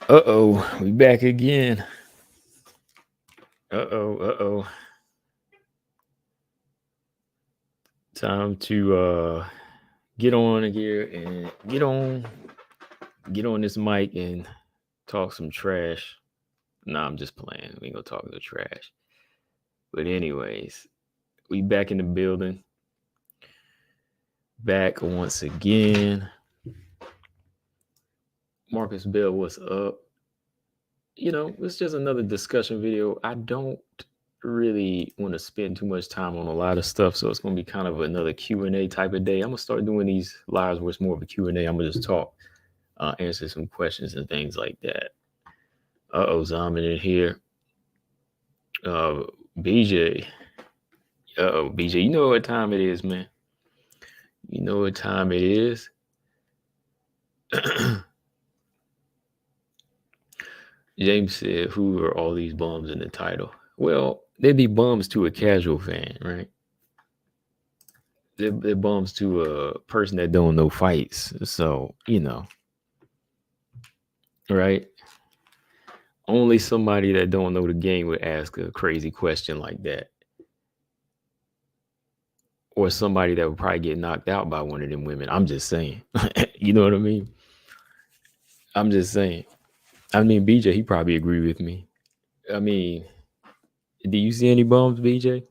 We back again. Uh-oh. Time to get on here and get on this mic and talk some trash. Nah, I'm just playing. We ain't gonna talk the trash. But anyways, we back in the building. Back once again. Marcus Bell, what's up? It's just another discussion video. I don't really want to spend too much time on a lot of stuff, so it's going to be kind of another Q&A type of day. I'm going to start doing these lives where it's more of a Q&A. I'm going to just talk, answer some questions and things like that. Zaman in here. BJ. BJ, you know what time it is, man. You know what time it is. James said, who are all these bums in the title? Well, they'd be bums to a casual fan, right? They're bums to a person that don't know fights. So, right? Only somebody that don't know the game would ask a crazy question like that. Or somebody that would probably get knocked out by one of them women. I'm just saying. You know what I mean? I'm just saying. I mean, BJ, he probably agree with me. I mean, do you see any bums, BJ?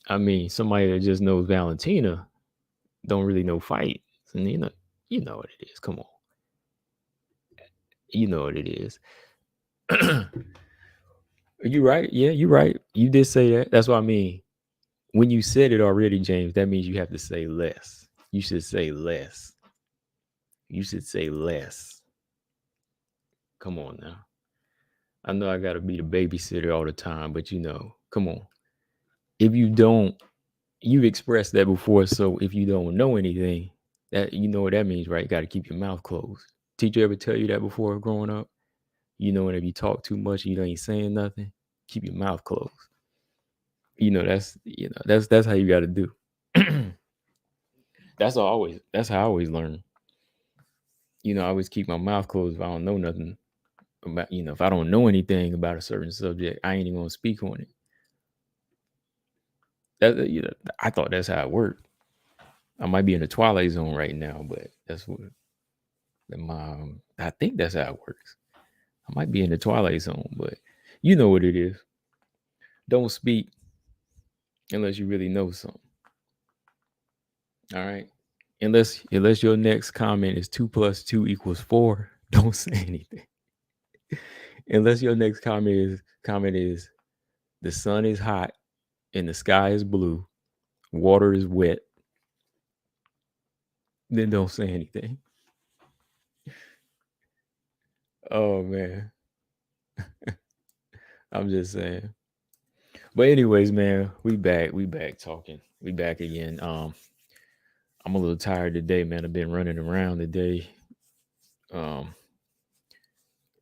I mean, somebody that just knows Valentina don't really know fight. And you know what it is. Come on. You know what it is. You right. Yeah, you right. You did say that. That's what I mean. When you said it already, James, that means you have to say less. You should say less. You should say less. Come on now. I know I got to be the babysitter all the time, but come on. If you don't, you've expressed that before. So if you don't know anything, that you know what that means, right? You got to keep your mouth closed. Teacher ever tell you that before growing up? Whenever you talk too much, you ain't saying nothing. Keep your mouth closed. That's how you got to do. That's how I always learn. I always keep my mouth closed if I don't know nothing about, if I don't know anything about a certain subject, I ain't even gonna speak on it. That I thought that's how it worked. I might be in the twilight zone right now, but that's what I think that's how it works. I might be in the twilight zone, but you know what it is. Don't speak unless you really know something. All right. Unless your next comment is 2 + 2 = 4, don't say anything. Unless your next comment is the sun is hot and the sky is blue, water is wet, then don't say anything. Oh man. I'm just saying. But anyways, man, we back talking. We back again. I'm a little tired today, man. I've been running around today.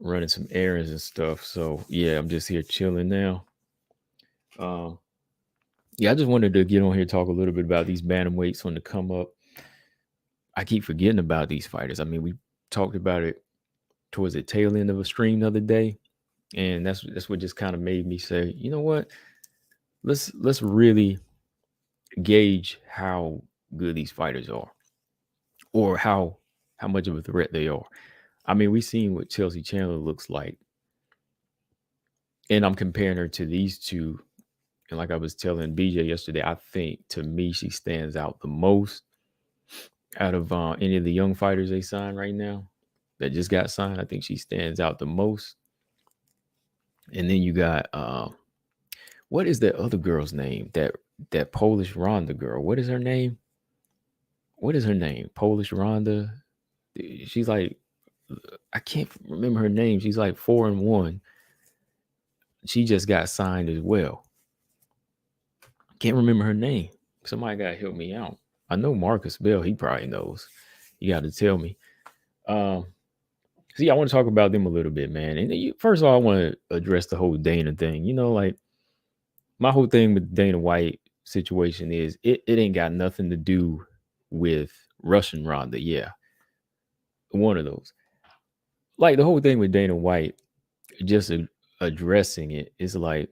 Running some errands and stuff. So yeah, I'm just here chilling now. Yeah, I just wanted to get on here, talk a little bit about these bantamweights on the come up. I keep forgetting about these fighters. I mean, we talked about it towards the tail end of a stream the other day, and that's what just kind of made me say, you know what? Let's really gauge how good these fighters are, or how much of a threat they are. I mean, we've seen what Chelsea Chandler looks like, and I'm comparing her to these two. And like I was telling BJ yesterday, I think to me she stands out the most out of any of the young fighters they signed right now that just got signed. I think she stands out the most. And then you got what is that other girl's name? That Polish Ronda girl. What is her name? Polish Ronda. She's like, I can't remember her name. She's like 4-1. She just got signed as well. Can't remember her name. Somebody gotta help me out. I know Marcus Bell. He probably knows. You got to tell me. See, I want to talk about them a little bit, man. And first of all, I want to address the whole Dana thing. Like my whole thing with Dana White situation is it ain't got nothing to do with Russian Ronda. Yeah, one of those. like the whole thing with Dana White, just addressing it is like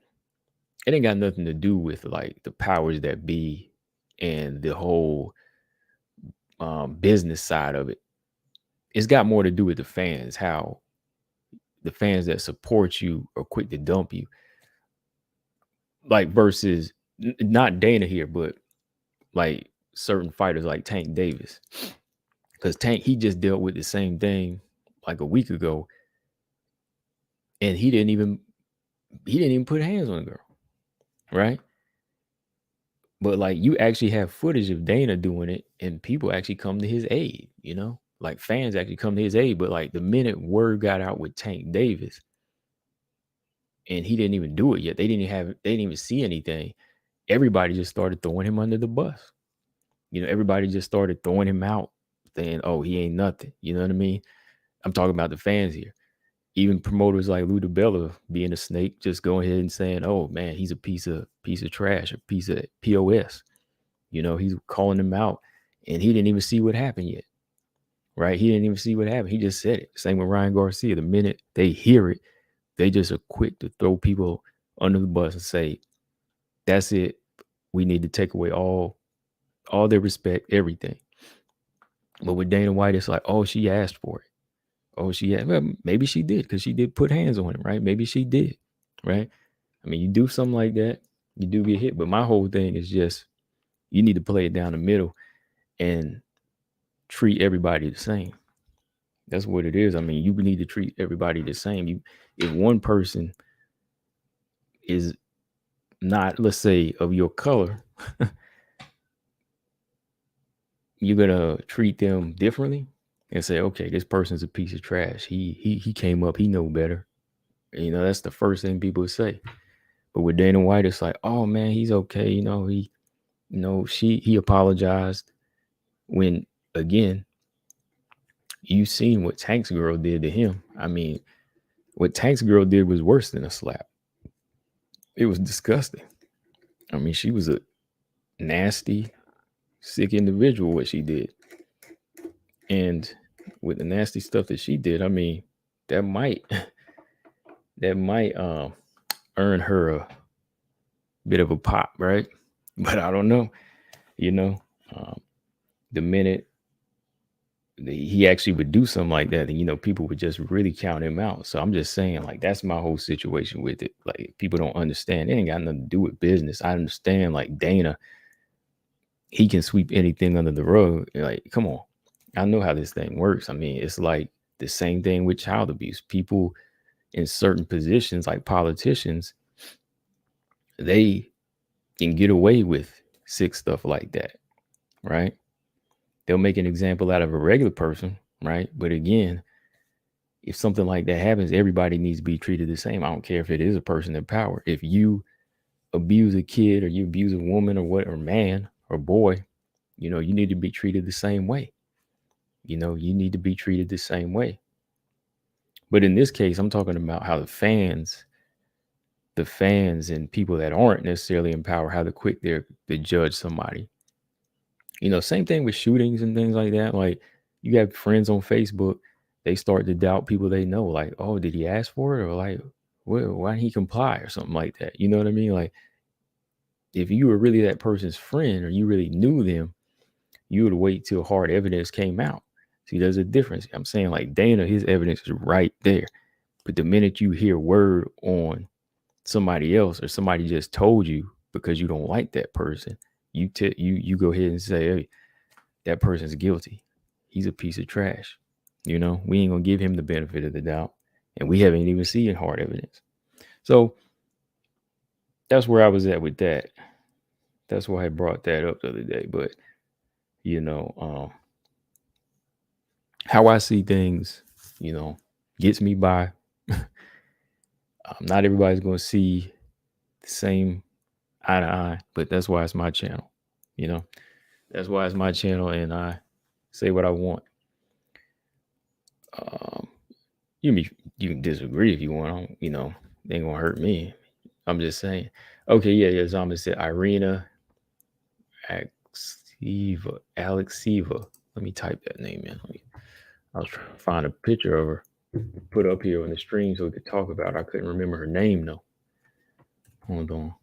it ain't got nothing to do with like the powers that be and the whole business side of it. It's got more to do with the fans, how the fans that support you are quick to dump you. Like versus not Dana here, but like certain fighters like Tank Davis. Because Tank, he just dealt with the same thing like a week ago. And he didn't even put hands on the girl. Right. But like you actually have footage of Dana doing it and people actually come to his aid, like fans actually come to his aid. But like the minute word got out with Tank Davis and he didn't even do it yet, they didn't even see anything. Everybody just started throwing him under the bus. Everybody just started throwing him out, saying, oh, he ain't nothing. You know what I mean? I'm talking about the fans here. Even promoters like Lou DiBella being a snake, just going ahead and saying, oh man, he's a piece of trash, a piece of POS. He's calling him out and he didn't even see what happened yet. Right? He didn't even see what happened. He just said it. Same with Ryan Garcia. The minute they hear it, they just are quick to throw people under the bus and say, that's it. We need to take away all their respect, everything. But with Dana White, it's like, oh, she asked for it. Oh, well, maybe she did because she did put hands on him, right? Maybe she did, right? I mean, you do something like that, you do get hit. But my whole thing is just you need to play it down the middle and treat everybody the same. That's what it is. I mean, you need to treat everybody the same. If one person is not, let's say, of your color, you're gonna treat them differently and say, okay, this person's a piece of trash. He came up, he know better. That's the first thing people say. But with Dana White, it's like, oh man, he's okay. He apologized. When again, you seen what Tank's girl did to him. I mean, what Tank's girl did was worse than a slap. It was disgusting. I mean, she was a nasty, sick individual, what she did. And with the nasty stuff that she did, I mean, that might earn her a bit of a pop, right? But I don't know. The minute he actually would do something like that, then people would just really count him out. So I'm just saying, like, that's my whole situation with it. Like, people don't understand. It ain't got nothing to do with business. I understand, like, Dana, he can sweep anything under the rug. Like, come on. I know how this thing works. I mean, it's like the same thing with child abuse. People in certain positions, like politicians, they can get away with sick stuff like that, right? They'll make an example out of a regular person, right? But again, if something like that happens, everybody needs to be treated the same. I don't care if it is a person in power. If you abuse a kid or you abuse a woman or man or boy, you need to be treated the same way. You need to be treated the same way. But in this case, I'm talking about how the fans and people that aren't necessarily in power, how quick they're to judge somebody. Same thing with shootings and things like that. Like, you have friends on Facebook, they start to doubt people they know. Like, oh, did he ask for it? Or like, well, why didn't he comply or something like that? You know what I mean? Like, if you were really that person's friend or you really knew them, you would wait till hard evidence came out. See, there's a difference. I'm saying, like, Dana, his evidence is right there. But the minute you hear word on somebody else or somebody just told you because you don't like that person, you go ahead and say, hey, that person's guilty. He's a piece of trash. We ain't gonna give him the benefit of the doubt. And we haven't even seen hard evidence. So that's where I was at with that. That's why I brought that up the other day. But how I see things, gets me by. Not everybody's gonna see the same eye to eye, but that's why it's my channel. That's why it's my channel, and I say what I want. You can disagree if you want. It ain't gonna hurt me. I'm just saying. Okay, yeah. Zama said Irina Alexieva. Let me type that name in. I was trying to find a picture of her. put up here on the stream so we could talk about it. I couldn't remember her name though. Hold on.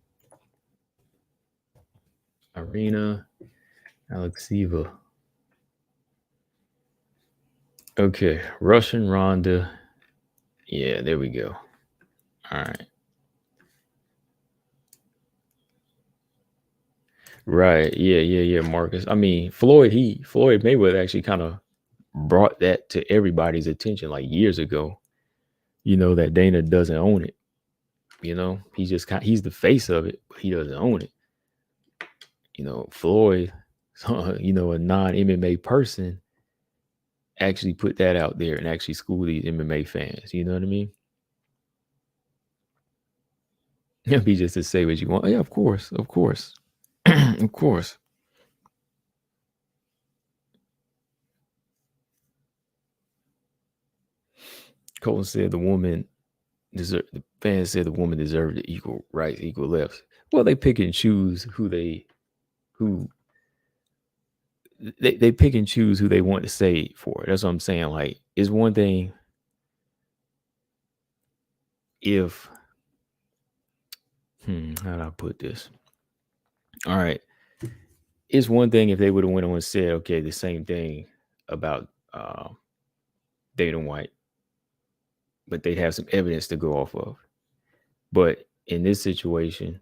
Irina Alexeva. Okay, Russian Ronda. Yeah, there we go. All right. Right. Yeah, Marcus. I mean, Floyd Mayweather actually kind of brought that to everybody's attention like years ago. That Dana doesn't own it. He's just he's the face of it, but he doesn't own it. Floyd, a non-MMA person, actually put that out there and actually school these MMA fans. You know what I mean? It'd be just to say what you want. Yeah, of course. Of course. Colton said the fans said the woman deserved the equal rights, equal lefts. Well, they pick and choose who they pick and choose who they want to say for. That's what I'm saying. Like, it's one thing if how do I put this? All right. It's one thing if they would have went on and said, okay, the same thing about Dana White, but they'd have some evidence to go off of. But in this situation,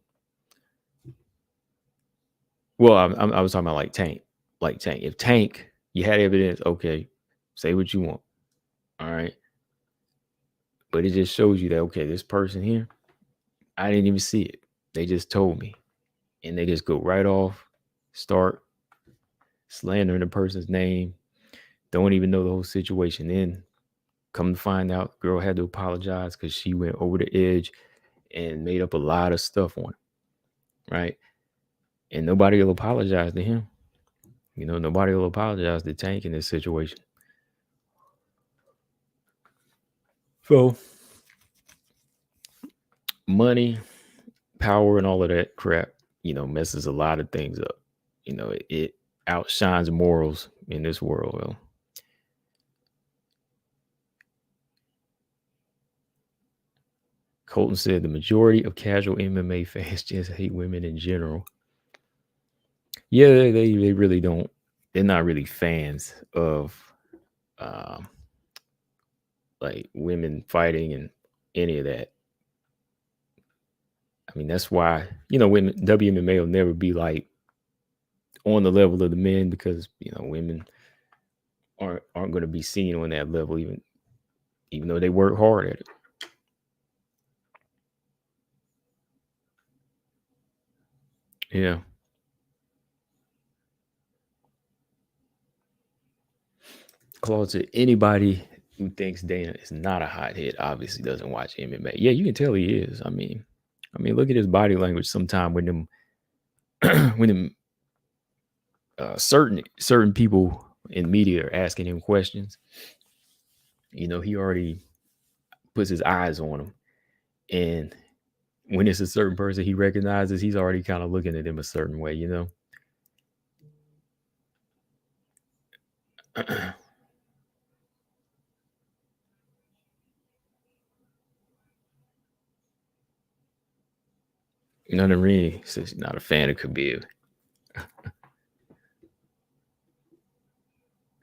well, I was talking about like Tank. If Tank, you had evidence, okay, say what you want. All right. But it just shows you that, okay, this person here, I didn't even see it. They just told me. And they just go right off, start slandering the person's name, don't even know the whole situation. Then come to find out, girl had to apologize because she went over the edge and made up a lot of stuff on him. Right. And nobody will apologize to him. Nobody will apologize to Tank in this situation. So money, power, and all of that crap, messes a lot of things up. It outshines morals in this world. Well, Colton said the majority of casual MMA fans just hate women in general. Yeah, they really don't. They're not really fans of like women fighting and any of that. I mean, that's why, women WMMA will never be like on the level of the men because, women aren't going to be seen on that level even though they work hard at it. Yeah. Claude said anybody who thinks Dana is not a hothead obviously doesn't watch MMA. Yeah, you can tell he is. I mean, look at his body language sometime when them certain people in media are asking him questions. He already puts his eyes on them. And when it's a certain person he recognizes, he's already kind of looking at him a certain way, Ring says he's not a fan of Khabib.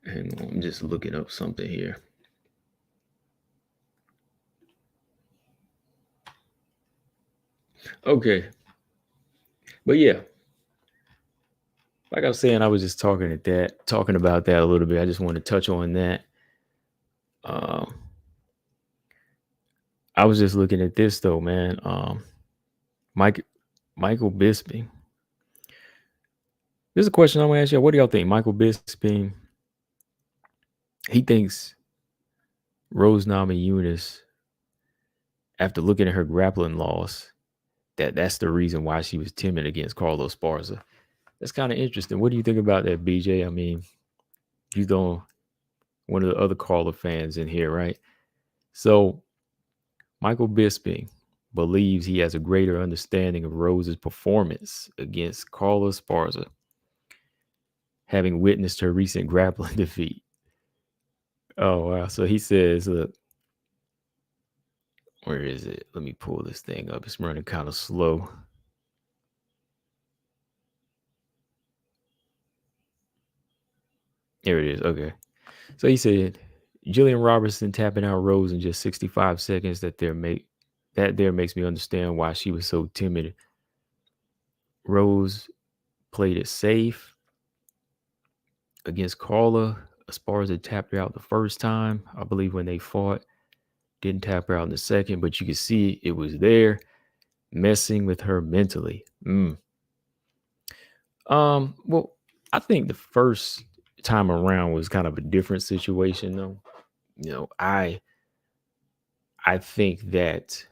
And I'm just looking up something here. Okay. But yeah. Like I was saying, I was just talking about that a little bit. I just want to touch on that. I was just looking at this though, man. Michael Bisping. This is a question I'm gonna ask you. What do y'all think? Michael Bisping, he thinks Rose Namajunas, after looking at her grappling loss, that's the reason why she was timid against Carlos Esparza. That's kind of interesting. What do you think about that, BJ? I mean, you know, one of the other caller fans in here, right? So Michael Bisping believes he has a greater understanding of Rose's performance against Carlos Esparza, having witnessed her recent grappling defeat. Oh, wow. So he says, look, Where is it? Let me pull this thing up. It's running kind of slow. There it is. Okay. So he said, Jillian Robertson tapping out Rose in just 65 seconds. That makes me understand why she was so timid. Rose played it safe against Carla. Esparza tapped her out the first time, I believe, when they fought. Didn't tap her out in the second, but you could see it was there, messing with her mentally. Well, I think the first time around was kind of a different situation, though. I think that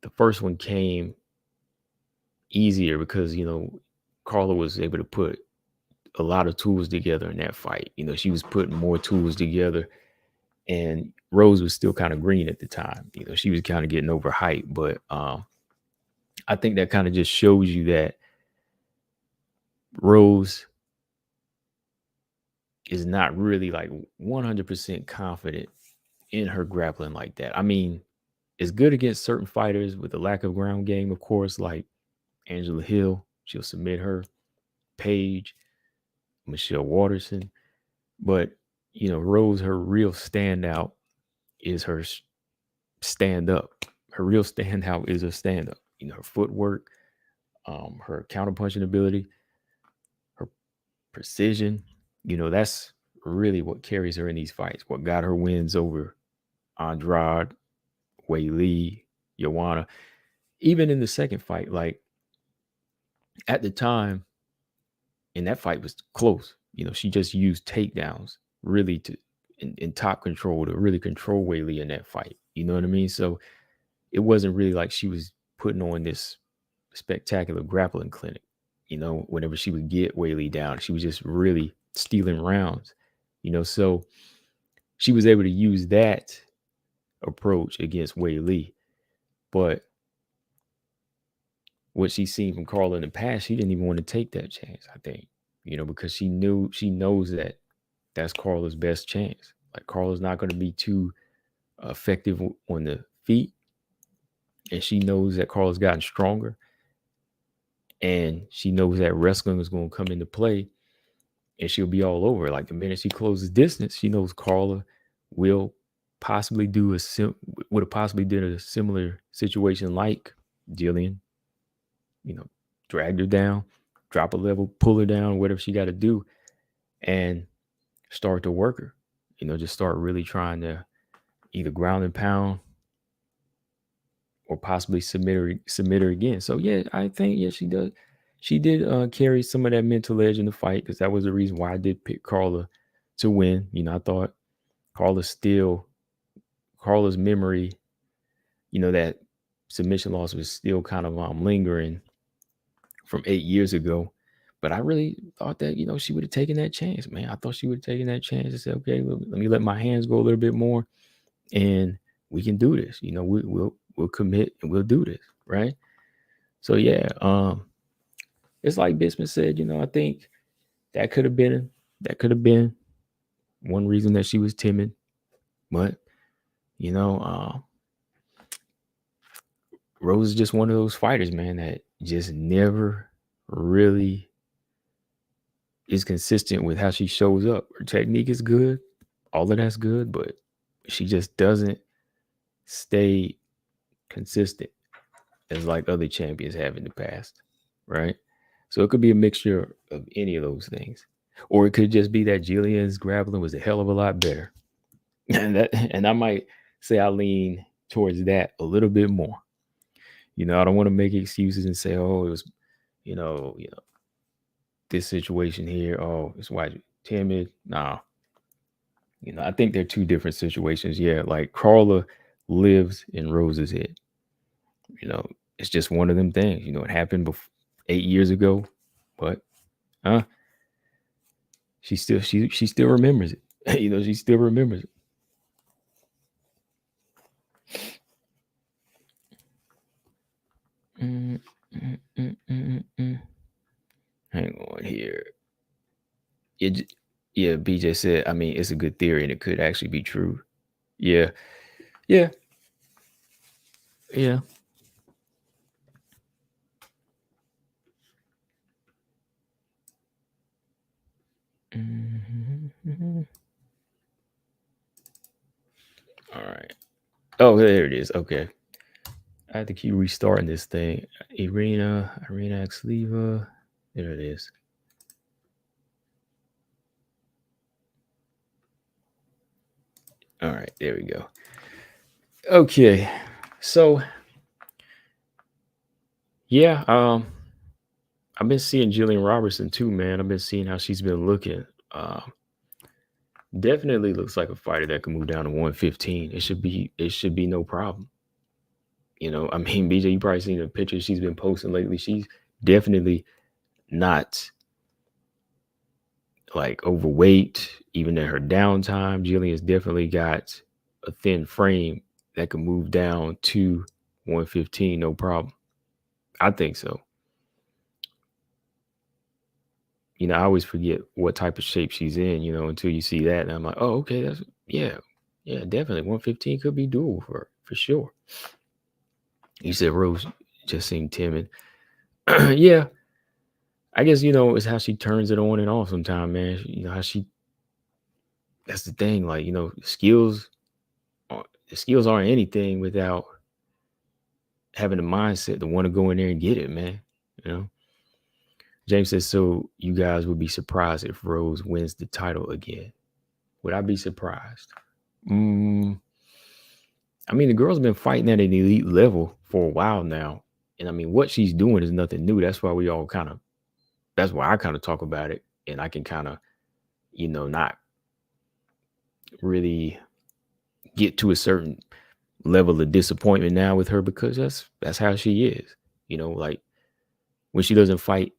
the first one came easier because Carla was able to put a lot of tools together in that fight. She was putting more tools together, and Rose was still kind of green at the time. She was kind of getting overhyped, but I think that kind of just shows you that Rose is not really like 100% confident in her grappling like that. I mean, it's good against certain fighters with the lack of ground game, of course, like Angela Hill. She'll submit her. Paige, Michelle Waterson. But, Rose, her real standout is her stand up. Her real standout is her stand up. Her footwork, her counterpunching ability, her precision. That's really what carries her in these fights. What got her wins over Andrade, Weili, Joanna. Even in the second fight, like at the time, and that fight was close. She just used takedowns really to in top control to really control Weili in that fight. You know what I mean? So it wasn't really like she was putting on this spectacular grappling clinic. Whenever she would get Weili down, she was just really stealing rounds. So she was able to use that approach against Weili. But what she's seen from Carla in the past, she didn't even want to take that chance, I think, because she knows that that's Carla's best chance. Like Carla's not going to be too effective on the feet. And she knows that Carla's gotten stronger. And she knows that wrestling is going to come into play and she'll be all over. Like the minute she closes distance, she knows Carla will possibly would have possibly did a similar situation like Jillian, dragged her down, drop a level, pull her down, whatever she got to do, and start to work her. Just start really trying to either ground and pound or possibly submit her again. So yeah, I think she does. She did carry some of that mental edge in the fight because that was the reason why I did pick Carla to win. I thought Carla's memory, that submission loss was still kind of lingering from 8 years ago. But I really thought that, she would have taken that chance, man. I thought she would have taken that chance and said, okay, let me let my hands go a little bit more and we can do this. We'll commit and we'll do this, right? So yeah, it's like Bisping said, I think that could have been one reason that she was timid. But, Rose is just one of those fighters, man, that just never really is consistent with how she shows up. Her technique is good. All of that's good, but she just doesn't stay consistent as like other champions have in the past, right? So it could be a mixture of any of those things. Or it could just be that Jillian's grappling was a hell of a lot better. And I might say I lean towards that a little bit more. I don't want to make excuses and say, oh, it was, this situation here. Oh, it's why timid. Nah. I think they're two different situations. Yeah, like Carla lives in Rose's head. It's just one of them things. It happened 8 years ago, but she still remembers it. She still remembers it. Hang on here. Yeah, BJ said, I mean, it's a good theory and it could actually be true. Yeah. Yeah. Mhm. All right. Oh, there it is. Okay. I have to keep restarting this thing. Irina Axleva. There it is. All right, there we go. Okay. So yeah, I've been seeing Jillian Robertson too, man. I've been seeing how she's been looking. Definitely looks like a fighter that can move down to 115. It should be no problem. I mean, BJ, you probably seen the pictures she's been posting lately. She's definitely not like overweight, even in her downtime. Jillian's definitely got a thin frame that can move down to 115, no problem. I think so. I always forget what type of shape she's in, until you see that. And I'm like, oh, okay, yeah, definitely. 115 could be doable for sure. You said Rose just seemed timid. Yeah, I guess, it's how she turns it on and off sometimes, man. How that's the thing. Like, the skills aren't anything without having the mindset to want to go in there and get it, man. You know, James says, so you guys would be surprised if Rose wins the title again. Would I be surprised? I mean, the girl's been fighting at an elite level for a while now. And I mean, what she's doing is nothing new. That's why I kind of talk about it. And I can kind of, not really get to a certain level of disappointment now with her because that's how she is. Like when she doesn't fight,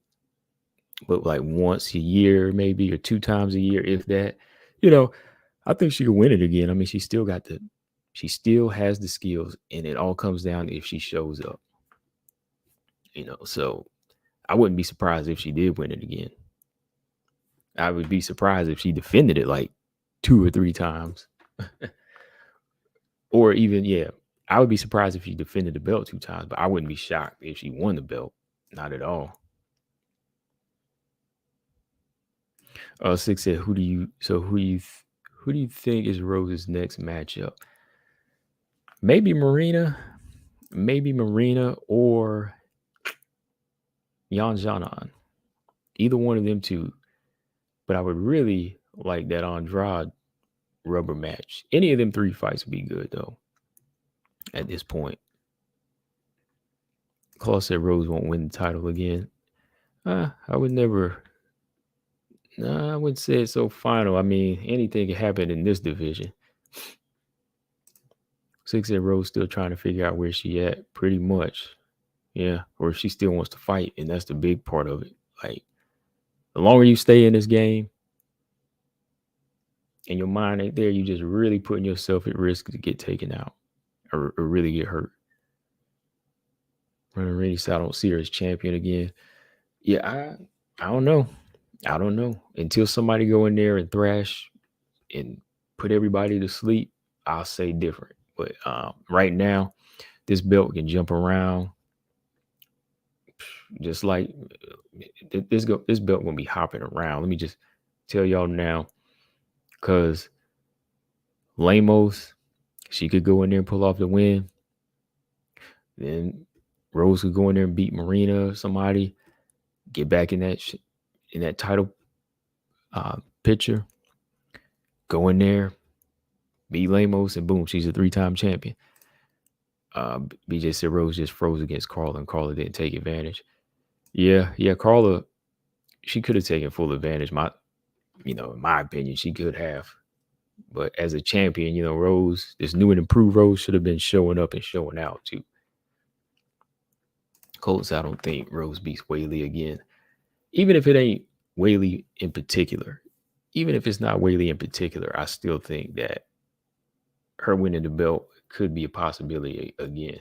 but like once a year, maybe, or two times a year, if that, you know, I think she could win it again. I mean, she still has the skills, and it all comes down to if she shows up. So I wouldn't be surprised if she did win it again. I would be surprised if she defended it like two or three times, or even I would be surprised if she defended the belt two times, but I wouldn't be shocked if she won the belt. Not at all. Six said, who do you think is Rose's next matchup? Maybe Marina or Yan Janan. Either one of them two. But I would really like that Andrade rubber match. Any of them three fights would be good though. At this point, Claus said Rose won't win the title again. I would never. Nah, I wouldn't say it's so final. I mean, anything can happen in this division. Six said Rose still trying to figure out where she at. Pretty much, yeah. Or if she still wants to fight, and that's the big part of it. Like, the longer you stay in this game, and your mind ain't there, you just really putting yourself at risk to get taken out or really get hurt. Running ready, so I don't see her as champion again. Yeah, I don't know. I don't know. Until somebody go in there and thrash and put everybody to sleep, I'll say different. But right now, this belt can jump around just like this belt gonna be hopping around. Let me just tell y'all now, because Lamos, she could go in there and pull off the win. Then Rose could go in there and beat Marina or somebody, get back in that title picture, go in there, beat Lamos, and boom, she's a 3-time champion. BJ said Rose just froze against Carla, and Carla didn't take advantage. Yeah, Carla, she could have taken full advantage. In my opinion, she could have. But as a champion, Rose, this new and improved Rose should have been showing up and showing out too. Colts, I don't think Rose beats Weili again. Even if it ain't Weili in particular, even if it's not Weili in particular, I still think that her winning the belt could be a possibility again.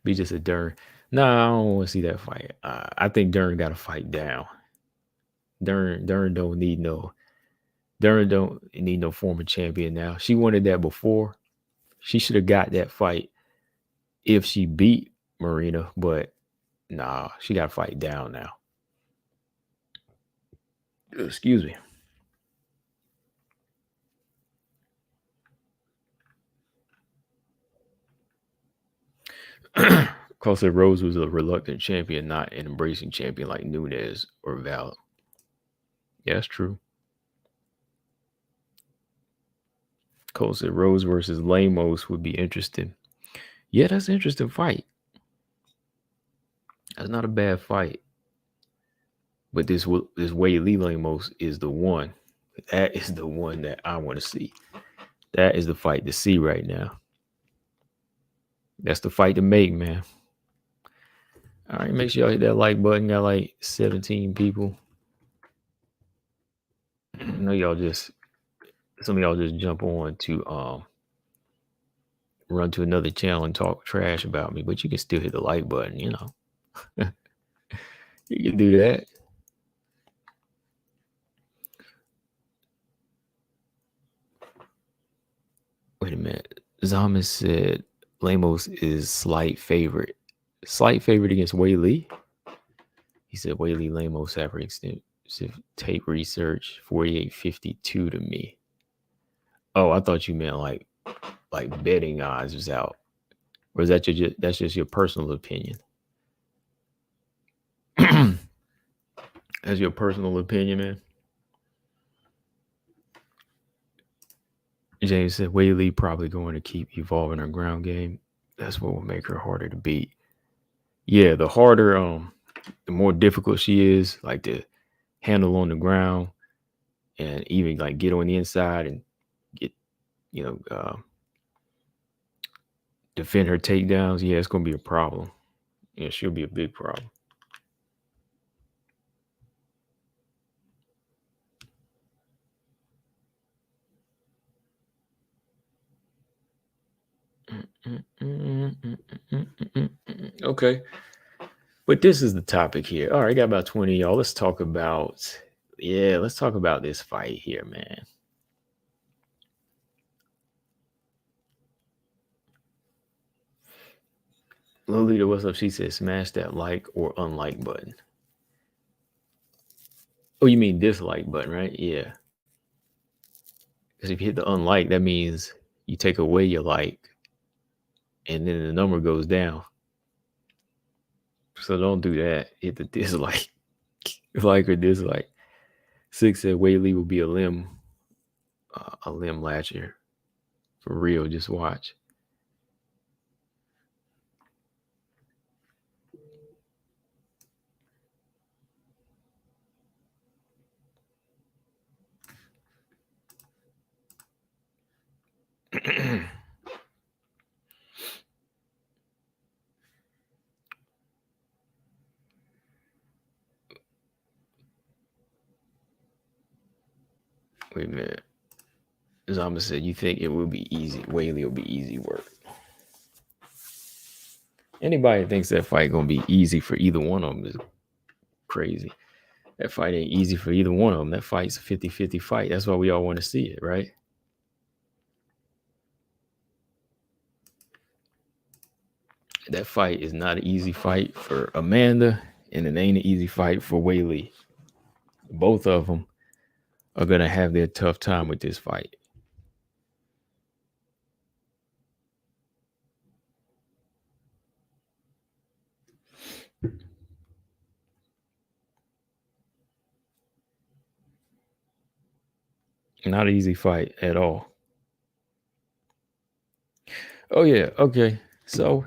Be just a Dern. No, I don't want to see that fight. I think Dern got to fight down. Dern don't need no former champion now. She wanted that before. She should have got that fight if she beat Marina, but nah, she got to fight down now. Excuse me. Because Rose was a reluctant champion, not an embracing champion like Nunes or Val. Yeah, that's true. Cole said Rose versus Lamos would be interesting. Yeah, that's an interesting fight. That's not a bad fight. But this Weili Lamos is the one. That is the one that I want to see. That is the fight to see right now. That's the fight to make, man. All right, make sure y'all hit that like button. Got like 17 people. I know some of y'all just jump on to run to another channel and talk trash about me, but you can still hit the like button, you know. You can do that. Wait a minute. Zaman said Lamos is slight favorite. Slight favorite against Weili. He said Weili Lamos have extensive tape research 48.52 to me. Oh, I thought you meant like betting odds was out. Or is that that's just your personal opinion? That's your personal opinion, man. James said Weili probably going to keep evolving her ground game. That's what will make her harder to beat. Yeah, the harder, the more difficult she is, like to handle on the ground and even like get on the inside and get, defend her takedowns. Yeah, it's going to be a problem. Yeah, she'll be a big problem. Okay. But this is the topic here. All right, got about 20 y'all. Let's talk about this fight here, man. Lolita, what's up? She said smash that like or unlike button. Oh, you mean dislike button, right? Yeah. Because if you hit the unlike, that means you take away your like and then the number goes down. So don't do that. Hit the dislike. Like or dislike. 6 said Weili will be a limb latcher. For real, just watch. Wait a minute. Zama said, you think it will be easy? Weili will be easy work. Anybody thinks that fight gonna be easy for either one of them is crazy. That fight ain't easy for either one of them. That fight's a 50-50 fight. That's why we all want to see it, right? That fight is not an easy fight for Amanda, and it ain't an easy fight for Weili. Both of them are gonna have their tough time with this fight. Not an easy fight at all. Oh yeah, okay. So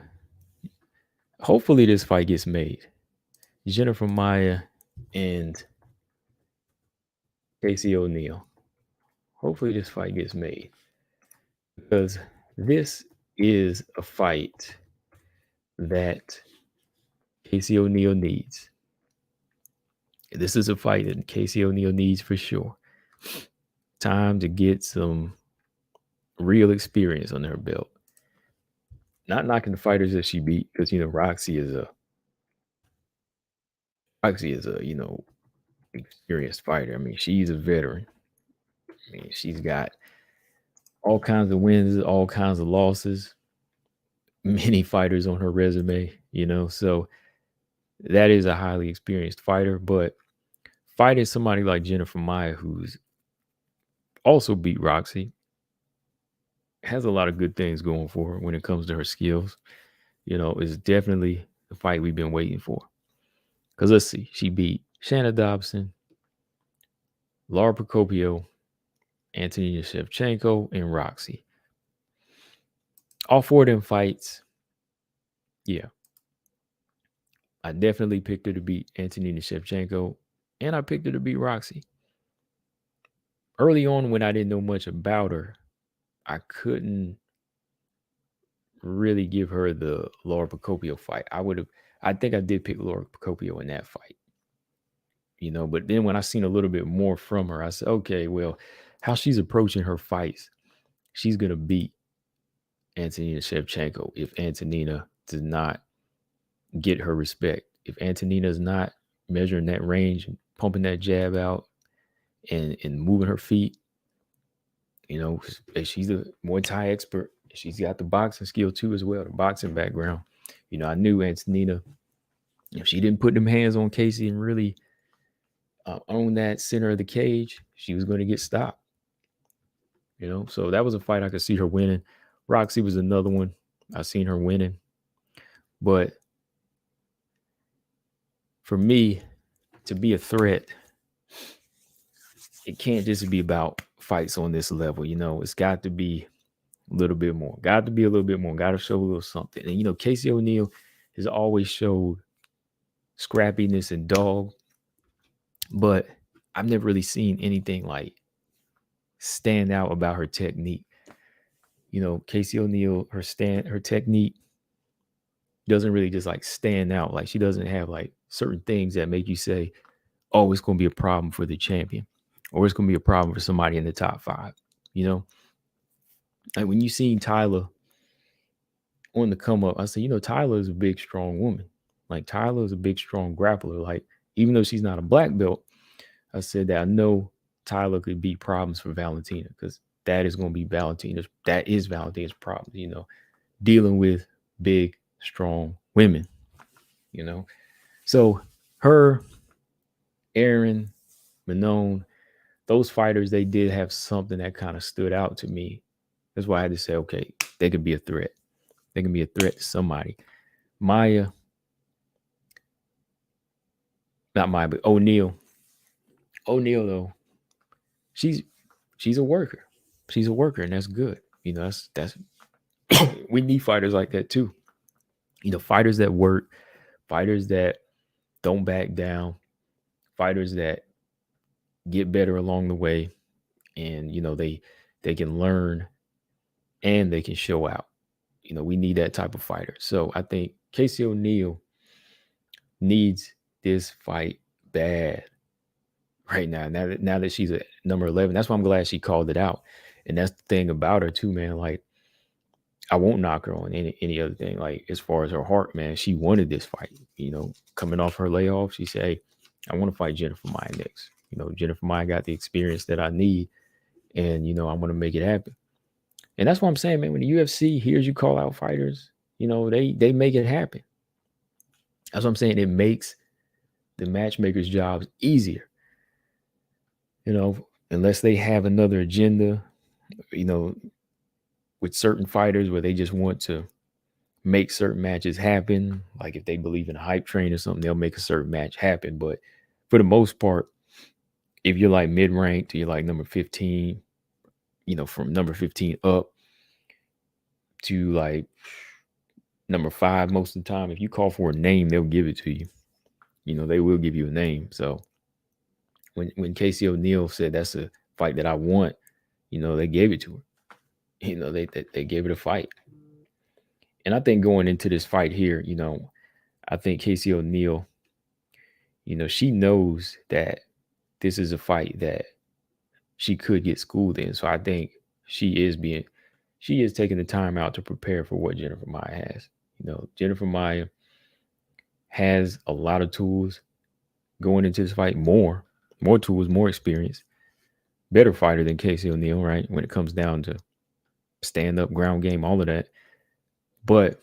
hopefully this fight gets made. Jennifer Maia and Casey O'Neill. Hopefully this fight gets made. Because this is a fight that Casey O'Neill needs. This is a fight that Casey O'Neill needs for sure. Time to get some real experience on her belt. Not knocking the fighters that she beat, because Roxy is a experienced fighter. I mean, she's a veteran. I mean, she's got all kinds of wins, all kinds of losses, many fighters on her resume, so that is a highly experienced fighter. But fighting somebody like Jennifer Maia, who's also beat Roxy, has a lot of good things going for her when it comes to her skills. Is definitely the fight we've been waiting for. Because let's see, she beat Shanna Dobson, Laura Procopio, Valentina Shevchenko, and Roxy. All four of them fights, yeah. I definitely picked her to beat Valentina Shevchenko, and I picked her to beat Roxy. Early on, when I didn't know much about her, I couldn't really give her the Laura Procopio fight. I think I did pick Laura Procopio in that fight. But then when I seen a little bit more from her, I said, okay, well, how she's approaching her fights, she's going to beat Valentina Shevchenko if Antonina does not get her respect. If Antonina is not measuring that range and pumping that jab out and moving her feet, she's a Muay Thai expert. She's got the boxing skill too as well, the boxing background. I knew Antonina, if she didn't put them hands on Casey and really own that center of the cage, she was going to get stopped. So that was a fight I could see her winning. Roxy was another one I seen her winning. But for me to be a threat, it can't just be about fights on this level. It's got to be a little bit more. Got to be a little bit more. Got to show a little something. And, Casey O'Neill has always showed scrappiness and dog, but I've never really seen anything like stand out about her technique. Casey O'Neill, her technique doesn't really just like stand out. Like she doesn't have like certain things that make you say, oh, it's going to be a problem for the champion, or it's going to be a problem for somebody in the top 5. Like when you seen Tyler on the come up, I said, Tyler is a big, strong woman. Like Tyler is a big, strong grappler. Like even though she's not a black belt, I said that I know Tyler could be problems for Valentina, because that is going to be Valentina's problem, dealing with big, strong women, So her, Erin, Manon, those fighters, they did have something that kind of stood out to me. That's why I had to say, okay, they could be a threat. They can be a threat to somebody. Maia, not Maia, but O'Neill. O'Neill, though, she's a worker. She's a worker, and that's good. That's we need fighters like that too. Fighters that work, fighters that don't back down, fighters that get better along the way, and they can learn and they can show out. We need that type of fighter. So I think Casey O'Neill needs this fight bad right now. Now that she's at number 11, that's why I'm glad she called it out. And that's the thing about her too, man. Like, I won't knock her on any other thing. Like, as far as her heart, man, she wanted this fight. Coming off her layoff, she said, hey, I want to fight Jennifer Maia next. Jennifer Maia got the experience that I need, and I want to make it happen. And that's what I'm saying, man. When the UFC hears you call out fighters, they make it happen. That's what I'm saying. It makes the matchmakers' jobs easier. Unless they have another agenda, with certain fighters where they just want to make certain matches happen. Like if they believe in a hype train or something, they'll make a certain match happen. But for the most part, if you're like mid-ranked, you're like number 15, from number 15 up to like number 5 most of the time, if you call for a name, they'll give it to you. They will give you a name. So when Casey O'Neill said that's a fight that I want, they gave it to her. They gave it a fight. And I think going into this fight here, I think Casey O'Neill, she knows that this is a fight that she could get schooled in. So I think she is taking the time out to prepare for what Jennifer Maia has. Jennifer Maia has a lot of tools going into this fight, more more tools, more experience, better fighter than Casey O'Neill, right? When it comes down to stand up, ground game, all of that. But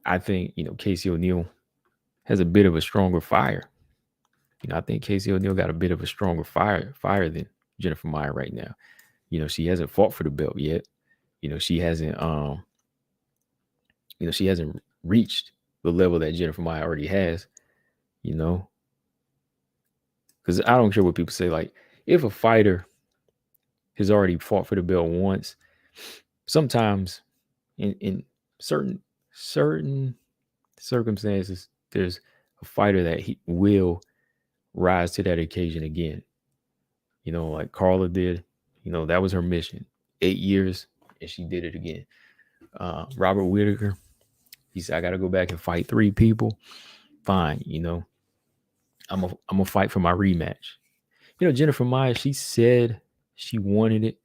I think, Casey O'Neill has a bit of a stronger fire. I think Casey O'Neill got a bit of a stronger fire than Jennifer Maia right now. She hasn't fought for the belt yet. She hasn't she hasn't reached the level that Jennifer Maia already has, because I don't care what people say. Like, if a fighter has already fought for the belt once, sometimes in certain circumstances, there's a fighter that he will rise to that occasion again. Like Carla did. That was her mission. 8 years, and she did it again. Robert Whittaker, he said, I got to go back and fight 3 people. Fine, I'm a fight for my rematch. Jennifer Maia, she said she wanted it.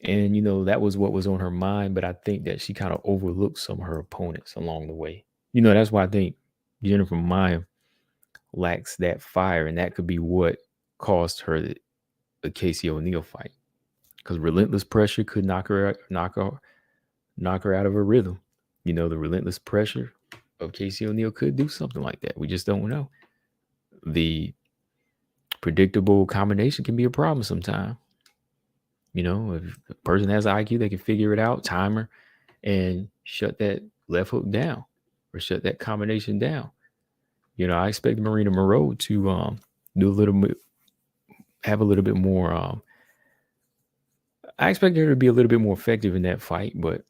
And, that was what was on her mind. But I think that she kind of overlooked some of her opponents along the way. That's why I think Jennifer Maia lacks that fire. And that could be what caused her a Casey O'Neill fight. Because relentless pressure could knock her out of her rhythm. The relentless pressure of Casey O'Neill could do something like that. We just don't know. The predictable combination can be a problem sometimes. If a person has IQ, they can figure it out, timer, and shut that left hook down or shut that combination down. I expect Marina Moreau to do a little bit, have a little bit more. I expect her to be a little bit more effective in that fight, but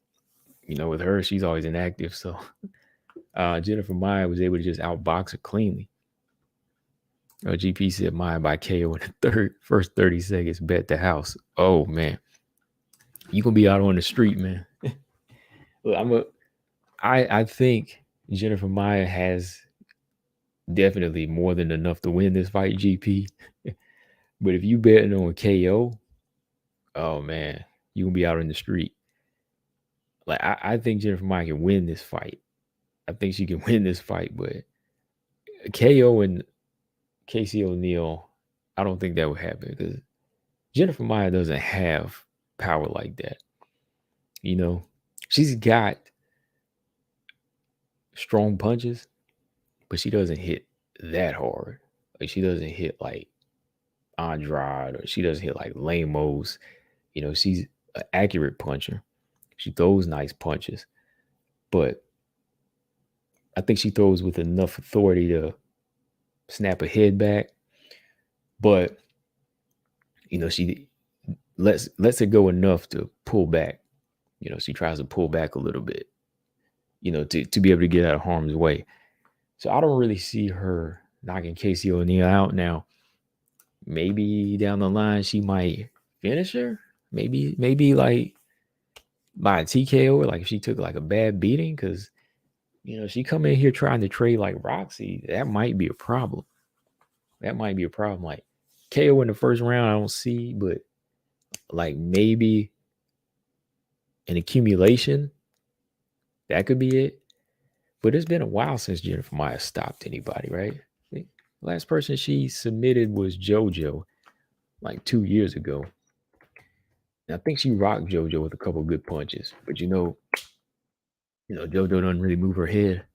with her, she's always inactive. So Jennifer Maia was able to just outbox her cleanly. GP said Maia by KO in the first 30 seconds, bet the house. Oh man, you gonna be out on the street, man. Look, I think Jennifer Maia has definitely more than enough to win this fight, GP. But if you betting on KO, oh man, you gonna be out on the street. Like I think Jennifer Maia can win this fight. I think she can win this fight, but KO and Casey O'Neill, I don't think that would happen because Jennifer Maia doesn't have power like that. She's got strong punches, but she doesn't hit that hard. Like, she doesn't hit like Andrade, or she doesn't hit like Lemos. She's an accurate puncher. She throws nice punches, but I think she throws with enough authority to snap a head back. But she lets it go enough to pull back. She tries to pull back a little bit, to be able to get out of harm's way. So I don't really see her knocking Casey O'Neill out now. Maybe down the line she might finish her. Maybe like by a TKO, or like if she took like a bad beating, because she come in here trying to trade like Roxy. That might be a problem. Like KO in the first round, I don't see, but like maybe an accumulation, that could be it. But it's been a while since Jennifer Maia stopped anybody, right? The last person she submitted was JoJo like 2 years ago. And I think she rocked JoJo with a couple of good punches. But JoJo doesn't really move her head.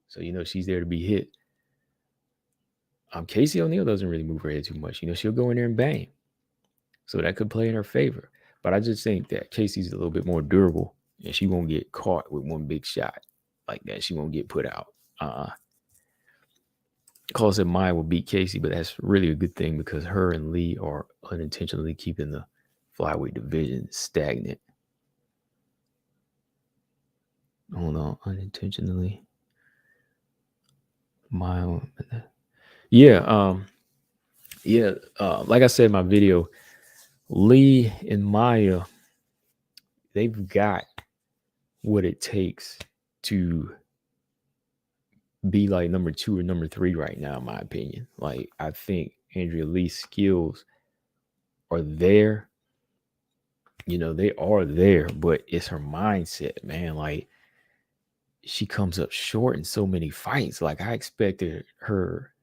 So she's there to be hit. Casey O'Neill doesn't really move her head too much. She'll go in there and bang. So that could play in her favor. But I just think that Casey's a little bit more durable, and she won't get caught with one big shot like that. She won't get put out. Carl said Maia will beat Casey, but that's really a good thing because her and Lee are unintentionally keeping the flyweight division stagnant. Hold on, unintentionally. Maia. Yeah. Like I said in my video, Lee and Maia, they've got what it takes to be like number 2 or number 3 right now, in my opinion. Like, I think Andrea Lee's skills are there. They are there, but it's her mindset, man. Like, she comes up short in so many fights. Like, I expected her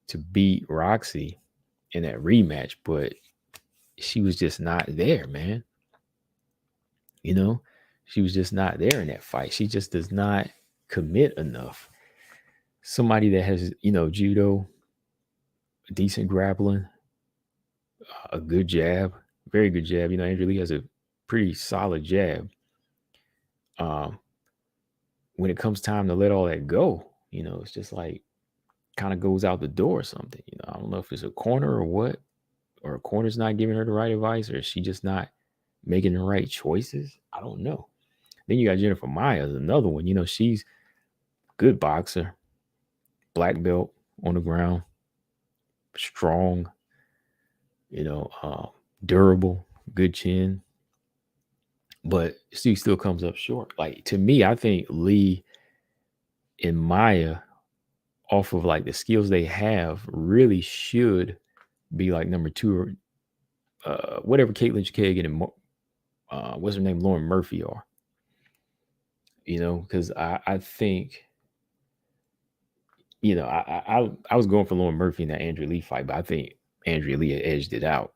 to beat Roxy in that rematch, but she was just not there, man. You know, she was just not there in that fight. She just does not commit enough. Somebody that has, judo, decent grappling, a good jab, very good jab. Andrea Lee has a pretty solid jab. When it comes time to let all that go, it's just like kind of goes out the door or something. I don't know if it's a corner or what, or a corner's not giving her the right advice, or is she just not making the right choices? I don't know. Then you got Jennifer Maia, another one. She's good boxer, black belt on the ground, strong, durable, good chin, but she still comes up short. Like, to me, I think Lee and Maia, off of like the skills they have, really should be like number 2 or whatever Caitlin Kagan and what's her name, Lauren Murphy are. Because I think, I was going for Lauren Murphy in that Andrea Lee fight, but I think Andrea Lee edged it out.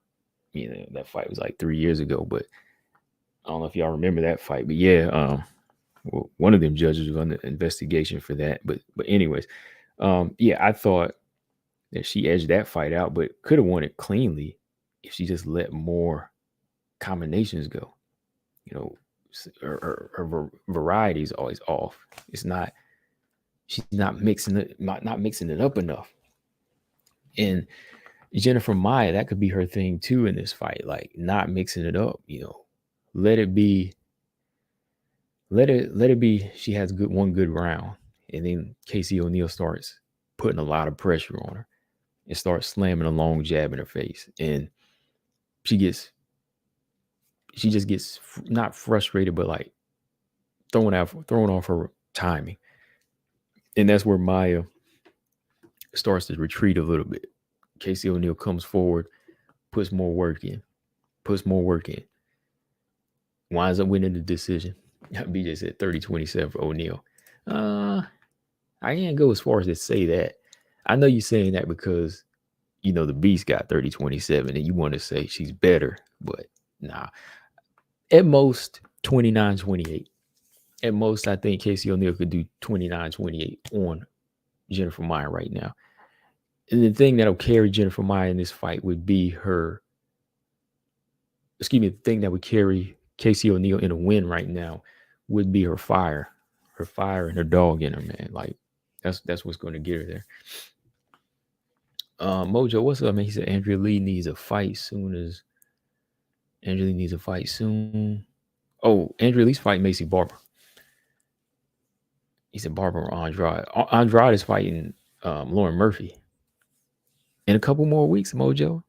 That fight was like 3 years ago, but I don't know if y'all remember that fight. But yeah, well, one of them judges was under investigation for that. But anyways, yeah, I thought that she edged that fight out, but could have won it cleanly if she just let more combinations go. Her variety is always off. She's not mixing it up enough. And Jennifer Maia, that could be her thing too in this fight, like not mixing it up. Let it be. She has one good round, and then Casey O'Neill starts putting a lot of pressure on her and starts slamming a long jab in her face, and she just gets not frustrated, but like throwing off her timing, and that's where Maia starts to retreat a little bit. Casey O'Neill comes forward, puts more work in, winds up winning the decision. BJ said 30-27 for O'Neill. I can't go as far as to say that. I know you're saying that because, the Beast got 30-27 and you want to say she's better, but nah. At most, 29-28. At most, I think Casey O'Neill could do 29-28 on Jennifer Maia right now. And the thing that'll carry Jennifer Maia in this fight would be the thing that would carry Casey O'Neill in a win right now would be her fire and her dog in her, man. Like, that's what's going to get her there. Mojo, what's up, man? He said Andrea Lee needs a fight soon. Oh, Andrea Lee's fighting Macy Barber. He said Barber or Andrade. Andrade is fighting Lauren Murphy in a couple more weeks, Mojo.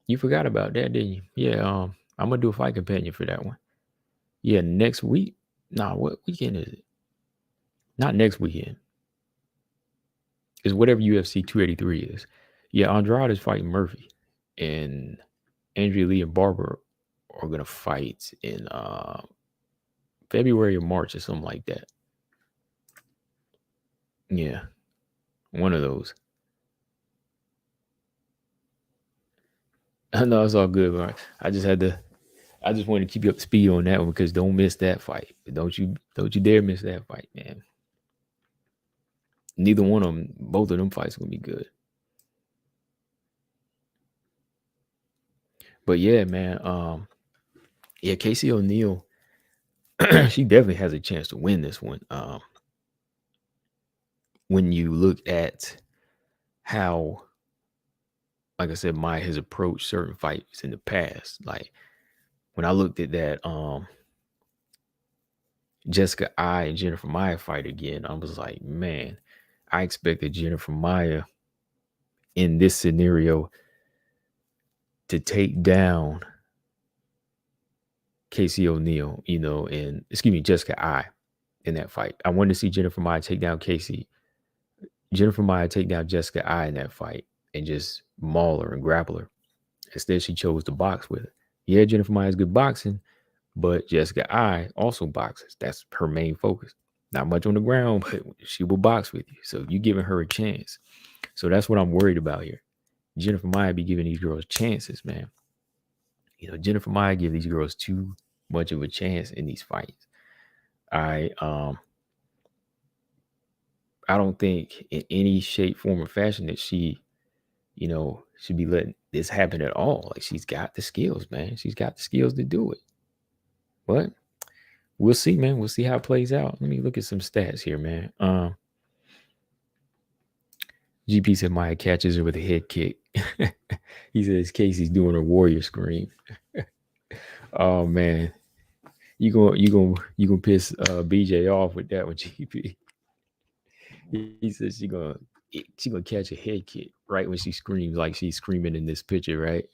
You forgot about that, didn't you? Yeah, I'm going to do a fight companion for that one. Yeah, next week. Nah, what weekend is it? Not next weekend. It's whatever UFC 283 is. Yeah, Andrade is fighting Murphy. And Andrea Lee and Barber are going to fight in February or March or something like that. Yeah, one of those. I know it's all good, but I just wanted to keep you up to speed on that one because don't miss that fight. Don't you dare miss that fight, man. Neither one of them, both of them fights will be good. But yeah, man. Yeah, Casey O'Neill, she definitely has a chance to win this one. When you look at how, like I said, Maia has approached certain fights in the past. Like when I looked at that Jessica I and Jennifer Maia fight again, I was like, man, I expected Jennifer Maia in this scenario to take down Casey O'Neill, and Jessica I in that fight. I wanted to see Jennifer Maia take down Jessica I in that fight and just maul her and grapple her. Instead, she chose to box with her. Yeah, Jennifer Maia is good boxing, but Jessica I also boxes. That's her main focus. Not much on the ground, but she will box with you. So you giving her a chance. So that's what I'm worried about here. Jennifer Maia be giving these girls chances, man. Jennifer Maia give these girls too much of a chance in these fights. I don't think in any shape, form, or fashion that she, should be letting this happen at all. Like, she's got the skills, man. She's got the skills to do it. But we'll see, man. We'll see how it plays out. Let me look at some stats here, man. GP said Maia catches her with a head kick. He says Casey's doing her warrior scream. Oh man, you gonna piss BJ off with that one, GP. He says she gonna catch a head kick right when she screams, like she's screaming in this picture, right?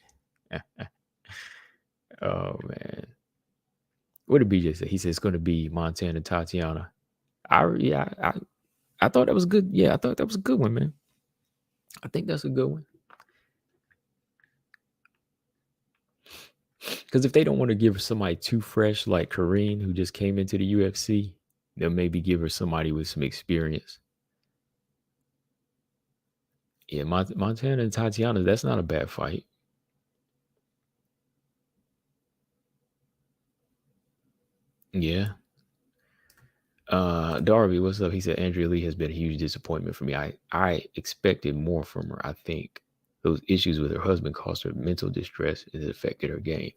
Oh man, what did BJ say? He said it's gonna be Montana Tatiana. I thought that was good. Yeah, I thought that was a good one, man. I think that's a good one. Because if they don't want to give somebody too fresh, like Karine, who just came into the UFC, they'll maybe give her somebody with some experience. Yeah, Montana and Tatiana, that's not a bad fight. Yeah. Darby, what's up? He said Andrea Lee has been a huge disappointment for me. I expected more from her. I think those issues with her husband caused her mental distress and it affected her game.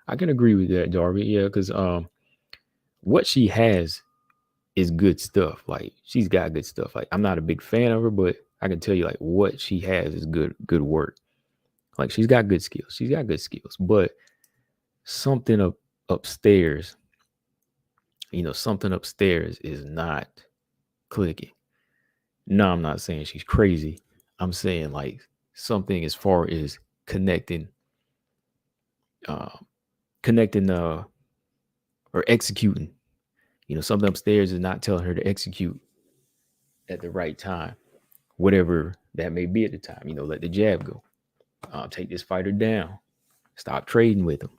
I can agree with that, Darby. Yeah, because what she has is good stuff. Like, she's got good stuff. Like, I'm not a big fan of her, but I can tell you, like, what she has is good work. Like, she's got good skills. She's got good skills, but something upstairs, something upstairs is not clicking. No, I'm not saying she's crazy. I'm saying like something as far as connecting or executing. Something upstairs is not telling her to execute at the right time, whatever that may be at the time. Let the jab go. Take this fighter down. Stop trading with him.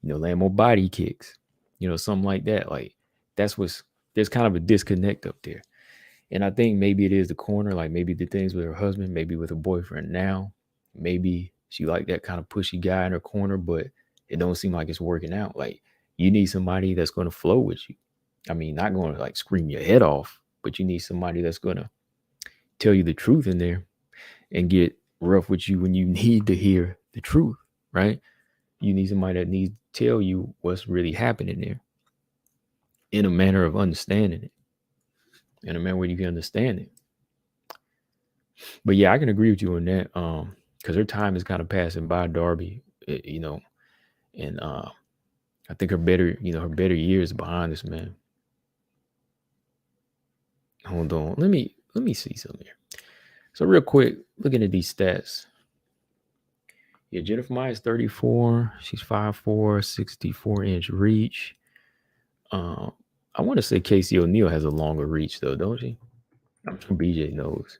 Land more body kicks. Something like that. Like, there's kind of a disconnect up there. And I think maybe it is the corner, like maybe the things with her husband, maybe with her boyfriend now. Maybe she like that kind of pushy guy in her corner, but it don't seem like it's working out. Like, you need somebody that's going to flow with you. I mean, not going to like scream your head off, but you need somebody that's going to tell you the truth in there and get rough with you when you need to hear the truth, right? You need somebody that needs to tell you what's really happening there in a manner of understanding it, in a manner where you can understand it. But yeah, I can agree with you on that. Because her time is kind of passing by, Darby, and I think her better years behind us, man. Hold on. Let me see something here. So real quick, looking at these stats. Yeah, Jennifer Maia is 34. She's 5'4", 64-inch reach. I want to say Casey O'Neill has a longer reach, though, don't she? I'm sure BJ knows.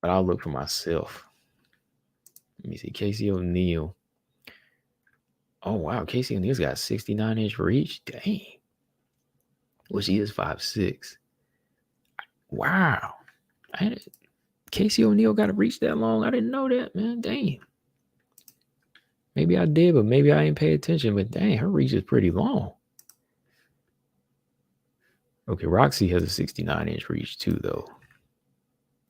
But I'll look for myself. Let me see. Casey O'Neill. Oh, wow. Casey O'Neill's got 69-inch reach. Dang. Well, she is 5'6". Wow. Casey O'Neill got to reach that long. I didn't know that, man. Dang. Maybe I did, but maybe I didn't pay attention. But dang, her reach is pretty long. Okay, Roxy has a 69-inch reach too, though.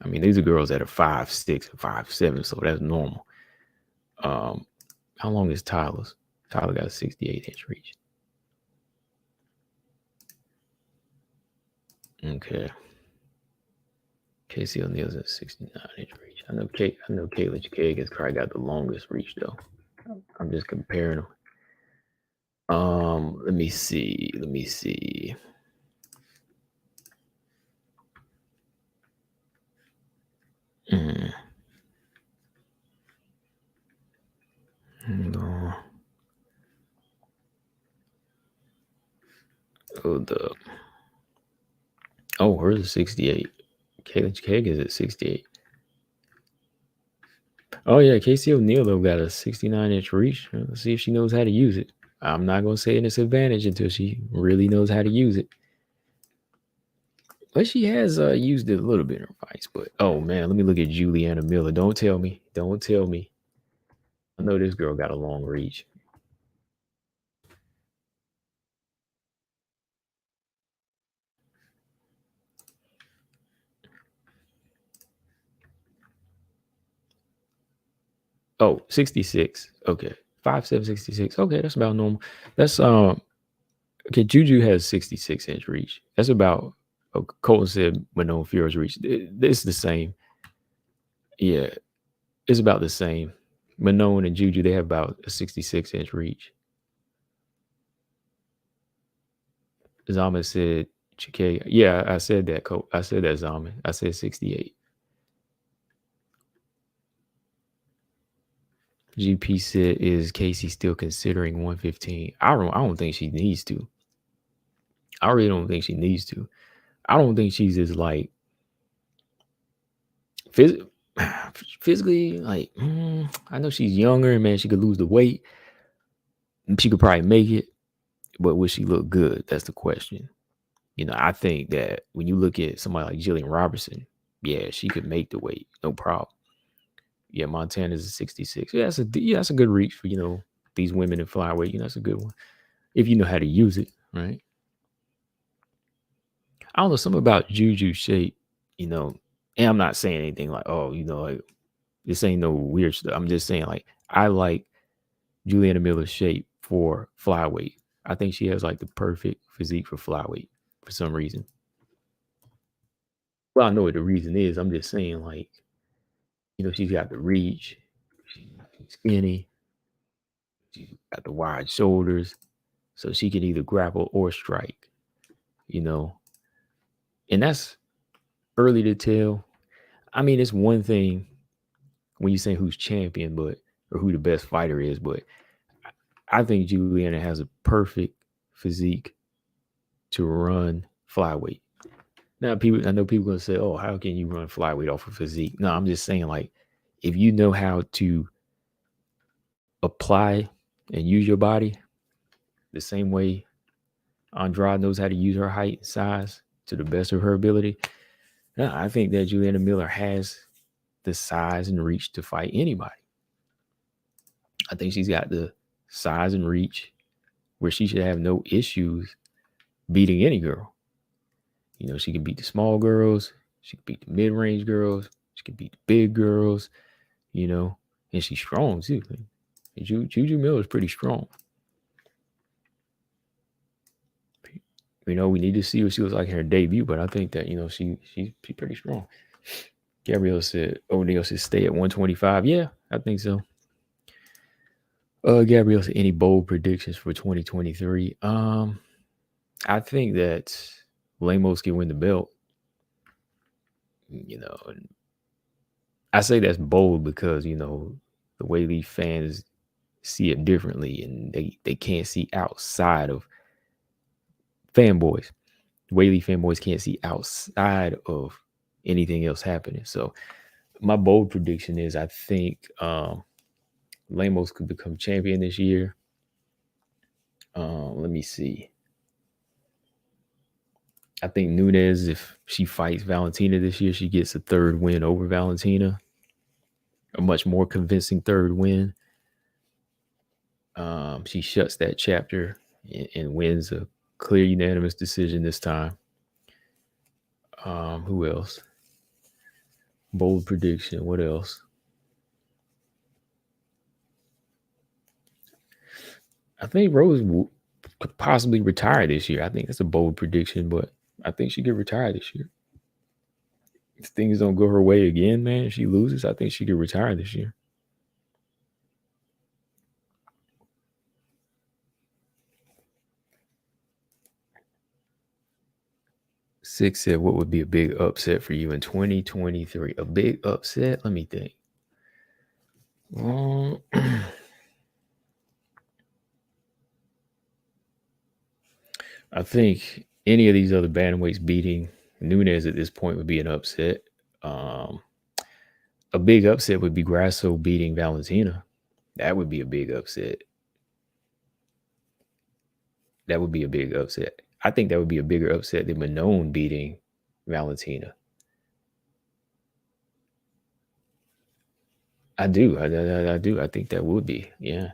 I mean, these are girls that are 5'6" and 5'7", so that's normal. How long is Tyler's? Tyler got a 68-inch reach. Okay. Casey O'Neill's at 69-inch reach. I know Kayla Kagan's probably got the longest reach, though. I'm just comparing them. Let me see. No. Hold up. Oh, hers is 68. Kayla Kagan is at 68. Oh, yeah. Casey O'Neill, though, got a 69-inch reach. Let's see if she knows how to use it. I'm not going to say an advantage until she really knows how to use it. But she has used it a little bit in her fights. But oh man, let me look at Juliana Miller. Don't tell me. Don't tell me. I know this girl got a long reach. Oh, 66. Okay. 5'7", 66. Okay, that's about normal. That's okay. Juju has 66-inch reach. That's about Colton said Manon Fiora's reach. It's the same. Yeah, it's about the same. Manon and Juju, they have about a 66-inch reach. Zama said Chike. Yeah, I said that. I said that, Zama. I said 68. GP said, is Casey still considering 115? I don't think she needs to. I really don't think she needs to. I don't think she's as like physically like I know she's younger and man, she could lose the weight. She could probably make it, but would she look good? That's the question. You know, I think that when you look at somebody like Jillian Robertson, yeah, she could make the weight, no problem. Yeah, Montana's a 66. Yeah, that's a good reach for these women in flyweight. That's a good one if you know how to use it, right? I don't know something about Juju shape, and I'm not saying anything like, oh, like this ain't no weird stuff. I'm just saying like I like Juliana Miller's shape for flyweight. I think she has like the perfect physique for flyweight for some reason. Well, I know what the reason is. I'm just saying like, she's got the reach, she's skinny, she's got the wide shoulders, so she can either grapple or strike, and that's early to tell. I mean, it's one thing when you say who's champion, or who the best fighter is, but I think Juliana has a perfect physique to run flyweight. Now, I know people gonna say, "Oh, how can you run flyweight off of physique?" No, I'm just saying, like, if you know how to apply and use your body the same way Andrade knows how to use her height and size to the best of her ability, I think that Juliana Miller has the size and reach to fight anybody. I think she's got the size and reach where she should have no issues beating any girl. She can beat the small girls. She can beat the mid-range girls. She can beat the big girls, and she's strong too. Juju Miller is pretty strong. We need to see what she was like in her debut, but I think that, she's pretty strong. Gabrielle said, O'Neal should stay at 125. Yeah, I think so. Gabrielle said, any bold predictions for 2023? I think that Lemos can win the belt. I say that's bold because, the Weili fans see it differently and they can't see outside of fanboys. Weili fanboys can't see outside of anything else happening. So my bold prediction is I think Lemos could become champion this year. Let me see. I think Nunes, if she fights Valentina this year, she gets a third win over Valentina. A much more convincing third win. She shuts that chapter and wins a clear unanimous decision this time. Who else? Bold prediction. What else? I think Rose could possibly retire this year. I think that's a bold prediction, but I think she could retire this year. If things don't go her way again, man, if she loses, I think she could retire this year. Six said, what would be a big upset for you in 2023? A big upset? Let me think. I think any of these other bantamweights beating Nunes at this point would be an upset. A big upset would be Grasso beating Valentina. That would be a big upset. That would be a big upset. I think that would be a bigger upset than Manon beating Valentina. I do. I do. I think that would be. Yeah.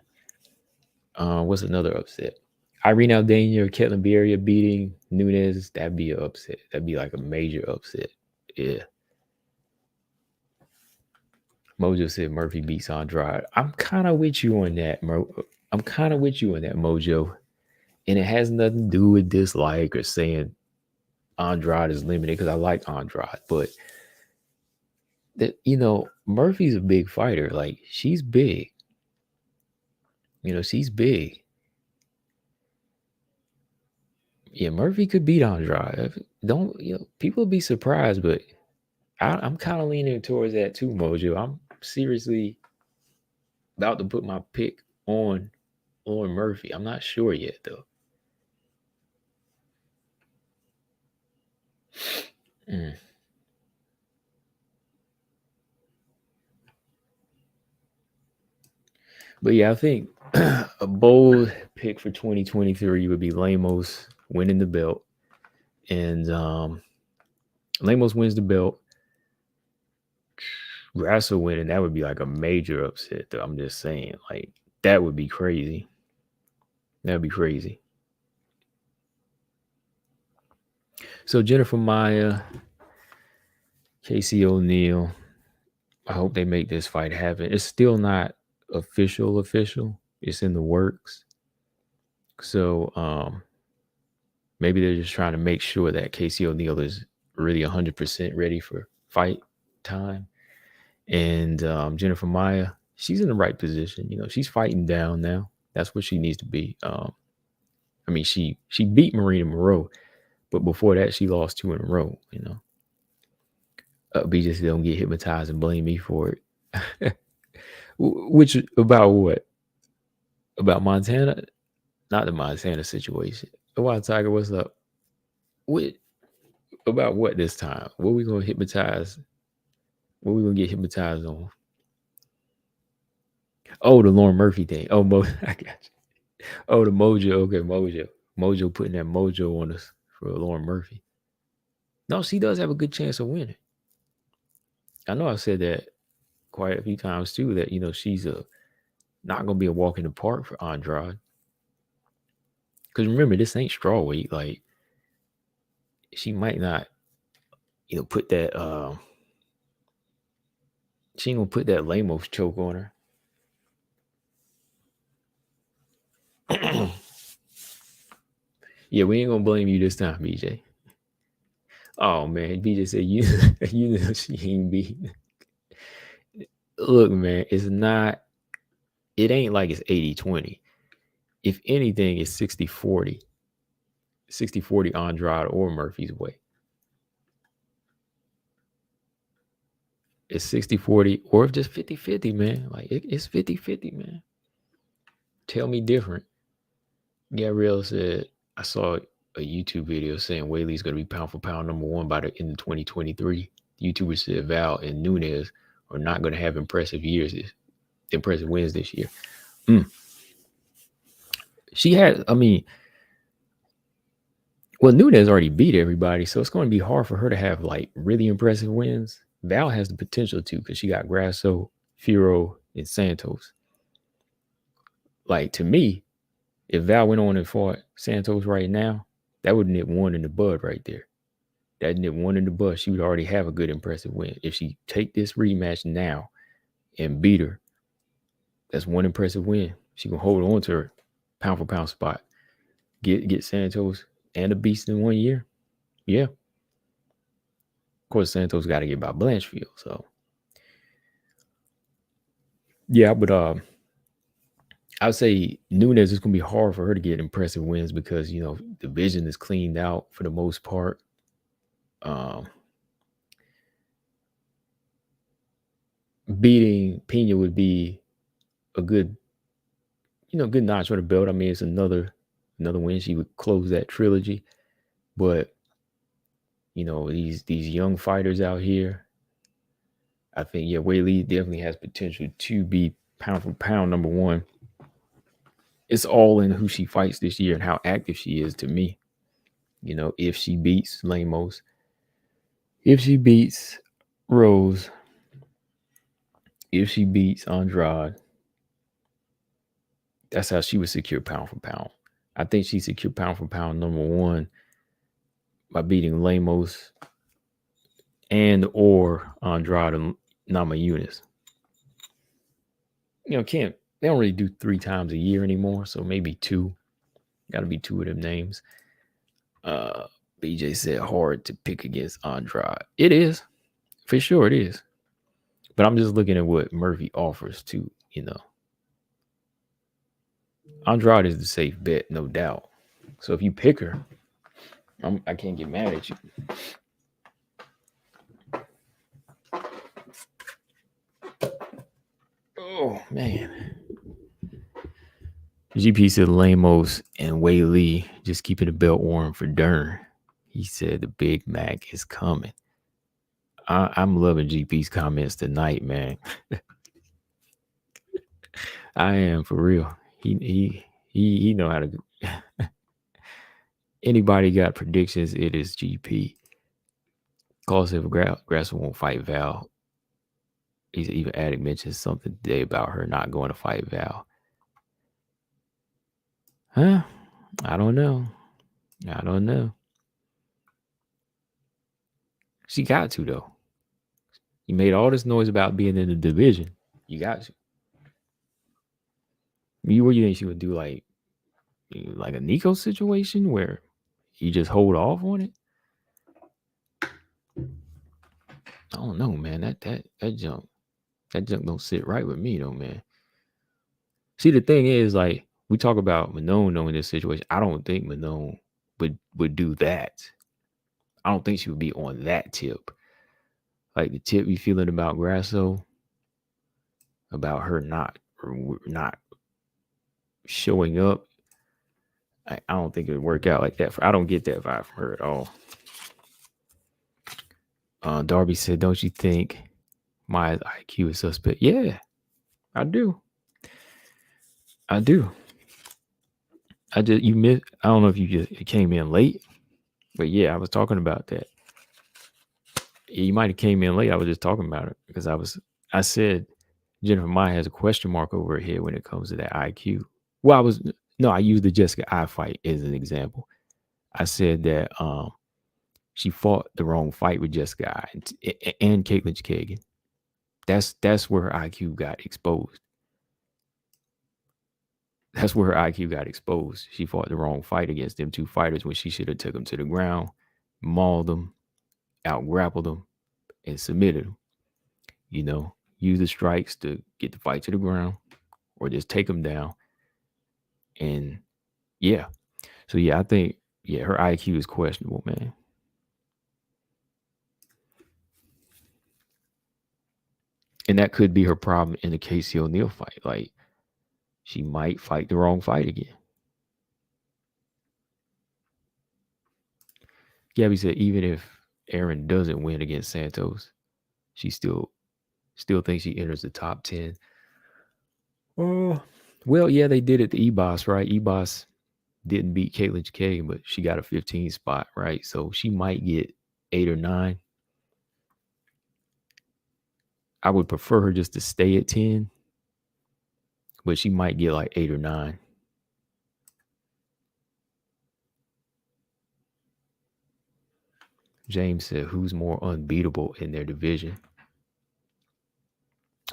What's another upset? Irene Aldana or Ketlin Beria beating Nunes. That'd be an upset. That'd be like a major upset. Yeah. Mojo said Murphy beats Andrade. I'm kind of with you on that, I'm kind of with you on that, Mojo. And it has nothing to do with dislike or saying Andrade is limited, because I like Andrade. But that, Murphy's a big fighter. Like, she's big. She's big. Yeah, Murphy could beat Andrade. Don't people be surprised, but I'm kind of leaning towards that too, Mojo. I'm seriously about to put my pick on Murphy. I'm not sure yet though. But yeah, I think a bold pick for 2023 would be Lemos winning the belt. And Lemos wins the belt. Grasso winning, that would be like a major upset though. I'm just saying, like, that would be crazy. That'd be crazy. So Jennifer Maia, Casey O'Neill, I hope they make this fight happen. It's still not official. It's in the works. So maybe they're just trying to make sure that Casey O'Neill is really 100% ready for fight time. And Jennifer Maia, she's in the right position. She's fighting down now. That's what she needs to be. I mean, she beat Marina Moreau, but before that, she lost 2 in a row. BJ said, don't get hypnotized and blame me for it. Which, about what? About Montana? Not the Montana situation. Wild Tiger, what's up? What? About what this time? What we gonna hypnotize? What we gonna get hypnotized on? Oh, the Lauren Murphy thing. Oh, I got you. Oh, the Mojo. Okay, Mojo putting that mojo on us for Lauren Murphy. No, she does have a good chance of winning. I know I said that quite a few times too, that she's not gonna be a walk in the park for Andrade. Because remember, this ain't strawweight. Like, she might not, put that she ain't gonna put that Lemos choke on her. Yeah, we ain't gonna blame you this time, BJ. Oh man, BJ said you know she ain't beat. Look, man, it ain't like it's 80-20. If anything, it's 60-40. 60-40 Andrade or Murphy's way. It's 60-40 or just 50-50, man. Like, it's 50-50, man. Tell me different. Gabrielle said, I saw a YouTube video saying Weili's going to be pound for pound number 1 by the end of 2023. The YouTuber said Val and Nunes are not going to have impressive wins this year. She had, Nunes already beat everybody, so it's going to be hard for her to have like really impressive wins. Val has the potential to, because she got Grasso, Firo, and Santos. Like, to me, if Val went on and fought Santos right now, that would nip 1 in the bud right there. That nip 1 in the bud. She would already have a good impressive win. If she take this rematch now and beat her, that's 1 impressive win. She can hold on to her pound for pound spot. Get Santos and a beast in 1 year. Yeah. Of course, Santos got to get by Blanchfield. So, yeah, but I would say Nunes is going to be hard for her to get impressive wins because, the division is cleaned out for the most part. Beating Pena would be a good notch on the belt. I mean, it's another win. She would close that trilogy. But, these young fighters out here, I think, Weili definitely has potential to be pound for pound number 1. It's all in who she fights this year and how active she is to me. If she beats Lemos, If she beats Rose, if she beats Andrade, that's how she would secure pound for pound. I think she secured pound for pound number one by beating Lemos and or Andrade and Namajunas. They don't really do 3 times a year anymore, so maybe 2. Got to be 2 of them names. BJ said hard to pick against Andrade. It is. For sure it is. But I'm just looking at what Murphy offers too, Andrade is the safe bet, no doubt. So if you pick her, I can't get mad at you. Oh, man. GP said Lemos and Weili Lee just keeping the belt warm for Dern. He said the Big Mac is coming. I'm loving GP's comments tonight, man. I am, for real. He know how to. Anybody got predictions? It is GP. Call if Grasso won't fight Val. He's even added mentioned something today about her not going to fight Val. Huh? I don't know. She got to, though. You made all this noise about being in the division. You got to. What do you think she would do? Like a Nico situation where you just hold off on it? I don't know, man. That junk don't sit right with me, though, man. See, the thing is, like, we talk about Manon knowing this situation. I don't think Manon would do that. I don't think she would be on that tip. Like the tip you feeling about Grasso, about her not showing up. I don't think it would work out like that. I don't get that vibe from her at all. Darby said, "Don't you think my IQ is suspect?" Yeah, I do. I don't know if you just came in late, but yeah, I was talking about that. You might have came in late. I was just talking about it because I said Jennifer Maia has a question mark over her head when it comes to that IQ. Well, I used the Jessica I fight as an example. I said that she fought the wrong fight with Jessica I and Caitlin Kagan. That's where her IQ got exposed. That's where her IQ got exposed. She fought the wrong fight against them 2 fighters when she should have took them to the ground, mauled them, out grappled them, and submitted them. Use the strikes to get the fight to the ground or just take them down. And yeah. So yeah, I think her IQ is questionable, man. And that could be her problem in the Casey O'Neill fight. Like, she might fight the wrong fight again. Gabby said even if Erin doesn't win against Santos, she still thinks she enters the top 10. Oh, well, yeah, they did it to Ebos, right? Ebos didn't beat Caitlin K, but she got a 15 spot, right? So she might get 8 or 9. I would prefer her just to stay at 10, but she might get like 8 or 9. James said, who's more unbeatable in their division?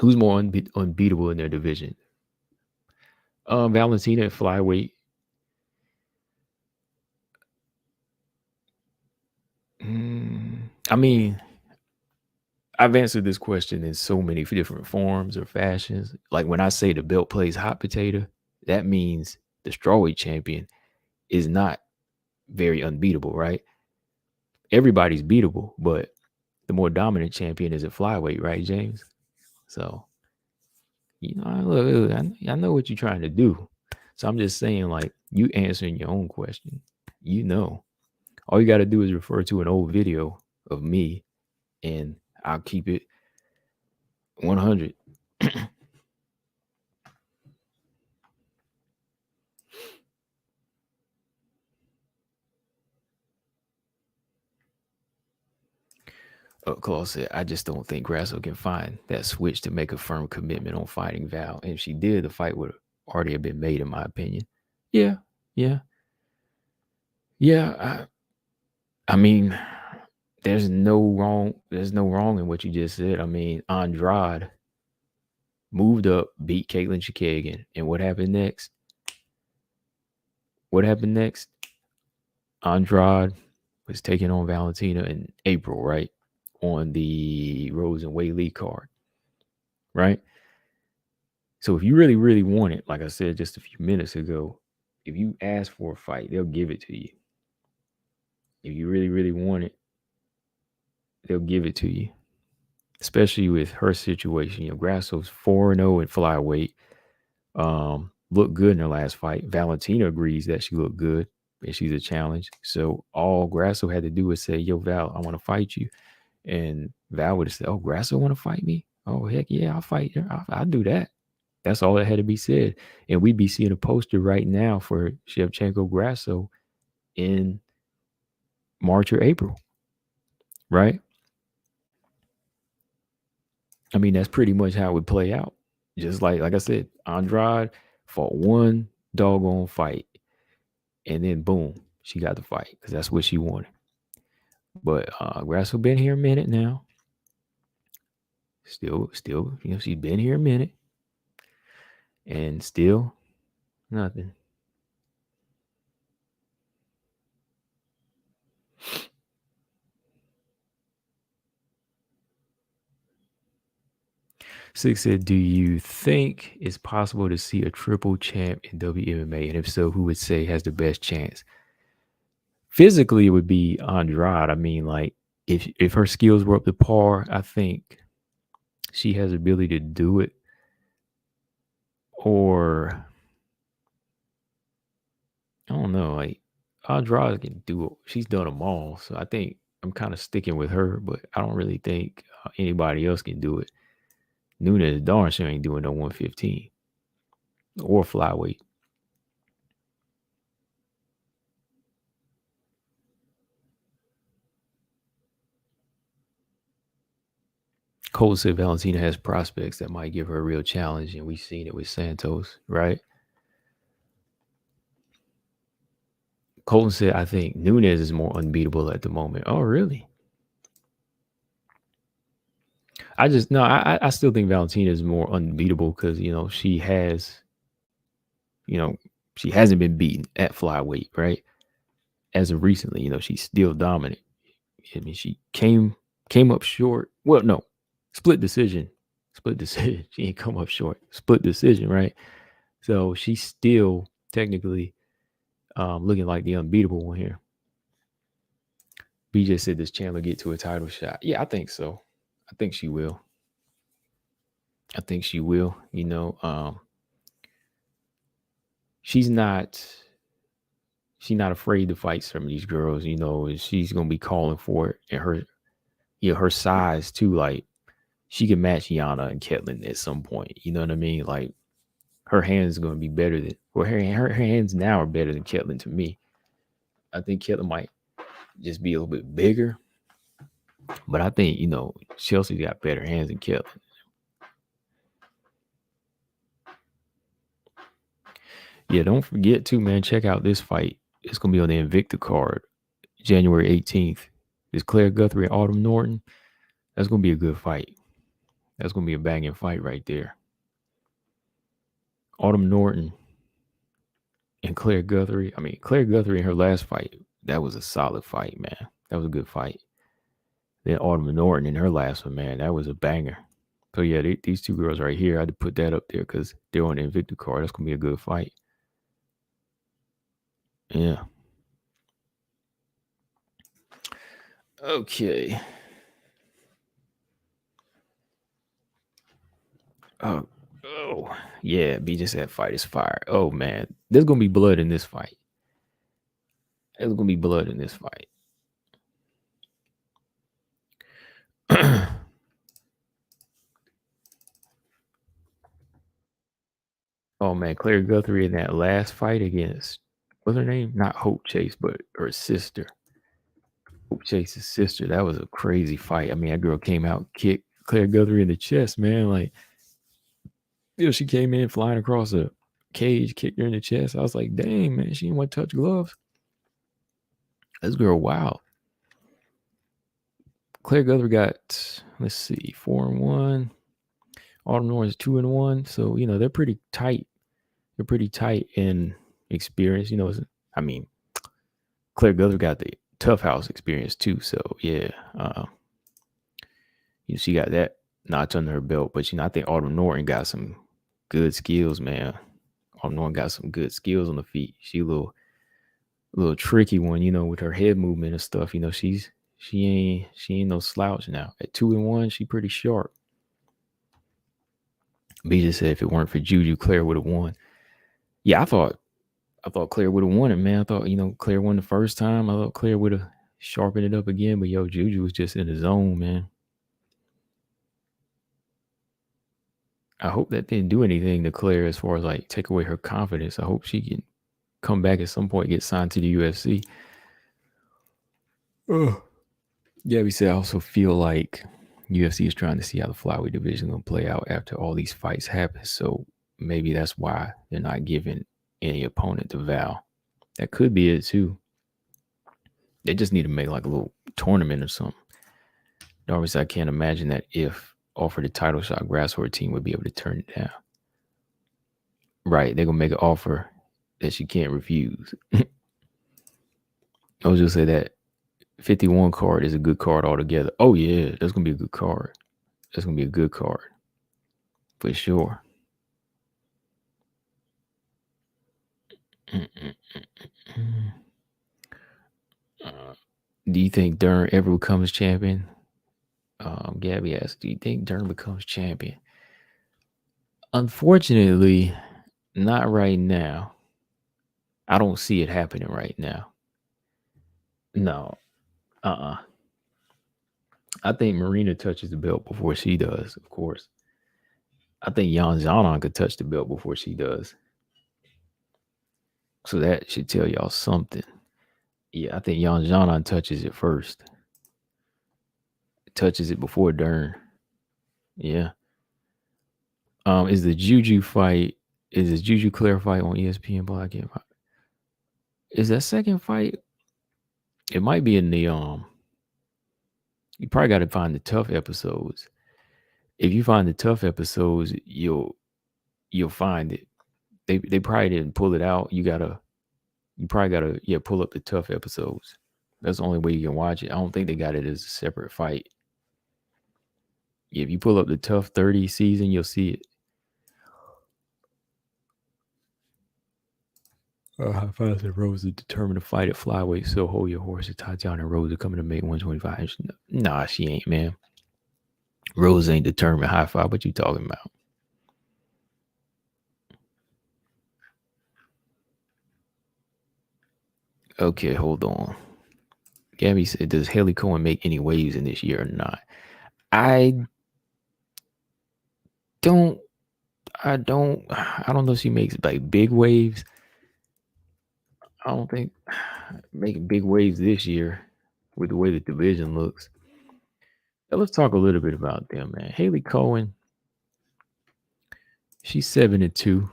Who's more unbeatable in their division? Valentina at flyweight. I mean, I've answered this question in so many different forms or fashions. Like when I say the belt plays hot potato, that means the strawweight champion is not very unbeatable, right? Everybody's beatable, but the more dominant champion is at flyweight, right, James? So, look, I know what you're trying to do. So I'm just saying, like, you answering your own question. All you got to do is refer to an old video of me, and I'll keep it 100. Claus said, I just don't think Grasso can find that switch to make a firm commitment on fighting Val. And if she did, the fight would already have been made, in my opinion. Yeah, yeah, yeah. I mean, there's no wrong in what you just said. I mean, Andrade moved up, beat Caitlin Chikagan, and what happened next? Andrade was taking on Valentina in April, right? On the Rose and Weili card, right? So if you really, really want it, like I said just a few minutes ago, if you ask for a fight, they'll give it to you. If you really, really want it, they'll give it to you. Especially with her situation. Grasso's 4-0 in flyweight. Looked good in her last fight. Valentina agrees that she looked good and she's a challenge. So all Grasso had to do was say, yo, Val, I want to fight you. And Val would have said, oh, Grasso want to fight me? Oh, heck yeah, I'll fight her. I'll do that. That's all that had to be said. And we'd be seeing a poster right now for Shevchenko Grasso in March or April, right? I mean, that's pretty much how it would play out. Just like I said, Andrade fought one doggone fight, and then boom, she got the fight because that's what she wanted. But Grasso been here a minute now. Still, she's been here a minute, and still nothing. Six said, do you think it's possible to see a triple champ in WMMA? And if so, who would say has the best chance? Physically, it would be Andrade. I mean, like, if her skills were up to par, I think she has the ability to do it. Or, I don't know, like, Andrade can do it. She's done them all. So I think I'm kind of sticking with her, but I don't really think anybody else can do it. Nunes darn sure ain't doing no 115 or flyweight. Cole said Valentina has prospects that might give her a real challenge, and we've seen it with Santos, right? Colton said, I think Nunes is more unbeatable at the moment. Oh, really? I still think Valentina is more unbeatable because, she has, she hasn't been beaten at flyweight, right? As of recently, she's still dominant. I mean, she came up short. Well, no, split decision. She ain't come up short. Split decision, right? So she's still technically looking like the unbeatable one here. BJ said, does Chandler get to a title shot? Yeah, I think so. I think she will. She's not afraid to fight some of these girls, and she's gonna be calling for it. And her size too, like she can match Yana and Ketlin at some point. You know what I mean? Like her hands are gonna be better than her hands now are better than Ketlin to me. I think Ketlin might just be a little bit bigger. But I think, Chelsea's got better hands than Ketlin. Yeah, don't forget too, man. Check out this fight. It's gonna be on the Invicta card, January 18th. It's Claire Guthrie and Autumn Norton. That's gonna be a good fight. That's gonna be a banging fight right there. Autumn Norton and Claire Guthrie. I mean, Claire Guthrie in her last fight, that was a solid fight, man. That was a good fight. Then Autumn Norton in her last one, man, that was a banger. So yeah, these two girls right here, I had to put that up there because they're on the Invicta card. That's gonna be a good fight. Yeah. Okay. Oh, yeah. BJ said fight is fire. Oh man, there's gonna be blood in this fight. There's gonna be blood in this fight. Oh man, Claire Guthrie in that last fight against, what's her name? Not Hope Chase, but her sister. Chase's sister. That was a crazy fight. I mean, that girl came out, kicked Claire Guthrie in the chest, man. Like, she came in flying across the cage, kicked her in the chest. I was like, dang, man, she didn't want to touch gloves. This girl, wow. Claire Guthrie got, let's see, 4-1. Autumn Norton's 2-1. So, they're pretty tight. They're pretty tight in experience. I mean, Claire Guthrie got the tough house experience too. So, yeah. She got that notch under her belt. But, I think Autumn Norton got some good skills, man. Autumn Norton got some good skills on the feet. She a little tricky one, with her head movement and stuff. She ain't no slouch now. At 2-1, she pretty sharp. B just said if it weren't for Juju, Claire would have won. Yeah, I thought Claire would have won it, man. I thought, Claire won the first time. I thought Claire would have sharpened it up again, but Juju was just in the zone, man. I hope that didn't do anything to Claire as far as like take away her confidence. I hope she can come back at some point, get signed to the UFC. Gabby said, I also feel like UFC is trying to see how the flyweight division is going to play out after all these fights happen. So maybe that's why they're not giving any opponent to Val. That could be it too. They just need to make like a little tournament or something. Obviously, I can't imagine that if offered a title shot, Grasshoppers team would be able to turn it down. Right. They're going to make an offer that she can't refuse. I was just say that 51 card is a good card altogether. Oh, yeah. That's going to be a good card. That's going to be a good card. For sure. Do you think Dern ever becomes champion? Gabby asked, do you think Dern becomes champion? Unfortunately, not right now. I don't see it happening right now. No. I think Marina touches the belt before she does, of course. I think Jan Zanon could touch the belt before she does. So that should tell y'all something. Yeah, I think Jan Zanon touches it first. Touches it before Dern. Yeah. Is the Juju Claire fight on ESPN Black? Is that second fight? It might be in the you probably got to find the tough episodes. If you find the tough episodes, you'll find it. They probably didn't pull it out. You probably gotta pull up the tough episodes. That's the only way you can watch it. I don't think they got it as a separate fight. Yeah, if you pull up the tough 30 season, you'll see it. High Five said Rose is determined to fight at flyweight, so hold your horses. Tatiana and Rose are coming to make 125. Nah, she ain't, man. Rose ain't determined. High Five, what you talking about? Okay, hold on. Gabby said, does Haley Cowan make any waves in this year or not? I don't know if she makes like big waves. I don't think making big waves this year with the way the division looks. Now, let's talk a little bit about them, man. Haley Cowan, she's 7-2.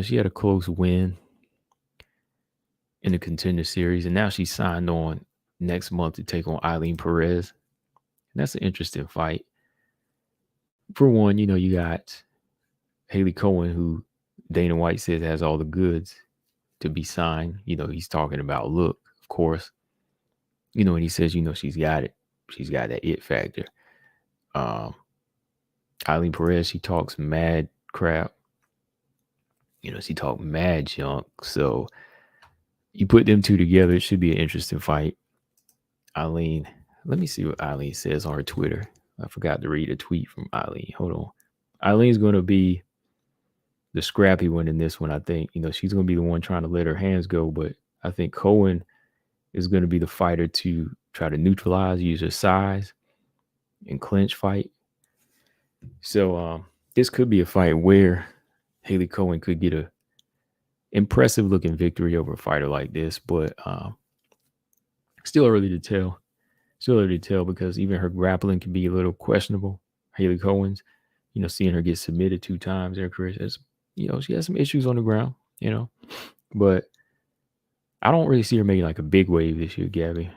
She had a close win in the Contender Series, and now she's signed on next month to take on Eileen Perez. And that's an interesting fight. For one, you got Haley Cowan, who Dana White says has all the goods to be signed. He's talking about look, of course. And he says, she's got it. She's got that it factor. Eileen Perez, she talks mad crap. She talked mad junk. So you put them two together, it should be an interesting fight. Eileen, let me see what Eileen says on her Twitter. I forgot to read a tweet from Eileen. Hold on. Eileen's going to be the scrappy one in this one, I think. She's going to be the one trying to let her hands go, but I think Cowan is going to be the fighter to try to neutralize, use her size, and clinch fight. So this could be a fight where Haley Cowan could get a impressive looking victory over a fighter like this, but Still early to tell. Still early to tell because even her grappling can be a little questionable. Haley Cohen's, seeing her get submitted 2 times in her career, she has some issues on the ground, but I don't really see her making like a big wave this year, Gabby.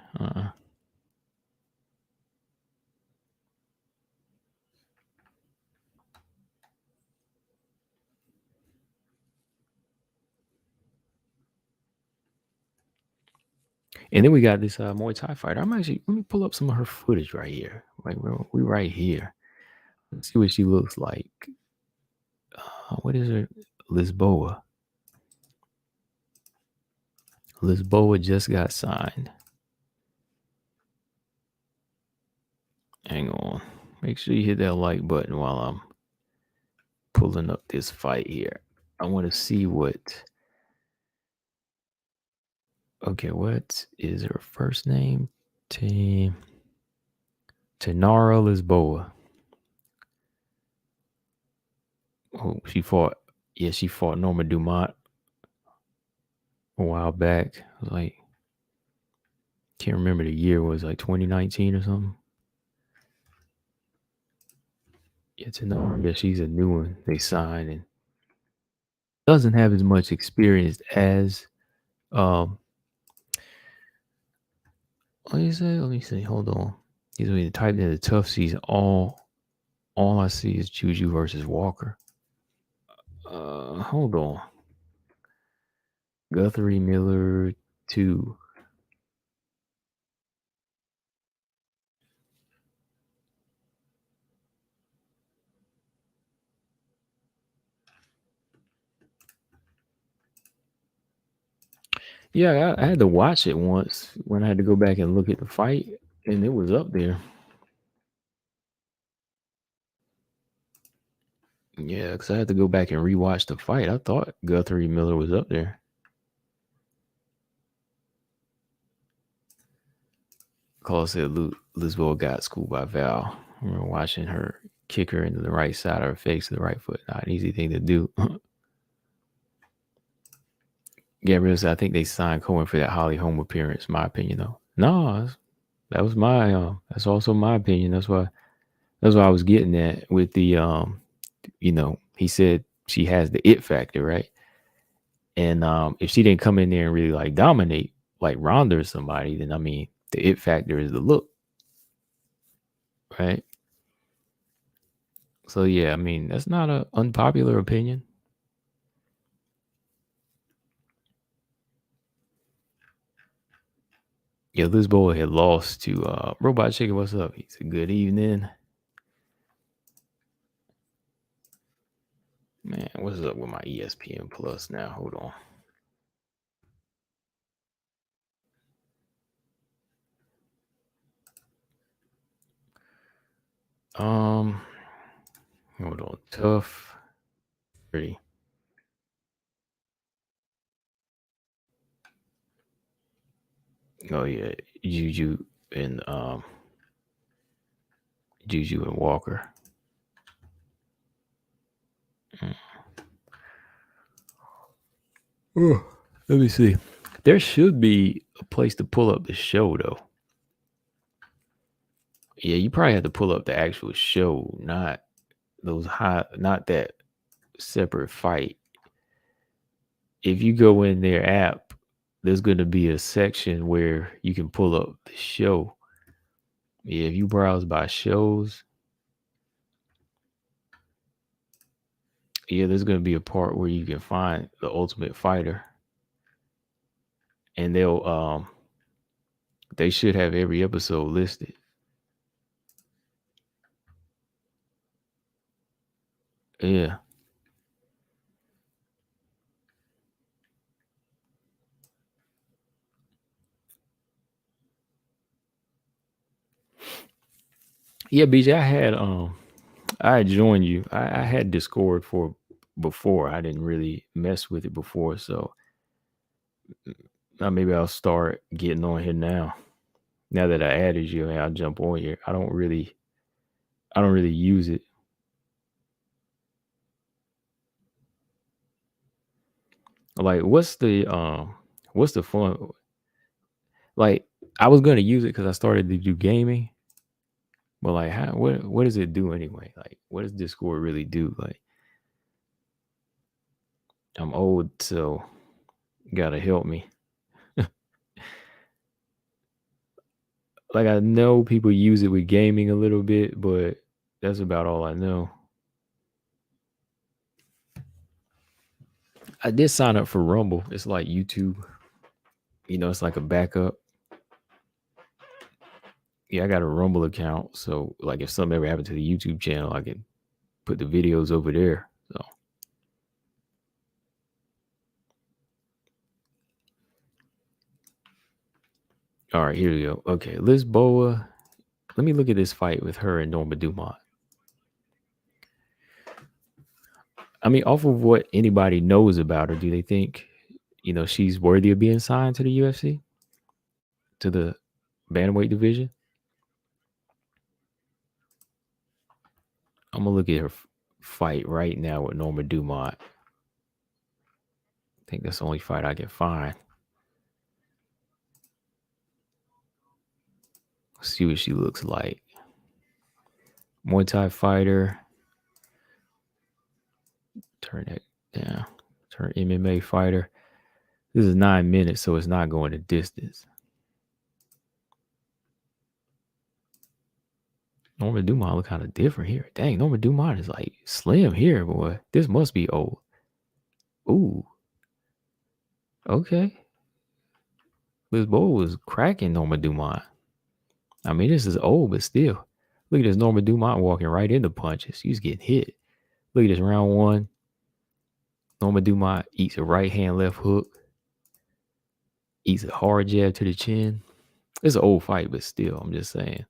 And then we got this Muay Thai fighter. Let me pull up some of her footage right here. Like we right here. Let's see what she looks like. What is her? Lisboa. Lisboa just got signed. Hang on. Make sure you hit that like button while I'm pulling up this fight here. I want to see what. Okay, what is her first name? Tenara Lisboa. Oh, she fought Norma Dumont a while back. It was like, can't remember the year, it was like 2019 or something. Yeah, Tenara, yeah, she's a new one they signed and doesn't have as much experience as let me see, hold on. He's going to type in the tough season. All I see is Juju versus Walker. Hold on. Guthrie Miller 2. Yeah, I had to watch it once when I had to go back and look at the fight, and it was up there. Yeah, because I had to go back and rewatch the fight. I thought Guthrie Miller was up there. Call said Lisboa got schooled by Val. I remember watching her kick her into the right side of her face to the right foot. Not an easy thing to do. Gabriel said, I think they signed Cowan for that Holly Holm appearance. My opinion, though. No, that was my. That's also my opinion. That's why I was getting at with the. He said she has the it factor, right? And if she didn't come in there and really like dominate, like Ronda or somebody, then I mean, the it factor is the look, right? So yeah, I mean, that's not an unpopular opinion. Yeah, Lisboa had lost to Robot Chicken. What's up? He said, good evening. Man, what's up with my ESPN Plus now? Hold on. Hold on. Tough. Pretty. Oh yeah, Juju and Walker. Oh, let me see. There should be a place to pull up the show though. Yeah, you probably have to pull up the actual show, not not that separate fight. If you go in their app, there's going to be a section where you can pull up the show. Yeah, if you browse by shows, yeah, there's going to be a part where you can find the Ultimate Fighter, and they should have every episode listed. Yeah. Yeah, BJ, I had joined you. I had Discord for before. I didn't really mess with it before, so maybe I'll start getting on here now. Now that I added you, I'll jump on here. I don't really use it. Like, what's the fun? Like, I was gonna use it because I started to do gaming, but like, what does it do anyway? Like, what does Discord really do? Like, I'm old, so you gotta help me. Like, I know people use it with gaming a little bit, but that's about all I know. I did sign up for Rumble. It's like YouTube. It's like a backup. Yeah, I got a Rumble account. So, like, if something ever happened to the YouTube channel, I can put the videos over there. So, all right, here we go. Okay, Lisboa. Let me look at this fight with her and Norma Dumont. I mean, off of what anybody knows about her, do they think, she's worthy of being signed to the UFC, to the bantamweight division? I'm gonna look at her fight right now with Norma Dumont. I think that's the only fight I can find. Let's see what she looks like. Muay Thai fighter. Turn that down. Turn MMA fighter. This is 9 minutes, so it's not going the distance. Norma Dumont look kind of different here. Dang, Norma Dumont is like slim here, boy. This must be old. Ooh. Okay. Lisboa was cracking Norma Dumont. I mean, this is old, but still. Look at this Norma Dumont walking right into punches. She's getting hit. Look at this round one. Norma Dumont eats a right hand left hook. Eats a hard jab to the chin. It's an old fight, but still, I'm just saying.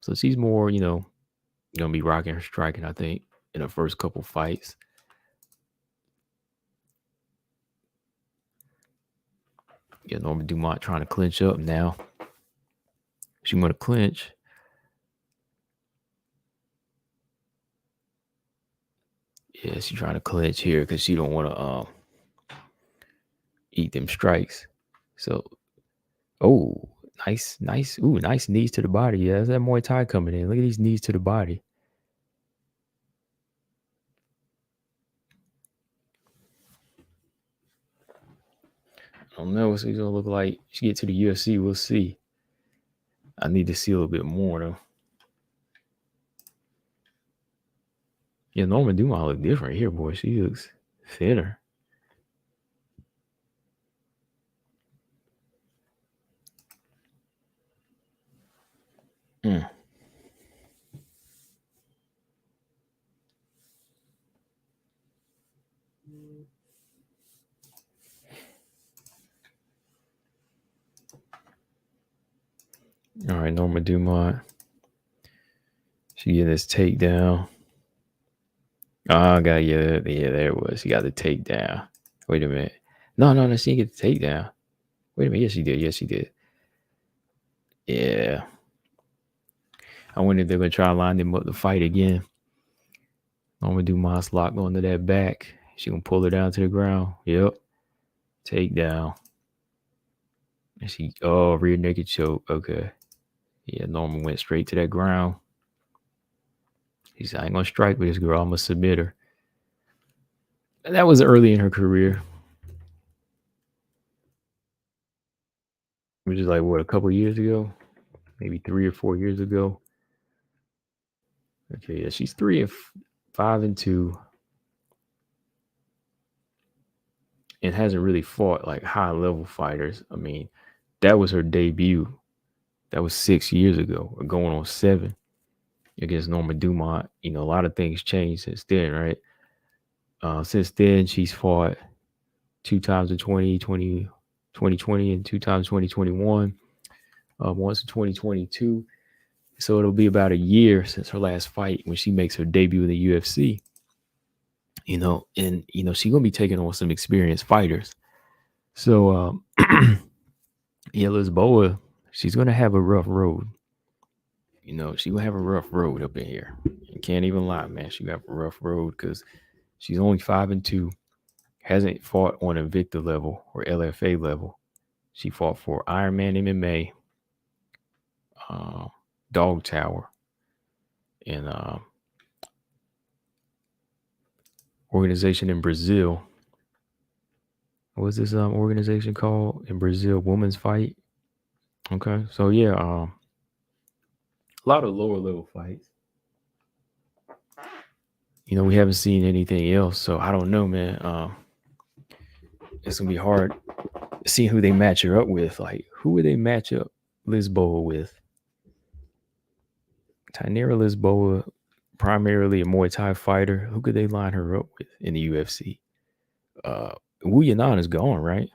So she's more, gonna be rocking her striking, I think, in her first couple fights. Yeah, Norma Dumont trying to clinch up now. She want to clinch. Yeah, she's trying to clinch here because she don't want to eat them strikes. So, oh, nice. Ooh, nice knees to the body. Yeah, that's that Muay Thai coming in. Look at these knees to the body. I don't know what she's gonna look like. She get to the UFC, we'll see. I need to see a little bit more though. Yeah, Norma Dumont look different here, boy. She looks thinner. Mm. All right, Norma Dumont. She getting this takedown. Oh, God, yeah, there it was. She got the takedown. Wait a minute. No, she didn't get the takedown. Wait a minute. Yes, she did. Yeah. I wonder if they're going to try to line them up to fight again. Norma Dumont's locked onto that back. She going to pull her down to the ground. Yep. Takedown. And she, rear naked choke. Okay. Yeah, Norma went straight to that ground. He said, I ain't going to strike with this girl. I'm going to submit her. And that was early in her career. Which is like, what, a couple years ago? Maybe 3 or 4 years ago. Okay, yeah, she's 5-2. And hasn't really fought like high level fighters. I mean, that was her debut. That was 6 years ago, or going on 7 against Norma Dumont. A lot of things changed since then, right? Since then, she's fought 2 times in 2020 and 2 times 2021, once in 2022. So it'll be about a year since her last fight when she makes her debut in the UFC. And she's gonna be taking on some experienced fighters. So yeah, Lisboa, she's gonna have a rough road. She gonna have a rough road up in here. You can't even lie, man. She got a rough road because she's only 5-2, hasn't fought on Invicta level or LFA level. She fought for Ironman MMA, Dog Tower, and organization in Brazil. What's this organization called in Brazil? Women's Fight. Okay, so yeah, a lot of lower level fights. We haven't seen anything else, so I don't know, man. It's gonna be hard seeing who they match her up with. Like, who would they match up Lisboa with? Tainara Lisboa, primarily a Muay Thai fighter. Who could they line her up with in the UFC? Wu Yanan is gone, right?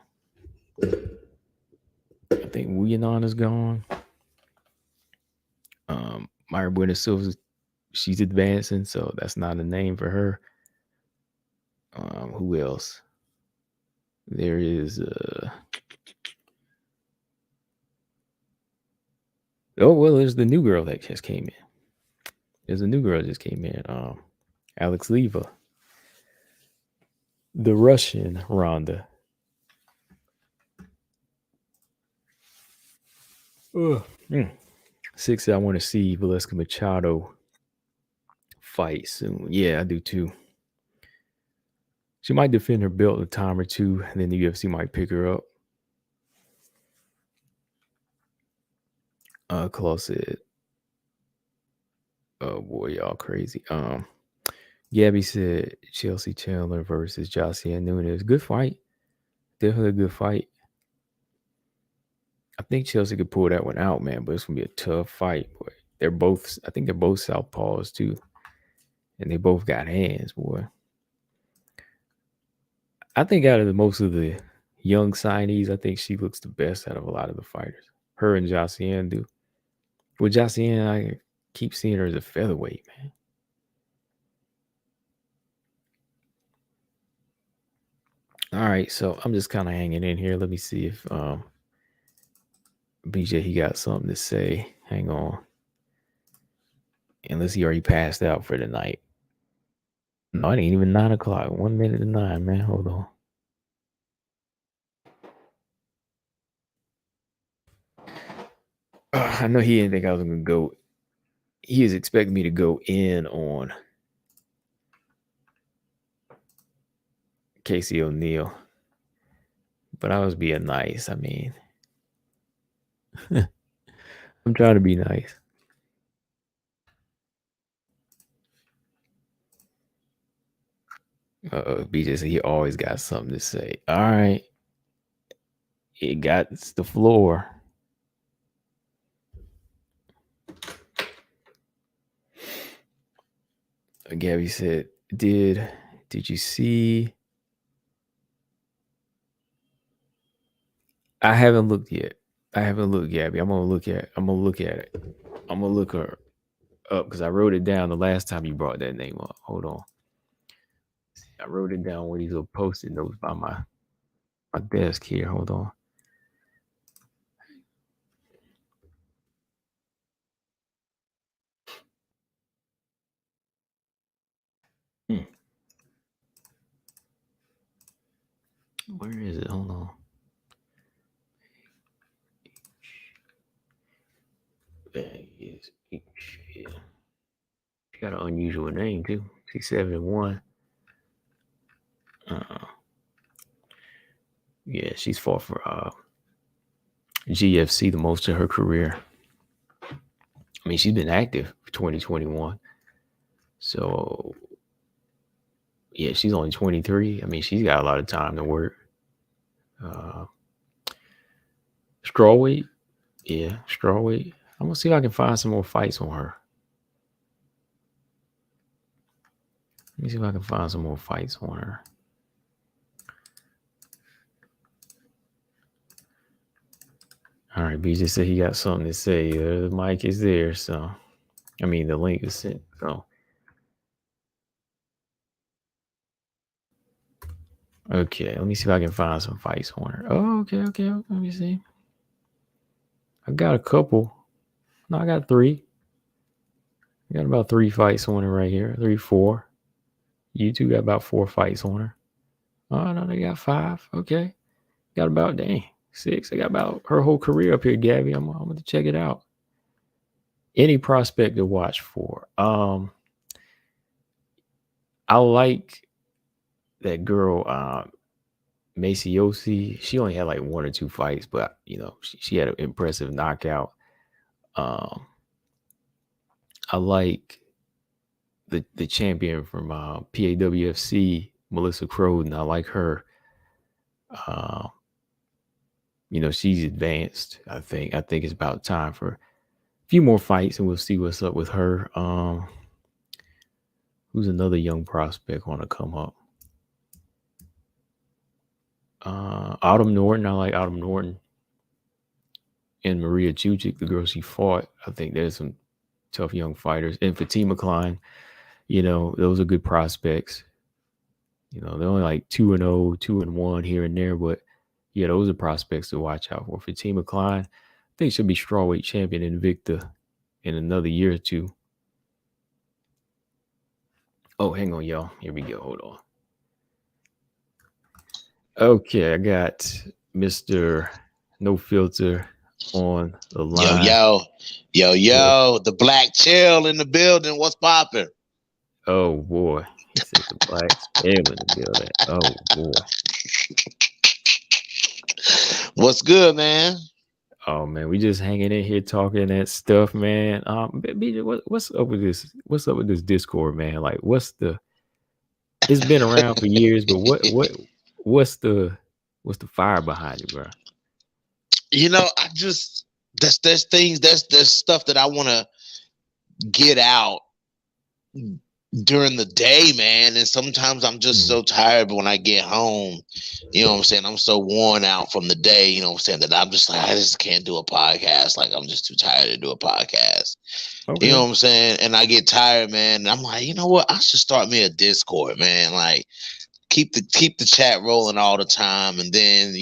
I think Wu Yanan is gone. Maia Buena Silva, she's advancing, so that's not a name for her. Who else? There is there's the new girl that just came in. There's a new girl that just came in. Alex Leva. The Russian Ronda. Six, I want to see Valeska Machado fight soon. Yeah, I do too. She might defend her belt a time or two, and then the UFC might pick her up. Klaus said, "Oh boy, y'all crazy." Gabby said Chelsea Chandler versus Jocelyn Nunes. Good fight. Definitely a good fight. I think Chelsea could pull that one out, man, but it's gonna be a tough fight, boy. I think they're both southpaws too. And they both got hands, boy. I think out of most of the young signees, I think she looks the best out of a lot of the fighters. Her and Jocelyn do. With Jocelyn, I keep seeing her as a featherweight, man. All right, so I'm just kind of hanging in here. Let me see if BJ, he got something to say. Hang on. Unless he already passed out for the night. No, it ain't even 9 o'clock. 1 minute to 9, man. Hold on. I know he didn't think I was going to go. He is expecting me to go in on Casey O'Neill. But I was being nice. I mean, I'm trying to be nice. BJ said he always got something to say. All right. It got the floor. Gabby said, did you see? I haven't looked yet. Gabby. I'm gonna look at it. I'm gonna look her up because I wrote it down the last time you brought that name up. Hold on. I wrote it down with these little post-it notes by my desk here. Hold on. Where is it? Hold on. That is H. Yeah. She got an unusual name too. 671. Yeah, she's fought for GFC the most of her career. I mean, she's been active for 2021. So, yeah, she's only 23. I mean, she's got a lot of time to work. Strawweight. Yeah, strawweight. I'm going to see if I can find some more fights on her. Let me see if I can find some more fights on her. All right, BJ said he got something to say. The mic is there, so I mean the link is sent. So okay, let me see if I can find some fights on her. Oh, okay. Let me see. I got a couple. No, I got 3. I got about 3 fights on her right here. 3, 4. You two got about 4 fights on her. Oh no, they got 5. Okay, got about dang. 6. I got about her whole career up here, Gabby. I'm going to check it out. Any prospect to watch for? I like that girl, Maciosi. She only had like 1 or 2 fights, but she had an impressive knockout. I like the champion from PAWFC, Melissa Croden. I like her. She's advanced. I think it's about time for a few more fights, and we'll see what's up with her. Who's another young prospect want to come up? Autumn Norton. I like Autumn Norton. And Maria Chuchik, the girl she fought. I think there's some tough young fighters. And Fatima Klein, those are good prospects. They're only like 2-0, 2-1 here and there, but yeah, those are prospects to watch out for. Fatima Klein, I think she'll be strawweight champion in Invicta in another year or 2. Oh, hang on, y'all. Here we go. Hold on. Okay, I got Mr. No Filter on the line. Yo, the black chill in the building. What's popping? Oh boy, he said the black chill in the building. Oh boy, what's good, man? Oh man, we just hanging in here talking that stuff, man. BJ, what's up with this? What's up with this Discord, man? Like, it's been around for years, but what's the fire behind it, bro? There's stuff that I want to get out during the day, man. And sometimes I'm just so tired, but when I get home, you know what I'm saying, I'm so worn out from the day, you know what I'm saying, that I'm just like, I just can't do a podcast. Like, I'm just too tired to do a podcast. Okay. You know what I'm saying? And I get tired, man. And I'm like, you know what? I should start me a Discord, man. Like, keep the chat rolling all the time, and then,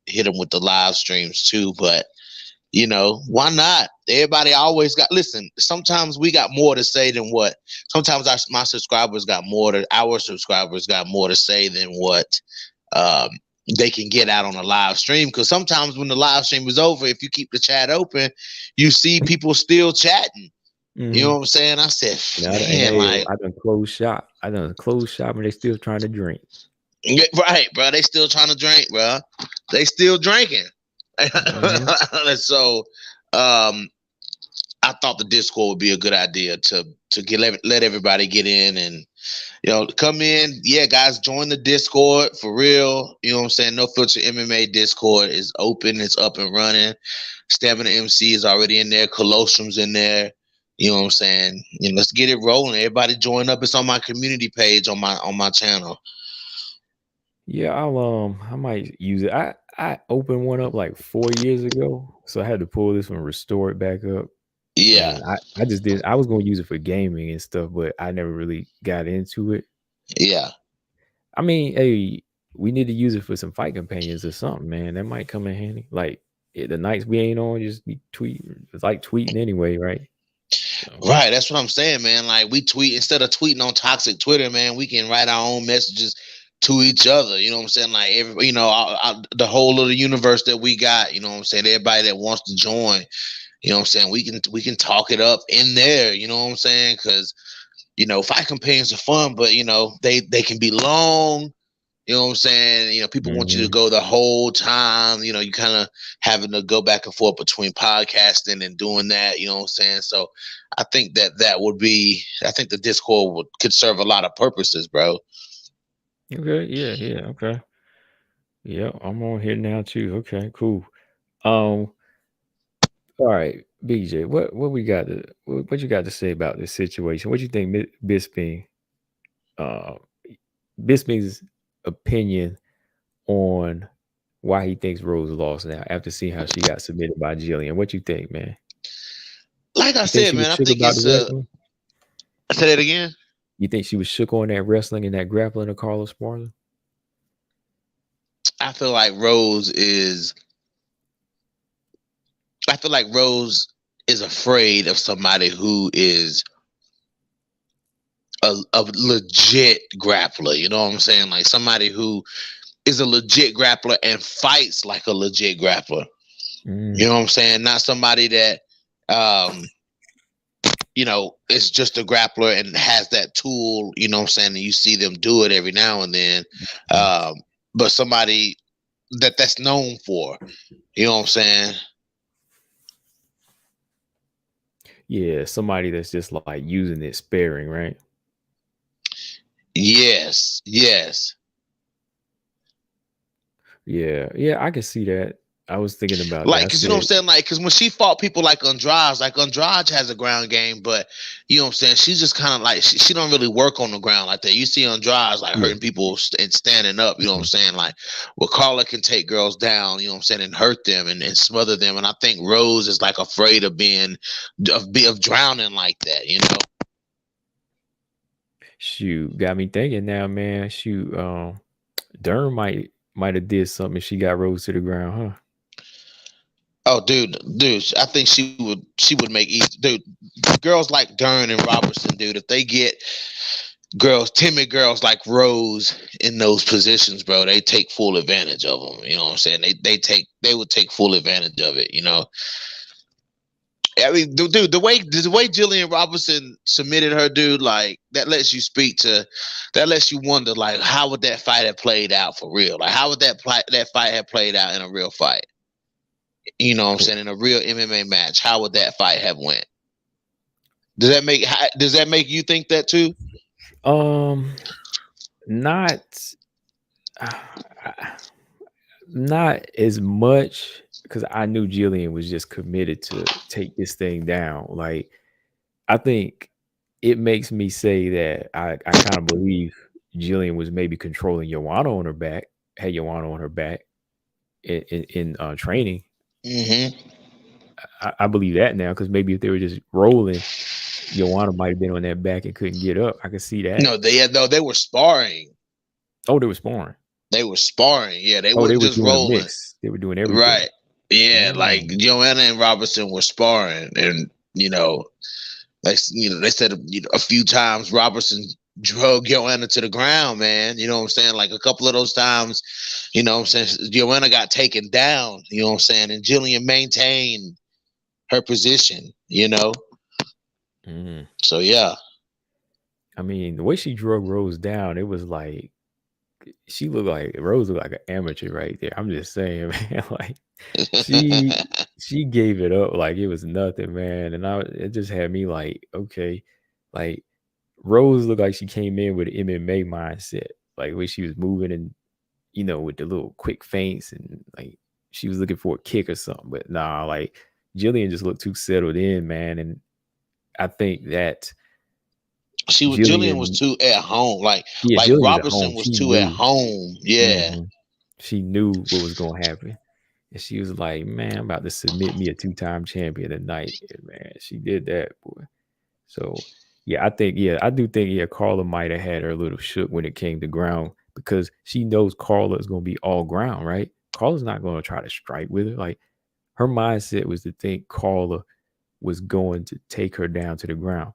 hit them with the live streams too. But why not? Everybody always listen, sometimes we got more to say than what, sometimes our subscribers got more to say than what they can get out on a live stream. Because sometimes when the live stream is over, if you keep the chat open, you see people still chatting. Mm-hmm. You know what I'm saying? I said, I done closed shop. And they still trying to drink. Right, bro. They still trying to drink, bro. They still drinking. Mm-hmm. So I thought the Discord would be a good idea to let everybody get in and come in. Yeah, guys, join the Discord for real. You know what I'm saying? No Filter MMA Discord is open. It's up and running. Stamina MC is already in there. Colostrum's in there. You know what I'm saying? Let's get it rolling. Everybody join up. It's on my community page on my channel. Yeah, I might use it. I opened one up like 4 years ago, so I had to pull this one, restore it back up. Yeah, and I just did. I was going to use it for gaming and stuff, but I never really got into it. Yeah, I mean, hey, we need to use it for some fight companions or something, man. That might come in handy. Like the nights we ain't on, just be tweeting. It's like tweeting anyway, right? So. Right, that's what I'm saying, man. Like, we tweet, instead of tweeting on toxic Twitter, man, we can write our own messages to each other. You know what I'm saying? Like, the whole of the universe that we got, you know what I'm saying? Everybody that wants to join, you know what I'm saying? We can talk it up in there, you know what I'm saying? Because, fight companions are fun, but, they can be long. You know what I'm saying? People want you to go the whole time. You kind of having to go back and forth between podcasting and doing that. You know what I'm saying? So I think that would be, I think the Discord could serve a lot of purposes, bro. Okay. Yeah. Okay. Yeah, I'm on here now too. Okay, cool. All right, BJ, what we got what you got to say about this situation? What you think Bisping's opinion on why he thinks Rose lost now after seeing how she got submitted by Jillian? What you think, man? Like I said, man, I think it's say that again. You think she was shook on that wrestling and that grappling of Carlos Esparza? I feel like Rose is afraid of somebody who is a legit grappler. You know what I'm saying? Like somebody who is a legit grappler and fights like a legit grappler. Mm. You know what I'm saying? Not somebody that, is just a grappler and has that tool, you know what I'm saying? And you see them do it every now and then. But somebody that's known for, you know what I'm saying? Yeah, somebody that's just like using it sparing, right? Yes. Yeah, I can see that. I was thinking about Like, that. because you know what I'm saying? Like, because when she fought people like Andrade has a ground game, but you know what I'm saying? She's just kind of like, she don't really work on the ground like that. You see Andrade like hurting people and standing up, you know what I'm saying? Like, well, Carla can take girls down, you know what I'm saying, and hurt them and smother them. And I think Rose is like afraid of drowning like that, you know? Shoot, got me thinking now, man. Shoot, Dern might have did something if she got Rose to the ground, huh? Oh, dude, I think she would make easy, dude. Girls like Dern and Robertson, dude, if they get timid girls like Rose in those positions, bro, they take full advantage of them. You know what I'm saying? They would take full advantage of it. You know, I mean, dude, the way Jillian Robertson submitted her, dude, like that lets you wonder, like, how would that fight have played out for real? Like, how would that fight have played out in a real fight? You know what I'm saying? In a real MMA match, how would that fight have went? Does that make you think that too? Not as much, because I knew Jillian was just committed to take this thing down. Like, I think it makes me say that I kind of believe Jillian was maybe controlling Joanna on her back, had Joanna on her back in training. Mm-hmm. I believe that now, because maybe if they were just rolling, Joanna might have been on that back and couldn't get up. I could see that. No, they were sparring. Oh, they were sparring. They were sparring. Yeah, they weren't just rolling. They were doing everything. Right. Yeah, like Joanna and Robertson were sparring, and they said a few times Robertson drug Joanna to the ground, man. You know what I'm saying? Like a couple of those times, you know what I'm saying, Joanna got taken down, you know what I'm saying, and Jillian maintained her position, you know. So yeah. I mean, the way she drug Rose down, it was like Rose looked like an amateur right there. I'm just saying, man. Like she gave it up like it was nothing, man. And it just had me like, okay, like Rose looked like she came in with an MMA mindset, like when she was moving and with the little quick feints and like she was looking for a kick or something. But nah, like Jillian just looked too settled in, man. And I think that Jillian was too at home. Like Robertson was too at home. Yeah. Mm-hmm. She knew what was going to happen. And she was like, man, I'm about to submit me a 2-time champion tonight. And man, she did that, boy. So, I do think Carla might have had her a little shook when it came to ground, because she knows Carla is going to be all ground, right? Carla's not going to try to strike with her. Like, her mindset was to think Carla was going to take her down to the ground.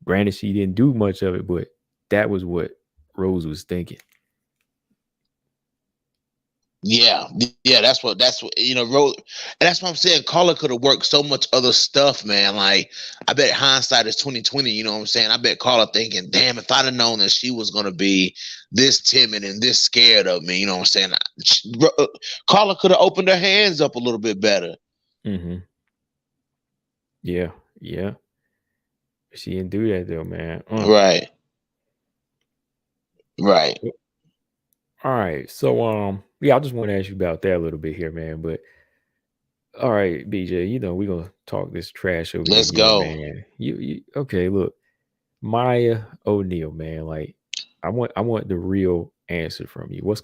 Granted, she didn't do much of it, but that was what Rose was thinking. Yeah, that's what Rose, and that's what I'm saying. Carla could have worked so much other stuff, man. Like, I bet hindsight is 2020. You know what I'm saying? I bet Carla thinking, damn, if I'd have known that she was gonna be this timid and this scared of me, you know what I'm saying? Carla could have opened her hands up a little bit better. Mm-hmm. Yeah. She didn't do that though, man. Right. All right. So I just want to ask you about that a little bit here, man. But all right, BJ, we're gonna talk this trash over here. Let's go, man. You okay, look. Maia O'Neal, man. Like, I want the real answer from you.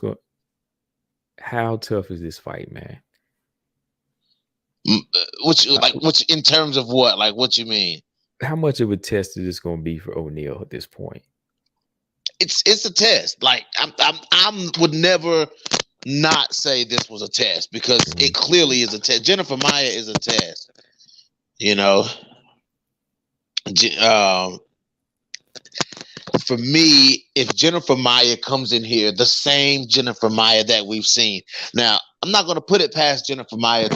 How tough is this fight, man? Which in terms of what? Like, what you mean? How much of a test is this gonna be for O'Neal at this point? It's a test. Like, I would never not say this was a test, because it clearly is a test. Jennifer Maia is a test. for me, if Jennifer Maia comes in here, the same Jennifer Maia that we've seen. Now, I'm not going to put it past Jennifer Maia.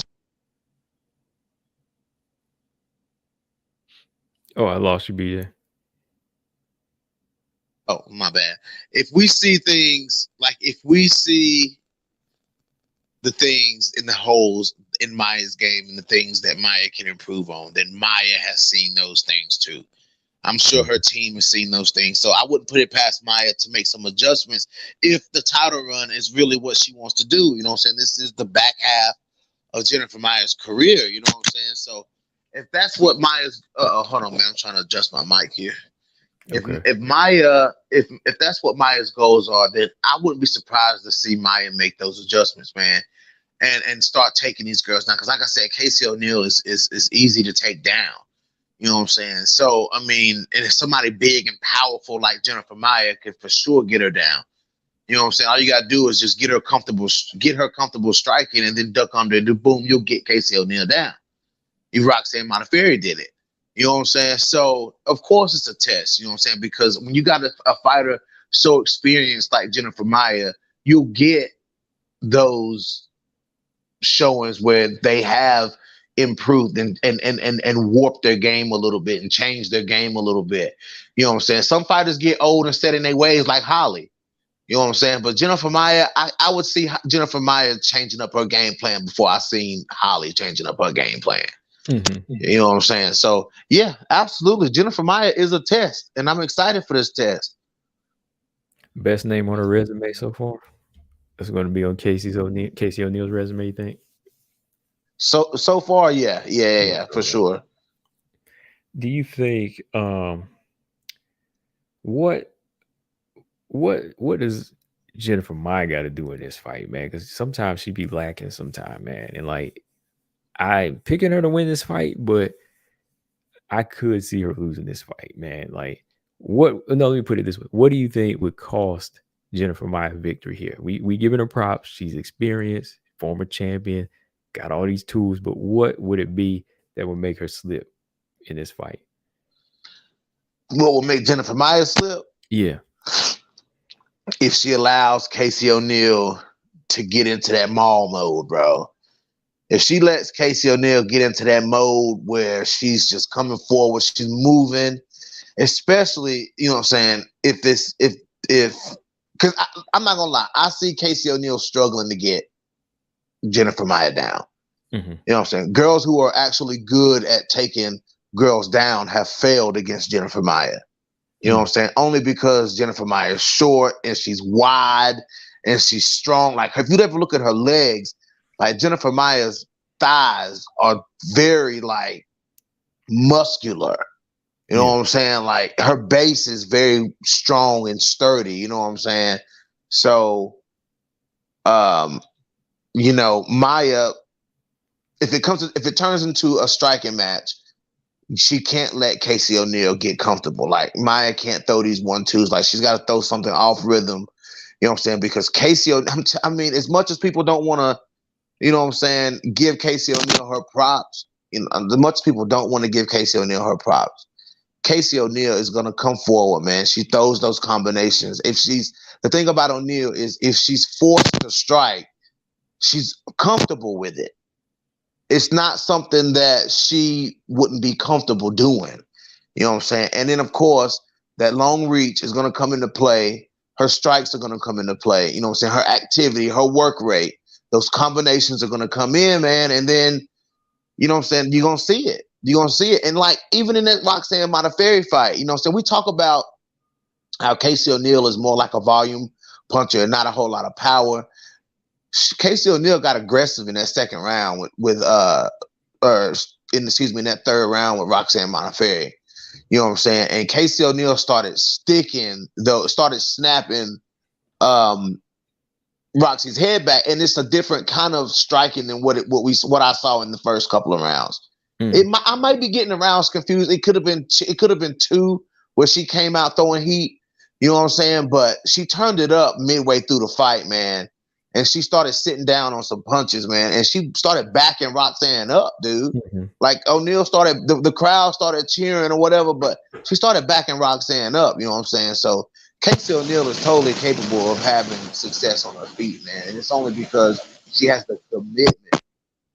Oh, I lost you, BJ. Oh, my bad. If we see things like if we see the things in the holes in Maia's game and the things that Maia can improve on, then Maia has seen those things too. I'm sure her team has seen those things. So I wouldn't put it past Maia to make some adjustments if the title run is really what she wants to do. You know what I'm saying? This is the back half of Jennifer Maia's career. You know what I'm saying? So if that's what Maia's hold on, man, I'm trying to adjust my mic here. Okay. If Maia, if that's what Maia's goals are, then I wouldn't be surprised to see Maia make those adjustments, man, and start taking these girls down. Because like I said, Casey O'Neill is easy to take down. You know what I'm saying? So I mean, and if somebody big and powerful like Jennifer Maia could for sure get her down. You know what I'm saying? All you gotta do is just get her comfortable striking, and then duck under, and then boom, you'll get Casey O'Neill down. Roxanne Modafferi did it. You know what I'm saying? So, of course, it's a test. You know what I'm saying? Because when you got a fighter so experienced like Jennifer Maia, you'll get those showings where they have improved and warped their game a little bit and changed their game a little bit. You know what I'm saying? Some fighters get old and set in their ways like Holly. You know what I'm saying? But Jennifer Maia, I would see Jennifer Maia changing up her game plan before I seen Holly changing up her game plan. Mm-hmm. You know what I'm saying? So, yeah, absolutely. Jennifer Maia is a test, and I'm excited for this test. Best name on her resume so far? That's going to be on Casey O'Neill's resume, you think? So far, yeah, for sure. Do you think what does Jennifer Maia got to do in this fight, man? Because sometimes she be lacking sometime, man. And like, I'm picking her to win this fight, but I could see her losing this fight, man. Like, let me put it this way. What do you think would cost Jennifer Maia victory here? We giving her props. She's experienced, former champion, got all these tools, but what would it be that would make her slip in this fight? What will make Jennifer Maia slip? Yeah. If she allows Casey O'Neill to get into that maul mode, bro. If she lets Casey O'Neill get into that mode where she's just coming forward, she's moving, especially, you know what I'm saying, because I'm not gonna lie, I see Casey O'Neill struggling to get Jennifer Maia down. Mm-hmm. You know what I'm saying? Girls who are actually good at taking girls down have failed against Jennifer Maia. You know what I'm saying? Only because Jennifer Maia is short and she's wide and she's strong. Like, if you ever look at her legs, like Jennifer Maia's thighs are very like muscular. You know what I'm saying? Like, her base is very strong and sturdy. You know what I'm saying? So, you know, Maia, if it turns into a striking match, she can't let Casey O'Neill get comfortable. Like, Maia can't throw these 1-2s. Like, she's got to throw something off rhythm. You know what I'm saying? Because Casey, I mean, as much as people don't want to, you know what I'm saying, give Casey O'Neill her props, you know, as much as people don't want to give Casey O'Neill her props, Casey O'Neill is going to come forward, man. She throws those combinations. The thing about O'Neill is if she's forced to strike, she's comfortable with it. It's not something that she wouldn't be comfortable doing. You know what I'm saying? And then, of course, that long reach is going to come into play. Her strikes are going to come into play. You know what I'm saying? Her activity, her work rate, those combinations are going to come in, man. And then, you know what I'm saying, you're going to see it. You're going to see it. And, like, even in that Roxanne Modafferi fight, you know what I'm saying, we talk about how Casey O'Neill is more like a volume puncher and not a whole lot of power. Casey O'Neill got aggressive in that second round in that third round with Roxanne Modafferi. You know what I'm saying? And Casey O'Neill started snapping Roxy's head back, and it's a different kind of striking than what I saw in the first couple of rounds. I might be getting the rounds confused. It could have been 2 where she came out throwing heat. You know what I'm saying? But she turned it up midway through the fight, man. and she started sitting down on some punches, man, and she started backing Roxanne up, dude. Like O'Neal started, the crowd started cheering or whatever, but she started backing Roxanne up. You know what I'm saying? So Casey O'Neal is totally capable of having success on her feet, man, and it's only because she has the commitment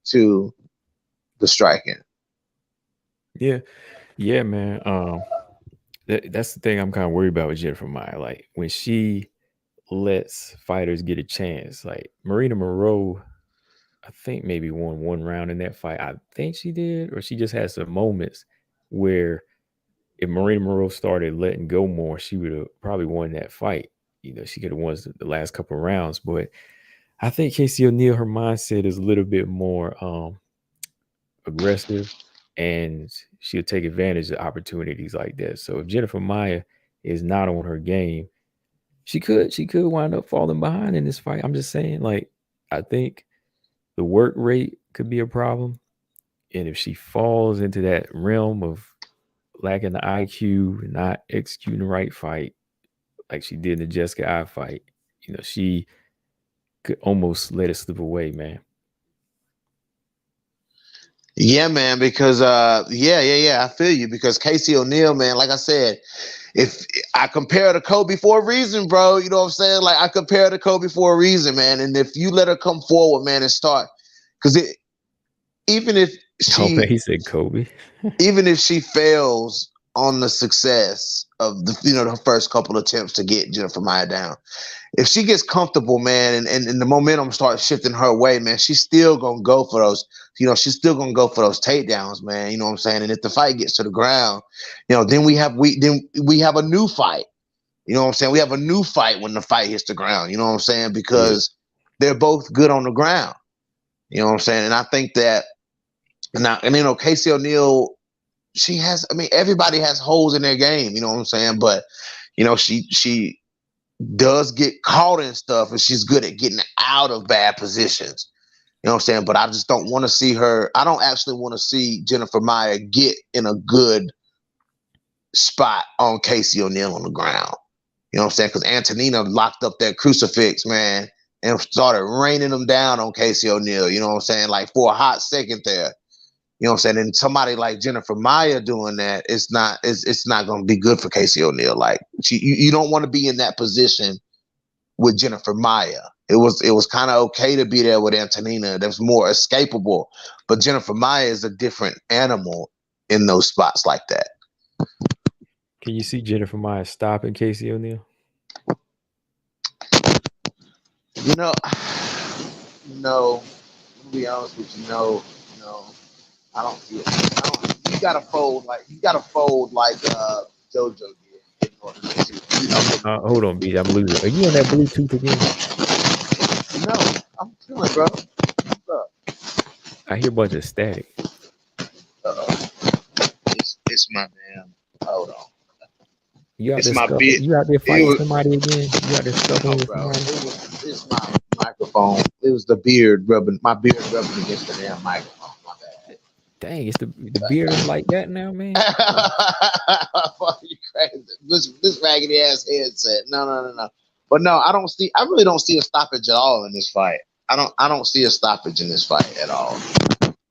to the striking. Yeah, man. That's the thing I'm kind of worried about with Jennifer Maia. Like when she lets fighters get a chance, like Marina Moreau, I think maybe won one round in that fight. I think she did, or she just had some moments where if Marina Moreau started letting go more, she would have probably won that fight. You know, she could have won the last couple of rounds. But I think Casey O'Neal, her mindset is a little bit more aggressive, and she'll take advantage of opportunities like that. So if Jennifer Maia is not on her game, she could wind up falling behind in this fight. I'm just saying, like, I think the work rate could be a problem. And if she falls into that realm of lacking the IQ, not executing the right fight, like she did in the Jessica I fight, you know, she could almost let it slip away, man. Yeah, man, because I feel you, because Casey O'Neal, man, like I said, if I compare her to Kobe for a reason, bro, you know what I'm saying? Like I compare her to Kobe for a reason, man. And if you let her come forward, man, and start, because even if she, he said Kobe, even if she fails on the success of the first couple attempts to get Jennifer Maia down, if she gets comfortable, man, and the momentum starts shifting her way, man, she's still gonna go for those. She's still gonna go for those takedowns, man. You know what I'm saying? And if the fight gets to the ground, then we have a new fight. You know what I'm saying? We have a new fight when the fight hits the ground. You know what I'm saying? Because they're both good on the ground. You know what I'm saying? And I think that now, and Casey O'Neal, she has. I mean, everybody has holes in their game. You know what I'm saying? But she does get caught in stuff, and she's good at getting out of bad positions. You know what I'm saying? But I just don't want to see her. I don't actually want to see Jennifer Maia get in a good spot on Casey O'Neal on the ground. You know what I'm saying? Because Antonina locked up that crucifix, man, and started raining them down on Casey O'Neal. You know what I'm saying? Like for a hot second there. You know what I'm saying? And somebody like Jennifer Maia doing that, it's not going to be good for Casey O'Neal. Like you don't want to be in that position with Jennifer Maia. It was kind of okay to be there with Antonina. That's more escapable. But Jennifer Maia is a different animal in those spots like that. Can you see Jennifer Maia stopping Casey O'Neal? No. To be honest with you, no. I don't see it. You gotta fold like JoJo did in order to. Hold on, B. I'm losing. Are you on that Bluetooth again? No, I'm chilling, bro. What's up? I hear a bunch of static. It's my damn. Hold on. You out there fighting somebody again? You out there scuffling with bro. somebody? It's my microphone. It was the beard rubbing against the damn microphone. My bad. Dang, it's the beard is like that now, man. Fuck you crazy. This raggedy ass headset. No. But no, I really don't see a stoppage at all in this fight. I don't see a stoppage in this fight at all.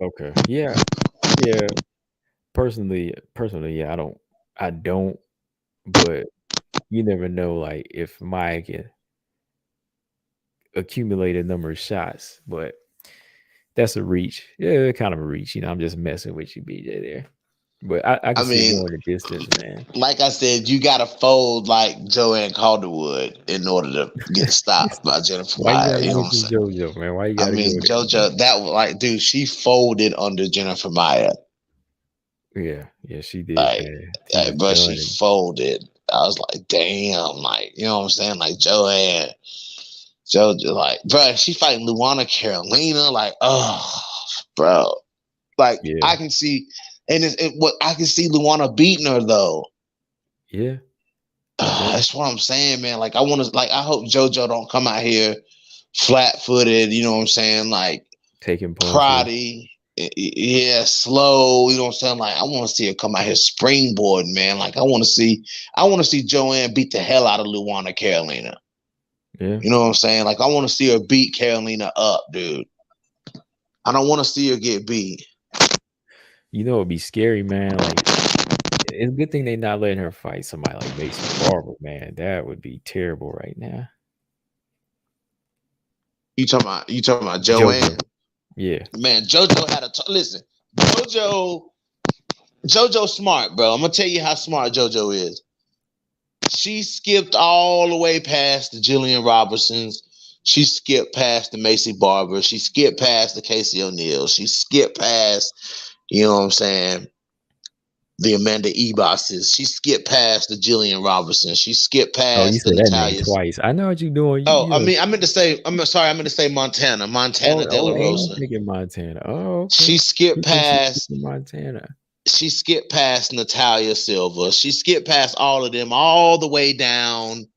Okay. Yeah. Personally, yeah, I don't. But you never know, like if Maia can accumulate a number of shots, but that's a reach. Yeah, kind of a reach. I'm just messing with you, BJ there. But I can see going the distance, man. Like I said, you gotta fold like Joanne Calderwood in order to get stopped by Jennifer Maia. You know what I'm saying? JoJo, man. Why you gotta JoJo, that was like, dude, she folded under Jennifer Maia. Yeah, she did. But she folded. I was like, damn, like, you know what I'm saying? Like JoJo, like, bro, she fighting Luana Carolina, like, oh, bro, like I can see, and I can see Luana beating her though. Yeah, that's what I'm saying, man. Like, I hope JoJo don't come out here flat-footed. You know what I'm saying? Like taking proddy. Yeah, slow. You know what I'm saying? Like, I want to see her come out here springboard, man. Like, I want to see Joanne beat the hell out of Luana Carolina. Yeah. You know what I'm saying? Like, I want to see her beat Carolina up, dude. I don't want to see her get beat. You know, it'd be scary, man. Like, it's a good thing they not letting her fight somebody like Macy Barber, man. That would be terrible right now. You talking about Joanne? JoJo. Yeah. Man, JoJo had listen. JoJo smart, bro. I'm gonna tell you how smart JoJo is. She skipped all the way past the Jillian Robertsons. She skipped past the Macy Barber. She skipped past the Casey O'Neill. She skipped past, you know what I'm saying, the Amanda Ebosses. She skipped past the Jillian Robertson. She skipped Oh, you past the said that name Natalias. twice. I know what you're doing. Oh, I meant to say Montana. Montana De La I'm Rosa. thinking Montana. Oh, okay. She skipped past Montana. She skipped past Natalia Silva. She skipped past all of them, all the way down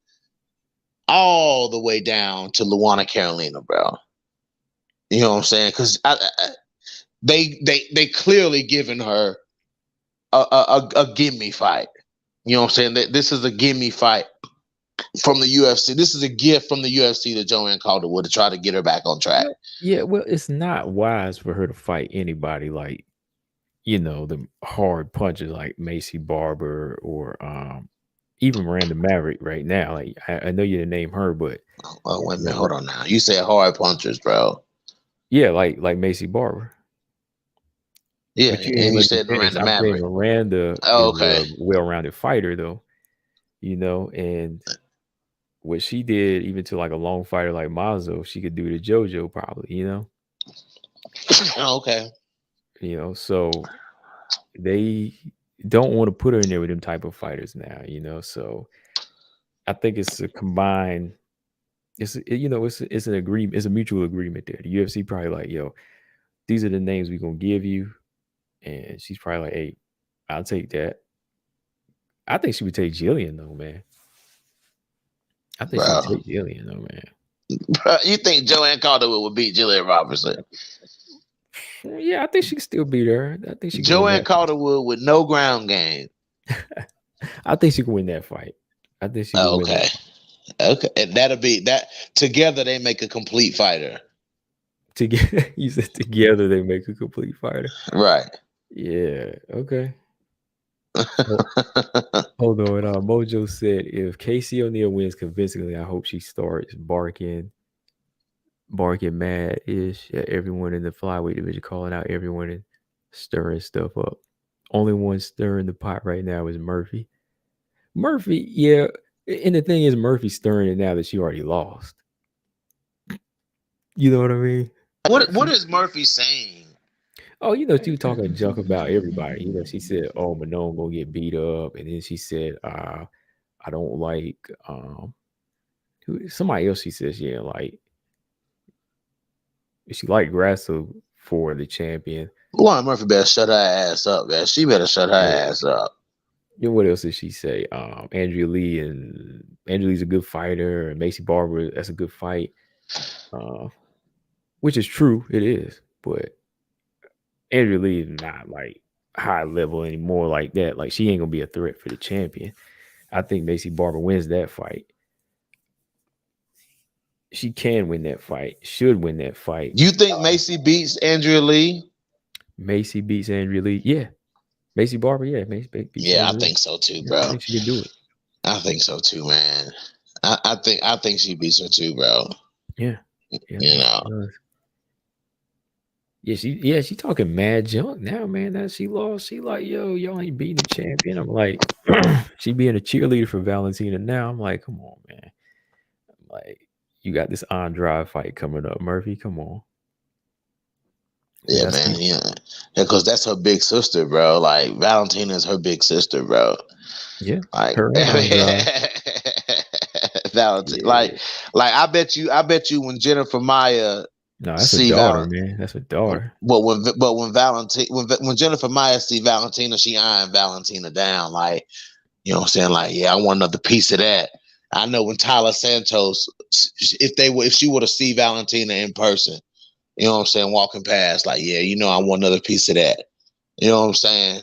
to Luana Carolina, bro. You know what I'm saying? Because they clearly given her a gimme fight. You know what I'm saying? This is a gimme fight from the UFC. This is a gift from the UFC to Joanne Calderwood to try to get her back on track. Yeah, well, it's not wise for her to fight anybody like, you know, the hard punches like Macy Barber or even Miranda Maverick right now. Like, I know you didn't name her, but wait a minute, hold on now. You said hard punchers, bro. Yeah, like Macy Barber. Yeah, but and you said Miranda Maverick. Miranda is a well-rounded fighter, though. You know, and what she did, even to like a long fighter like Mazo, she could do to JoJo probably. You know. Okay. You know, so they don't want to put her in there with them type of fighters now. You know, so I think it's a combined. It's an agreement. It's a mutual agreement there. The UFC probably like, yo, these are the names we're gonna give you. And she's probably like, hey, I'll take that. I think she would take Jillian, though, man. I think she would take Jillian, though, man. Bro, you think Joanne Calderwood would beat Jillian Robertson? Yeah, I think she can still beat her. I think she can Joanne Calderwood with no ground game. I think she can win that fight. I think she can win that. Okay. And that'll be that. Together, they make a complete fighter. Together, you said together they make a complete fighter. Right. Yeah. Okay. Hold on. Mojo said, if Casey O'Neill wins convincingly, I hope she starts barking mad-ish at everyone in the flyweight division, calling out everyone and stirring stuff up. Only one stirring the pot right now is Murphy. Murphy, yeah. And the thing is, Murphy's stirring it now that she already lost. You know what I mean? What is Murphy saying? Oh, you know, she was talking junk about everybody. You know, she said, oh, Manon gonna get beat up. And then she said, I don't like somebody else she says, yeah, like she like Grasso for the champion. Luana Murphy better shut her ass up, man. She better shut her ass up. You know, what else did she say? Andrea Lee, and Andrea Lee's a good fighter, and Macy Barber, that's a good fight. Which is true, it is, but Andrea Lee is not like high level anymore like that. Like, she ain't gonna be a threat for the champion. I think Macy Barber wins that fight. She can win that fight. Should win that fight. You think Macy beats Andrea Lee? Macy beats Andrea Lee. Yeah. Macy Barber. Yeah. Macy beats Andrea I think so too, bro. I think she can do it. I think so too, man. I think she beats her too, bro. Yeah. You know. Yeah, she talking mad junk now, man. That she lost. She like, yo, y'all ain't beating the champion. I'm like, she being a cheerleader for Valentina now. I'm like, come on, man. I'm like, you got this on-drive fight coming up, Murphy. Come on. Yeah, man. Yeah, because that's her big sister, bro. Like, Valentina's her big sister, bro. Yeah, like her Valentina. Yeah. Like I bet you when Jennifer Maia. No, that's a daughter, man. That's a daughter. But when Jennifer Maia see Valentina, she eyeing Valentina down. Like, you know what I'm saying? Like, yeah, I want another piece of that. I know when Tyler Santos, if she would have seen Valentina in person, you know what I'm saying, walking past, like, yeah, you know, I want another piece of that. You know what I'm saying?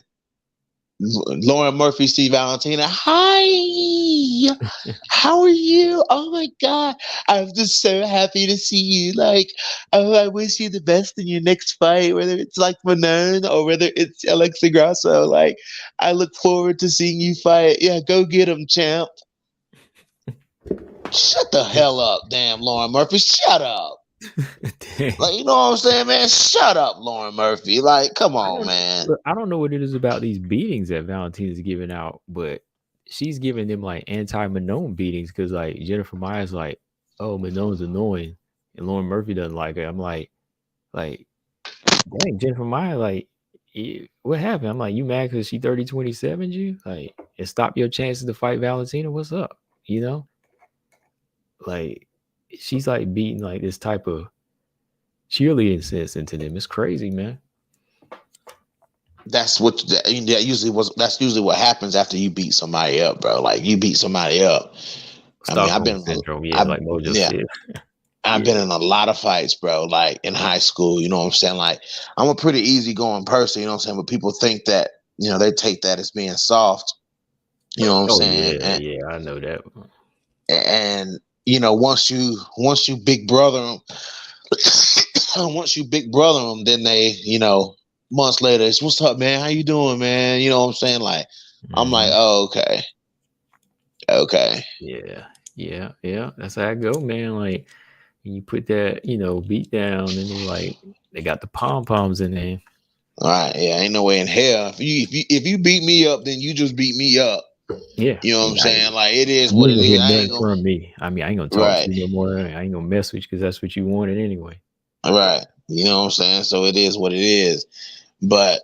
Lauren Murphy see Valentina. Hi, how are you? Oh my God, I'm just so happy to see you. Like, oh, I wish you the best in your next fight, whether it's like Manon or whether it's Alexa Grasso. Like, I look forward to seeing you fight. Yeah, go get him, champ. Shut the hell up, damn Lauren Murphy. Shut up. Like, you know what I'm saying, man? Shut up, Lauren Murphy. Like, come on, man. Look, I don't know what it is about these beatings that Valentina's giving out, but she's giving them like anti-Manon beatings because like Jennifer Maia's like, oh, Manon's annoying, and Lauren Murphy doesn't like her. I'm like, dang, Jennifer Maia, like, what happened? I'm like, you mad because she 30-27 you? Like, and stop your chances to fight Valentina? What's up? You know? Like, she's like beating like this type of cheerleading sense into them. It's crazy, man. That's usually what happens after you beat somebody up, bro. Like, you beat somebody up. Stockholm syndrome, like Mojo said. I've been in a lot of fights, bro, like in high school, you know what I'm saying? Like, I'm a pretty easygoing person, you know what I'm saying? But people think that, you know, they take that as being soft, you know what I'm saying? Yeah, I know that. And, you know, once you big brother them, then they, you know, months later, it's, what's up, man? How you doing, man? You know what I'm saying? Like, I'm like, oh, okay. Okay. Yeah. That's how I go, man. Like, you put that, you know, beat down, and they got the pom-poms in there. All right, yeah, ain't no way in hell. If you beat me up, then you just beat me up. Yeah, you know what I'm saying. Like, it is what it is. I ain't gonna from me. I mean, I ain't gonna talk to you no more. I ain't gonna mess with you because that's what you wanted anyway. Right. You know what I'm saying. So it is what it is. But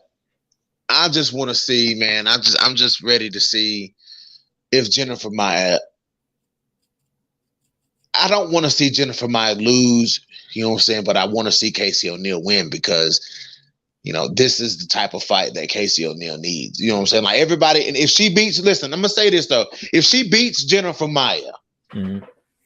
I just want to see, man. I'm just ready to see if Jennifer Maia. I don't want to see Jennifer Maia lose. You know what I'm saying. But I want to see Casey O'Neill win because, you know, this is the type of fight that Casey O'Neill needs. You know what I'm saying? Like, everybody, and if she beats, listen, I'm gonna say this though. If she beats Jennifer Maia,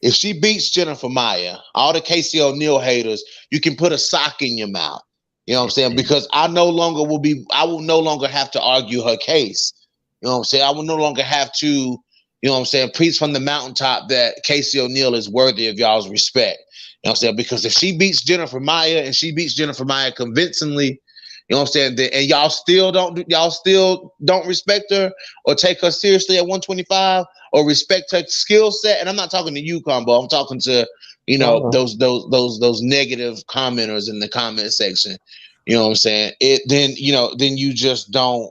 if she beats Jennifer Maia, all the Casey O'Neill haters, you can put a sock in your mouth. You know what I'm saying? Because I will no longer have to argue her case. You know what I'm saying? I will no longer have to, you know what I'm saying, preach from the mountaintop that Casey O'Neill is worthy of y'all's respect. You know what I'm saying? Because if she beats Jennifer Maia and she beats Jennifer Maia convincingly, you know what I'm saying? And y'all still don't respect her or take her seriously at 125 or respect her skill set. And I'm not talking to you, Combo. I'm talking to, you know, those negative commenters in the comment section. You know what I'm saying? Then you just don't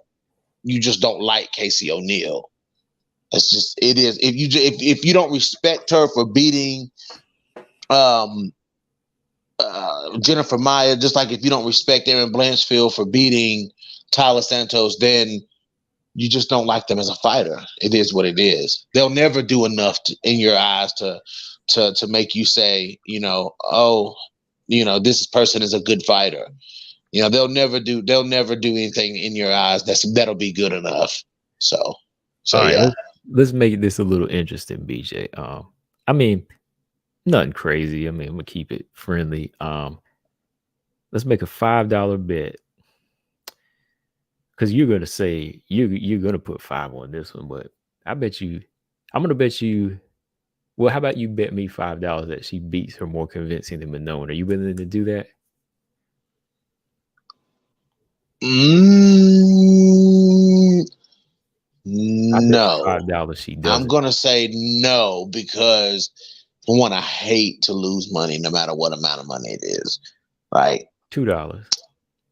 like Casey O'Neill. That's just, it is. If you don't respect her for beating Jennifer Maia, just like if you don't respect Erin Blanchfield for beating Tyler Santos, then you just don't like them as a fighter. It is what it is. They'll never do enough in your eyes to make you say, you know, oh, you know, this person is a good fighter. You know, they'll never do anything in your eyes that'll be good enough. So all right, yeah. Let's make this a little interesting, BJ. I mean, nothing crazy. I mean, I'm gonna keep it friendly. Let's make a $5 bet, because you're gonna say you're gonna put 5 on this one, but I'm gonna bet you. Well, how about you bet me $5 that she beats her more convincing than Manon? Are you willing to do that? No. $5 she does. I'm gonna say no because, for one, I hate to lose money no matter what amount of money it is. Right? $2.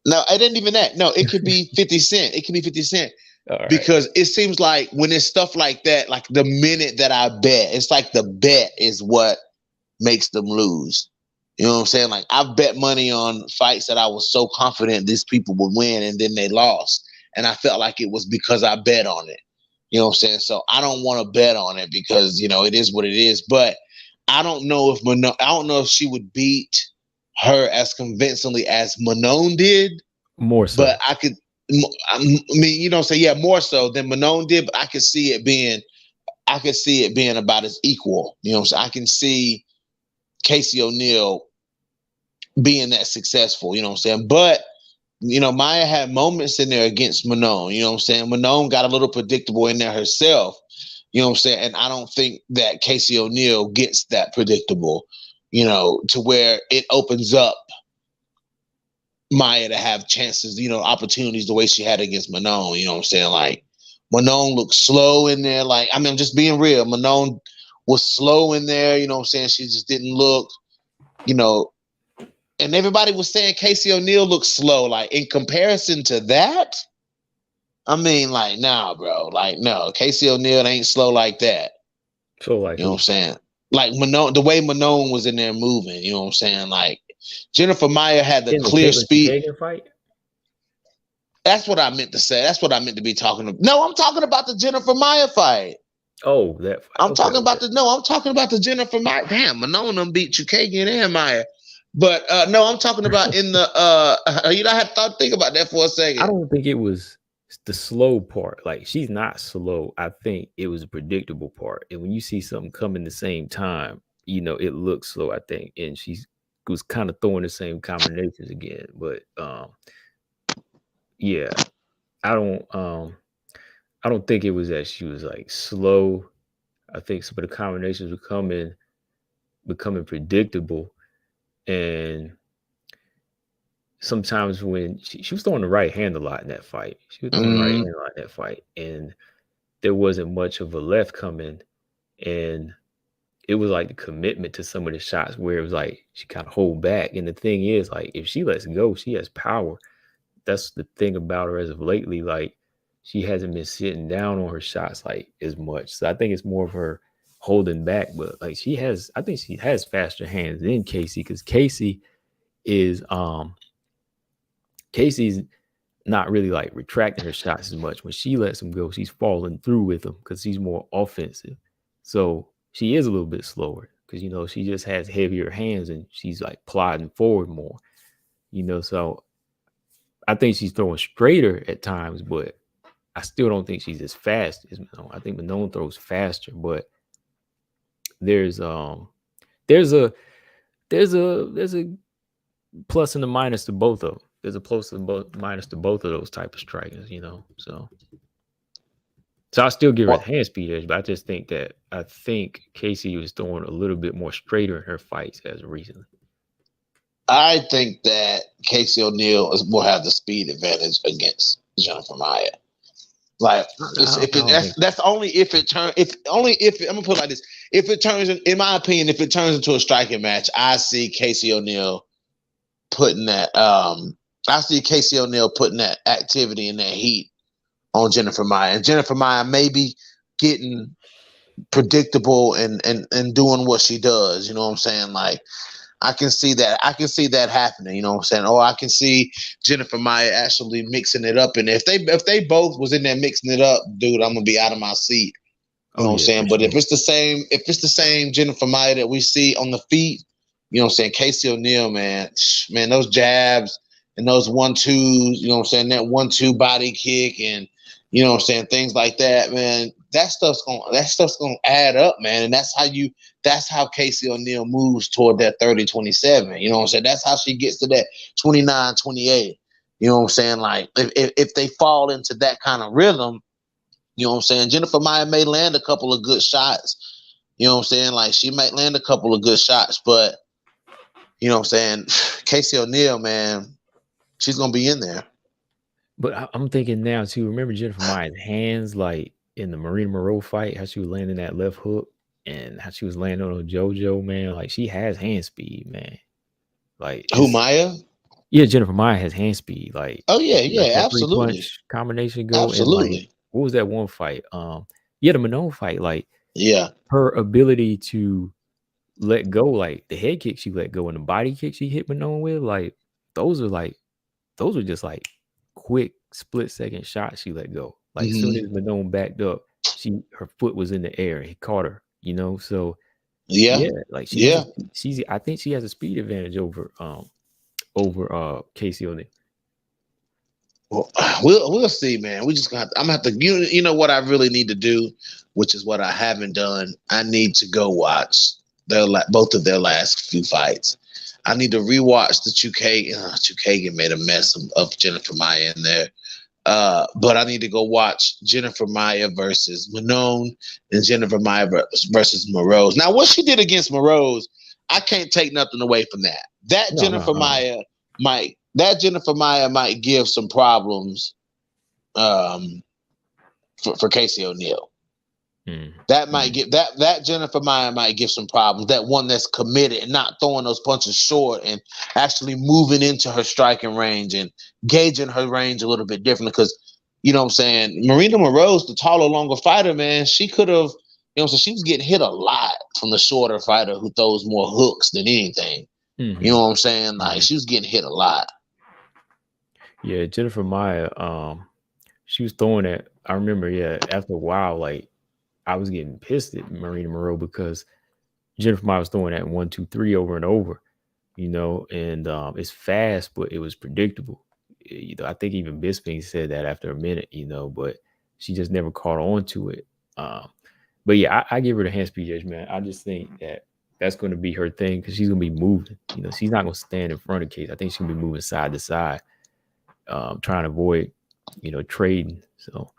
No, it ain't even that. No, it could be 50 cents. It could be 50 cents. Right. Because it seems like when it's stuff like that, like the minute that I bet, it's like the bet is what makes them lose. You know what I'm saying? Like, I've bet money on fights that I was so confident these people would win, and then they lost. And I felt like it was because I bet on it. You know what I'm saying? So I don't want to bet on it because, you know, it is what it is. But I don't know if she would beat her as convincingly as Manon did. More so. But I mean, you know, say, yeah, more so than Manon did, but I could see it being about as equal. You know, so I can see Casey O'Neill being that successful, you know what I'm saying? But Maia had moments in there against Manon. You know what I'm saying? Manon got a little predictable in there herself. You know what I'm saying? And I don't think that Casey O'Neill gets that predictable, to where it opens up Maia to have chances, opportunities the way she had against Manon. You know what I'm saying? Like, Manon looked slow in there. Like, I mean, I'm just being real. Manon was slow in there. You know what I'm saying? She just didn't look, and everybody was saying Casey O'Neill looked slow. Like, in comparison to that, I mean, like, nah, bro. Like, no, Casey O'Neill ain't slow like that. So, like, you know what I'm saying? Like, Manon, the way Manon was in there moving, you know what I'm saying? Like, Jennifer Maia had the clear speed. Fight? That's what I meant to say. That's what I meant to be talking about. No, I'm talking about the Jennifer Maia fight. Oh, that fight. I'm talking about the Jennifer Maia. Damn, Manon beat Chukagian and Maia. But no, I'm talking about in the I had to think about that for a second. I don't think it was the slow part. Like, she's not slow. I think it was a predictable part. And when you see something coming the same time, it looks slow, I think. And she was kind of throwing the same combinations again. But yeah, I don't think it was that she was like slow. I think some of the combinations were becoming predictable. And sometimes when she was throwing the right hand a lot in that fight. She was throwing the right hand a lot in that fight. And there wasn't much of a left coming. And it was like the commitment to some of the shots where it was like she kind of hold back. And the thing is, like, if she lets go, she has power. That's the thing about her as of lately. Like, she hasn't been sitting down on her shots like as much. So I think it's more of her holding back. But like, I think she has faster hands than Casey, because Casey's not really like retracting her shots as much. When she lets them go, she's falling through with them because she's more offensive. So she is a little bit slower because, she just has heavier hands and she's like plodding forward more, so I think she's throwing straighter at times, but I still don't think she's as fast as Manon. I think Manon throws faster, but there's a plus and a minus to both of them. There's a plus and minus to both of those type of strikers, So I still give her the hand speed edge, but I just think Casey was throwing a little bit more straighter in her fights as of recently. I think that Casey O'Neill will have the speed advantage against Jennifer Maia. Like, that's only if it turns. I'm gonna put it like this: if it turns, in my opinion, if it turns into a striking match, I see Casey O'Neill putting that. I see Casey O'Neill putting that activity and that heat on Jennifer Maia, and Jennifer Maia maybe getting predictable and doing what she does. You know what I'm saying? Like, I can see that. I can see that happening. You know what I'm saying? Or I can see Jennifer Maia actually mixing it up. And if they both was in there mixing it up, dude, I'm gonna be out of my seat. You know what I'm saying? But if it's the same Jennifer Maia that we see on the feet, you know what I'm saying? Casey O'Neill, man, those jabs and those 1-2s, you know what I'm saying? That 1-2 body kick and you know what I'm saying, things like that, man. That stuff's gonna add up, man. And that's how Casey O'Neill moves toward that 30-27. You know what I'm saying? That's how she gets to that 29-28. You know what I'm saying? Like, if they fall into that kind of rhythm, you know what I'm saying? Jennifer Maia may land a couple of good shots. You know what I'm saying? Like, she might land a couple of good shots, but you know what I'm saying? Casey O'Neill, man, she's gonna be in there. But I'm thinking now too. Remember Jennifer Maia's hands, like in the Marina Moreau fight, how she was landing that left hook and how she was landing on JoJo, man. Like, she has hand speed, man. Like, who, Maia? Yeah, Jennifer Maia has hand speed. Like, oh yeah, absolutely. Punch combination go. Absolutely. And like, what was that one fight? The Manon fight. Like, yeah, her ability to let go, like the head kick she let go and the body kick she hit Manon with, like those were just like quick split-second shots she let go. Like, as soon as Manon backed up, her foot was in the air and he caught her, so like I think she has a speed advantage over Casey O'Neill. Well, we'll see, man. We just I'm gonna have to, you know what I really need to do, which is what I haven't done. I need to go watch both of their last few fights. I need to rewatch the Chukagian. Chukagian made a mess of Jennifer Maia in there. But I need to go watch Jennifer Maia versus Manon and Jennifer Maia versus Morose. Now, what she did against Morose, I can't take nothing away from that. Jennifer Maia might give some problems for Casey O'Neill. That might give that Jennifer Maia might give some problems. That one that's committed and not throwing those punches short and actually moving into her striking range and gauging her range a little bit differently. Because you know what I'm saying, Marina Morose, the taller, longer fighter, man, she could have, you know what I'm saying, she was getting hit a lot from the shorter fighter who throws more hooks than anything. You know what I'm saying? Like she was getting hit a lot. Yeah, Jennifer Maia, she was throwing that. I remember, after a while, like I was getting pissed at Marina Moreau because Jennifer Maia was throwing that 1, 2, 3 over and over, you know, and it's fast, but it was predictable. You know, I think even Bisping said that after a minute, you know, but she just never caught on to it. But yeah, I give her the hand speed judge, man. I just think that's going to be her thing because she's going to be moving. You know, she's not going to stand in front of Case. I think she'll be moving side to side, trying to avoid, you know, trading. So,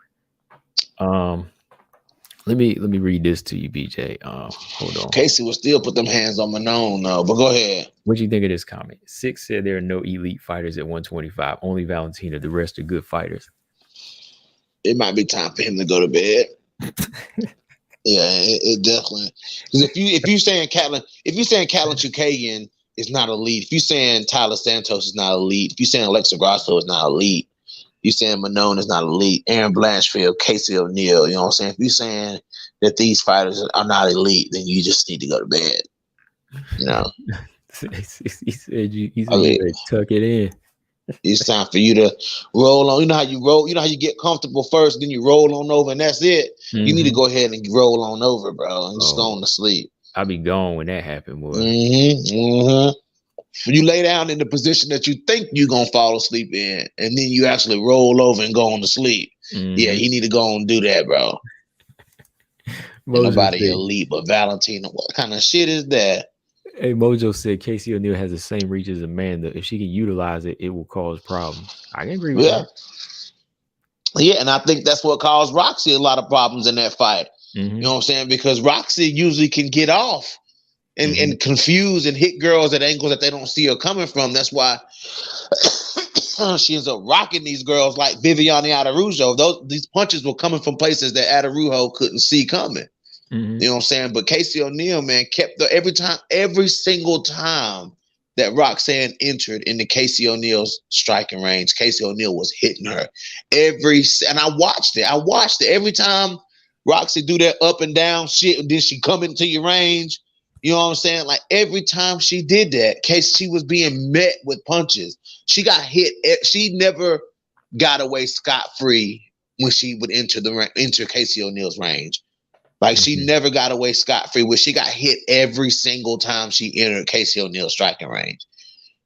let me read this to you, BJ. Hold on. Casey will still put them hands on Manon, though. But go ahead. What do you think of this comment? 6 said there are no elite fighters at 125. Only Valentina. The rest are good fighters. It might be time for him to go to bed. Yeah, it definitely. Because if you saying Catelyn Chukagian is not elite, if you saying Tyler Santos is not elite, if you saying Alexa Grasso is not elite, you saying Manon is not elite, Erin Blanchfield, Casey O'Neill, you know what I'm saying? If you're saying that these fighters are not elite, then you just need to go to bed. You know? he said you better tuck it in. It's time for you to roll on. You know how you roll, you know how you get comfortable first, then you roll on over, and that's it. You need to go ahead and roll on over, bro, and just go on to sleep. I'll be gone when that happened, boy. You lay down in the position that you think you're going to fall asleep in, and then you actually roll over and go on to sleep. Yeah, you need to go and do that, bro. Nobody elite but Valentina. What kind of shit is that? Hey, Mojo said Casey O'Neill has the same reach as Amanda. If she can utilize it, it will cause problems. I can agree with that. Yeah, and I think that's what caused Roxy a lot of problems in that fight. You know what I'm saying? Because Roxy usually can get off and confuse and hit girls at angles that they don't see her coming from. That's why she ends up rocking these girls like Viviane Araujo. These punches were coming from places that Araujo couldn't see coming. You know what I'm saying? But Casey O'Neill, man, kept every single time that Roxanne entered into Casey O'Neill's striking range, Casey O'Neill was hitting her. And I watched it. Every time Roxy do that up and down shit, then she come into your range. You know what I'm saying? Like every time she did that, she was being met with punches. She got hit. She never got away scot-free when she would enter Casey O'Neill's range. Like she never got away scot-free where she got hit every single time she entered Casey O'Neill's striking range.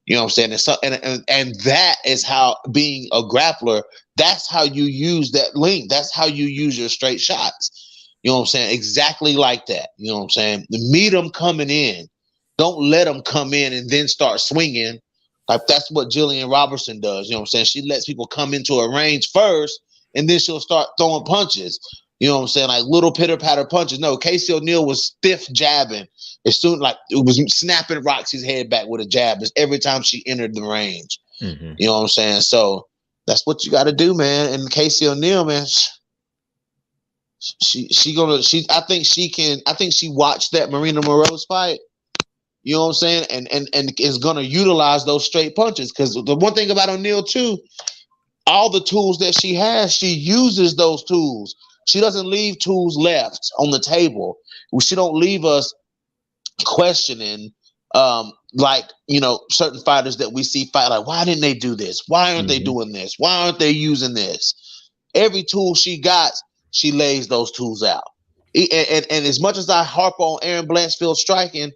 You know what I'm saying? And that is how, being a grappler, that's how you use that length. That's how you use your straight shots. You know what I'm saying? Exactly like that. You know what I'm saying? Meet them coming in. Don't let them come in and then start swinging. Like that's what Jillian Robertson does. You know what I'm saying? She lets people come into a range first, and then she'll start throwing punches. You know what I'm saying? Like little pitter-patter punches. No, Casey O'Neill was stiff jabbing. As soon, like it was snapping Roxy's head back with a jab every time she entered the range. You know what I'm saying? So that's what you got to do, man. And Casey O'Neill, man, I think she watched that Marina Morose fight. You know what I'm saying? And is gonna utilize those straight punches. Because the one thing about O'Neill too, all the tools that she has, she uses those tools. She doesn't leave tools left on the table. She don't leave us questioning, like, you know, certain fighters that we see fight, like, why didn't they do this? Why aren't they doing this? Why aren't they using this? Every tool she got, she lays those tools out. And as much as I harp on Erin Blanchfield striking,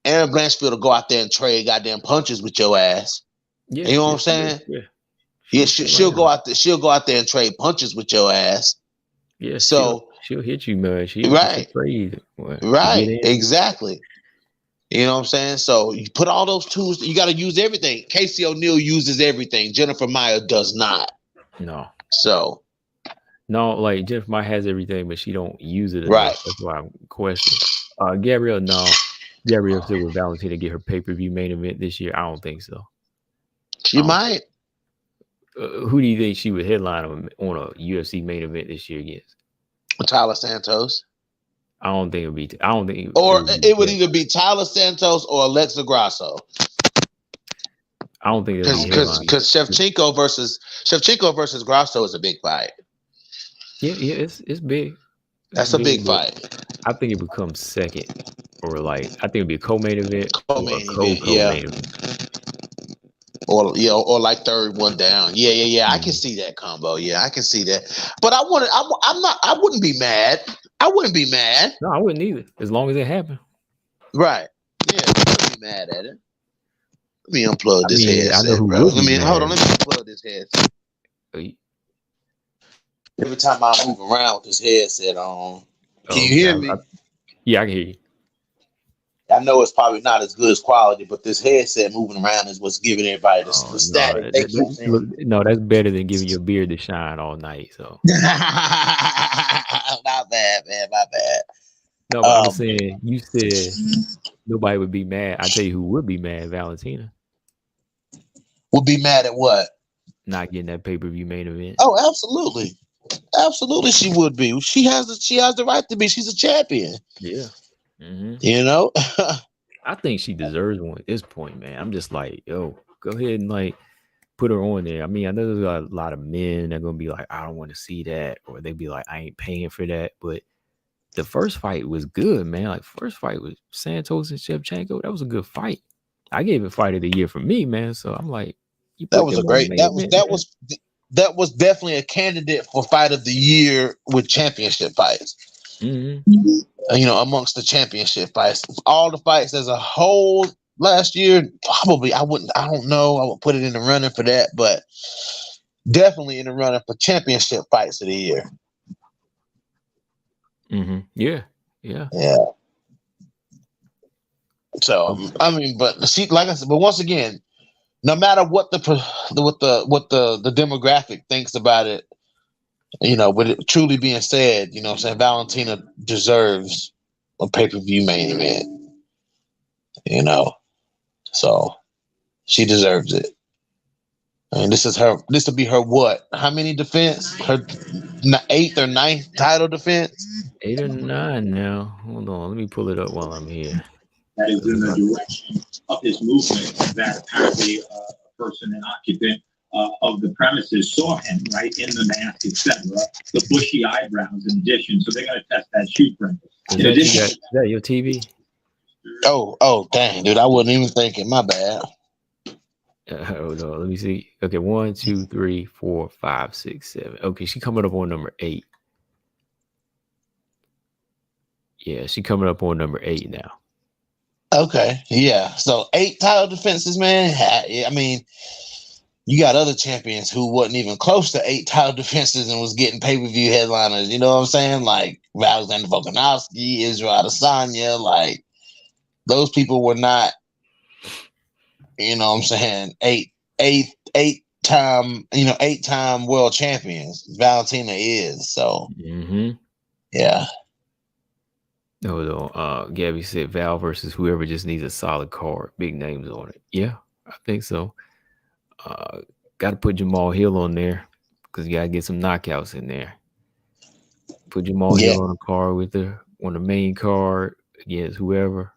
Erin Blanchfield will go out there and trade goddamn punches with your ass. Yeah, you know what I'm saying? Yeah, she'll go out there. She'll go out there and trade punches with your ass. Yeah, so she'll hit you, man. Right, exactly. You know what I'm saying? So you put all those tools. You got to use everything. Casey O'Neill uses everything. Jennifer Maia does not. No. So. No, like Jennifer Maia has everything, but she don't use it enough. Right. That's why I'm questioning. Gabrielle, no. Gabrielle still with Valentina get her pay-per-view main event this year. I don't think so. She might. Who do you think she would headline on a UFC main event this year against? Tyler Santos. I don't think it would be. I don't think. It would either be Tyler Santos or Alexa Grasso. I don't think because Shevchenko versus Grasso is a big fight. Yeah, it's big. That's a big fight. I think it becomes second, or like I think it'd be a co-main event, co-main event. Or like third one down. Yeah. I can see that combo. Yeah, I can see that. But I wouldn't be mad. I wouldn't be mad. No, I wouldn't either. As long as it happened. Right. Yeah, I wouldn't be mad at it. Let me unplug this headset, bro. Let me unplug this headset. Every time I move around with this headset on, can you hear me? Yeah, I can hear you. I know it's probably not as good as quality, but this headset moving around is what's giving everybody the static. No, that's better than giving your beard to shine all night. So, my bad, man, my bad. No, but I was saying, you said nobody would be mad. I tell you who would be mad, Valentina. Would be mad at what? Not getting that pay-per-view main event. Oh, absolutely. Absolutely she would be. She has the right to be. She's a champion. Yeah. Mm-hmm. You know? I think she deserves one at this point, man. I'm just like, yo, go ahead and like put her on there. I mean, I know there's a lot of men that are gonna be like, I don't want to see that, or they'd be like, I ain't paying for that. But the first fight was good, man. Like first fight was Santos and Shevchenko. That was a good fight. I gave it fight of the year for me, man. So I'm like, that was a great. That was definitely a candidate for fight of the year with championship fights. Mm-hmm. You know, amongst the championship fights, all the fights as a whole last year, probably I don't know. I would put it in the running for that, but definitely in the running for championship fights of the year. Mm-hmm. Yeah. So I mean, but see, like I said, but once again, no matter what the demographic thinks about it, you know, with it truly being said, you know what I'm saying, Valentina deserves a pay-per-view main event. You know, so she deserves it. And this will be her what? How many defense? Her 8th or 9th title defense? 8 or 9 now. Hold on, let me pull it up while I'm here. That is in the direction of his movement that apparently a person, an occupant of the premises, saw him right in the mask, etc. The bushy eyebrows, in addition. So they're going to test that shoe print. Is that your TV? Oh, dang, dude! I wasn't even thinking. My bad. Hold on, let me see. Okay, 1, 2, 3, 4, 5, 6, 7. Okay, she coming up on number 8. Yeah, she coming up on number 8 now. Okay, yeah. So 8 title defenses, man. I mean, you got other champions who wasn't even close to 8 title defenses and was getting pay-per-view headliners. You know what I'm saying? Like Alexander Volkanovski, Israel Adesanya. Like those people were not. You know what I'm saying? 8-time world champions. Valentina is. So yeah. Hold on. Gabby said Val versus whoever just needs a solid card. Big names on it. Yeah, I think so. Got to put Jamal Hill on there because you got to get some knockouts in there. Put Jamal Hill on the card with her on the main card against whoever.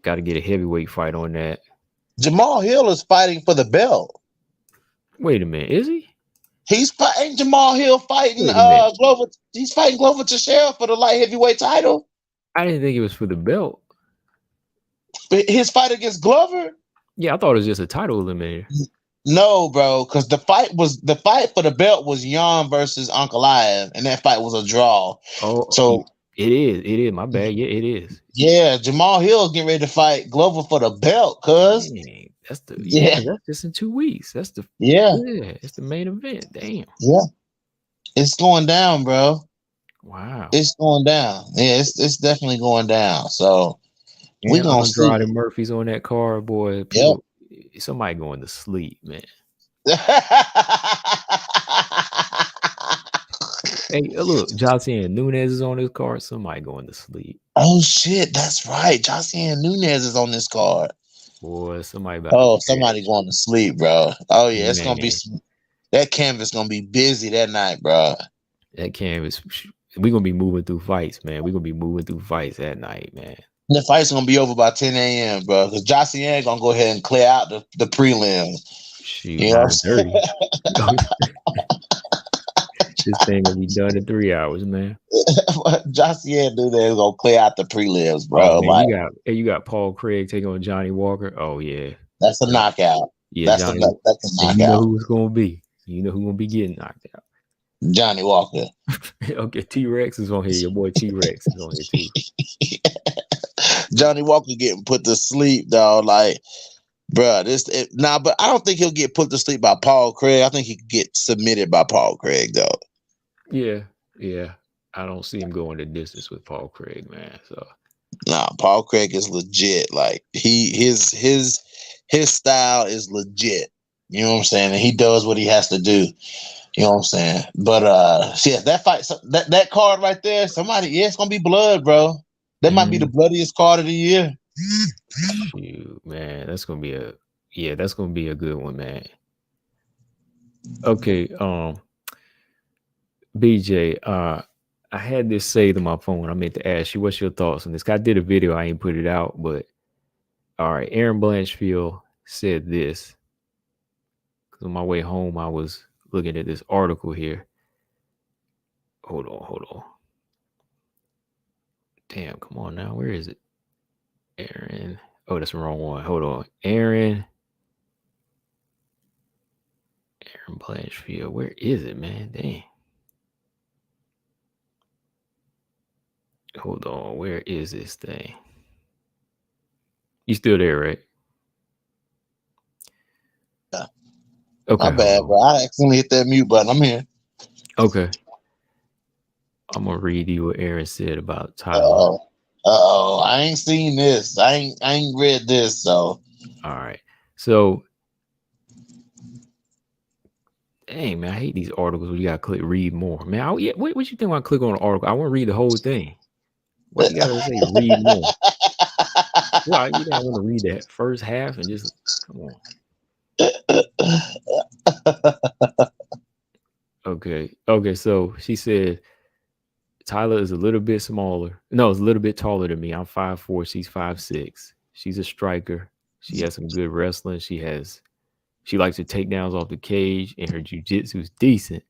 Got to get a heavyweight fight on that. Jamal Hill is fighting for the belt. Wait a minute, is he? He's fighting Jamal Hill fighting Glover. He's fighting Glover Teixeira for the light heavyweight title. I didn't think it was for the belt. His fight against Glover? Yeah, I thought it was just a title eliminator. No, bro, because the fight for the belt was Jan versus Ankalaev, and that fight was a draw. Oh, so it is. My bad. Yeah, it is. Yeah, Jamal Hill getting ready to fight Glover for the belt, cuz. That's just in 2 weeks. That's the it's the main event. Damn. Yeah. It's going down, bro. Wow. It's going down. Yeah, it's definitely going down. So We And gonna see. Andrade Murphy's on that card, boy. People, somebody going to sleep, man. Hey, look, Jocelyn Nunez is on this card. Somebody going to sleep. Oh shit, that's right. Jocelyn Nunez is on this card. Boy, somebody about somebody going to sleep, bro. Oh yeah, it's gonna be that canvas gonna be busy that night, bro. That canvas, we're gonna be moving through fights, man. We're gonna be moving through fights that night, man. The fight's gonna be over by 10 a.m., bro. Because Jocelyn gonna go ahead and clear out the prelims. Shoot, 9:30. This thing gonna be done in 3 hours, man. Jocelyn Nunez gonna clear out the prelims, bro. Oh, man, you got Paul Craig taking on Johnny Walker. Oh yeah, that's a knockout. Yeah, that's a knockout. You know who it's gonna be. You know who's gonna be getting knocked out. Johnny Walker. Okay, T-Rex is on here. Your boy T-Rex is on here too. Johnny Walker getting put to sleep, dog. Like, bro, but I don't think he'll get put to sleep by Paul Craig. I think he could get submitted by Paul Craig, though. Yeah. I don't see him going the distance with Paul Craig, man. So, Paul Craig is legit. Like his style is legit. You know what I'm saying? And he does what he has to do. You know what I'm saying? But that fight, that card right there, it's gonna be blood, bro. That might be the bloodiest card of the year. Shoot, man, that's gonna be a good one, man. Okay, BJ, I had this saved on my phone. I meant to ask you, what's your thoughts on this? I did a video, I ain't put it out, but all right, Erin Blanchfield said this. Because on my way home, I was looking at this article here. Hold on. Damn, come on now. Where is it? Erin. Oh, that's the wrong one. Hold on. Erin Blanchfield. Where is it, man? Dang. Hold on. Where is this thing? You still there, right? Yeah. Okay. My bad, bro. I accidentally hit that mute button. I'm here. Okay. I'm gonna read you what Erin said about Tyler. I ain't seen this. I ain't read this. So all right. So dang, man, I hate these articles where you gotta click read more. Man, what you think when I click on an article? I want to read the whole thing. What you gotta say read more? Well, you don't want to read that first half and just come on. Okay, so she said Tyler is a little bit smaller. No, it's a little bit taller than me. I'm 5'4", she's 5'6". She's a striker. She has some good wrestling. She likes to take downs off the cage, and her jiu-jitsu is decent.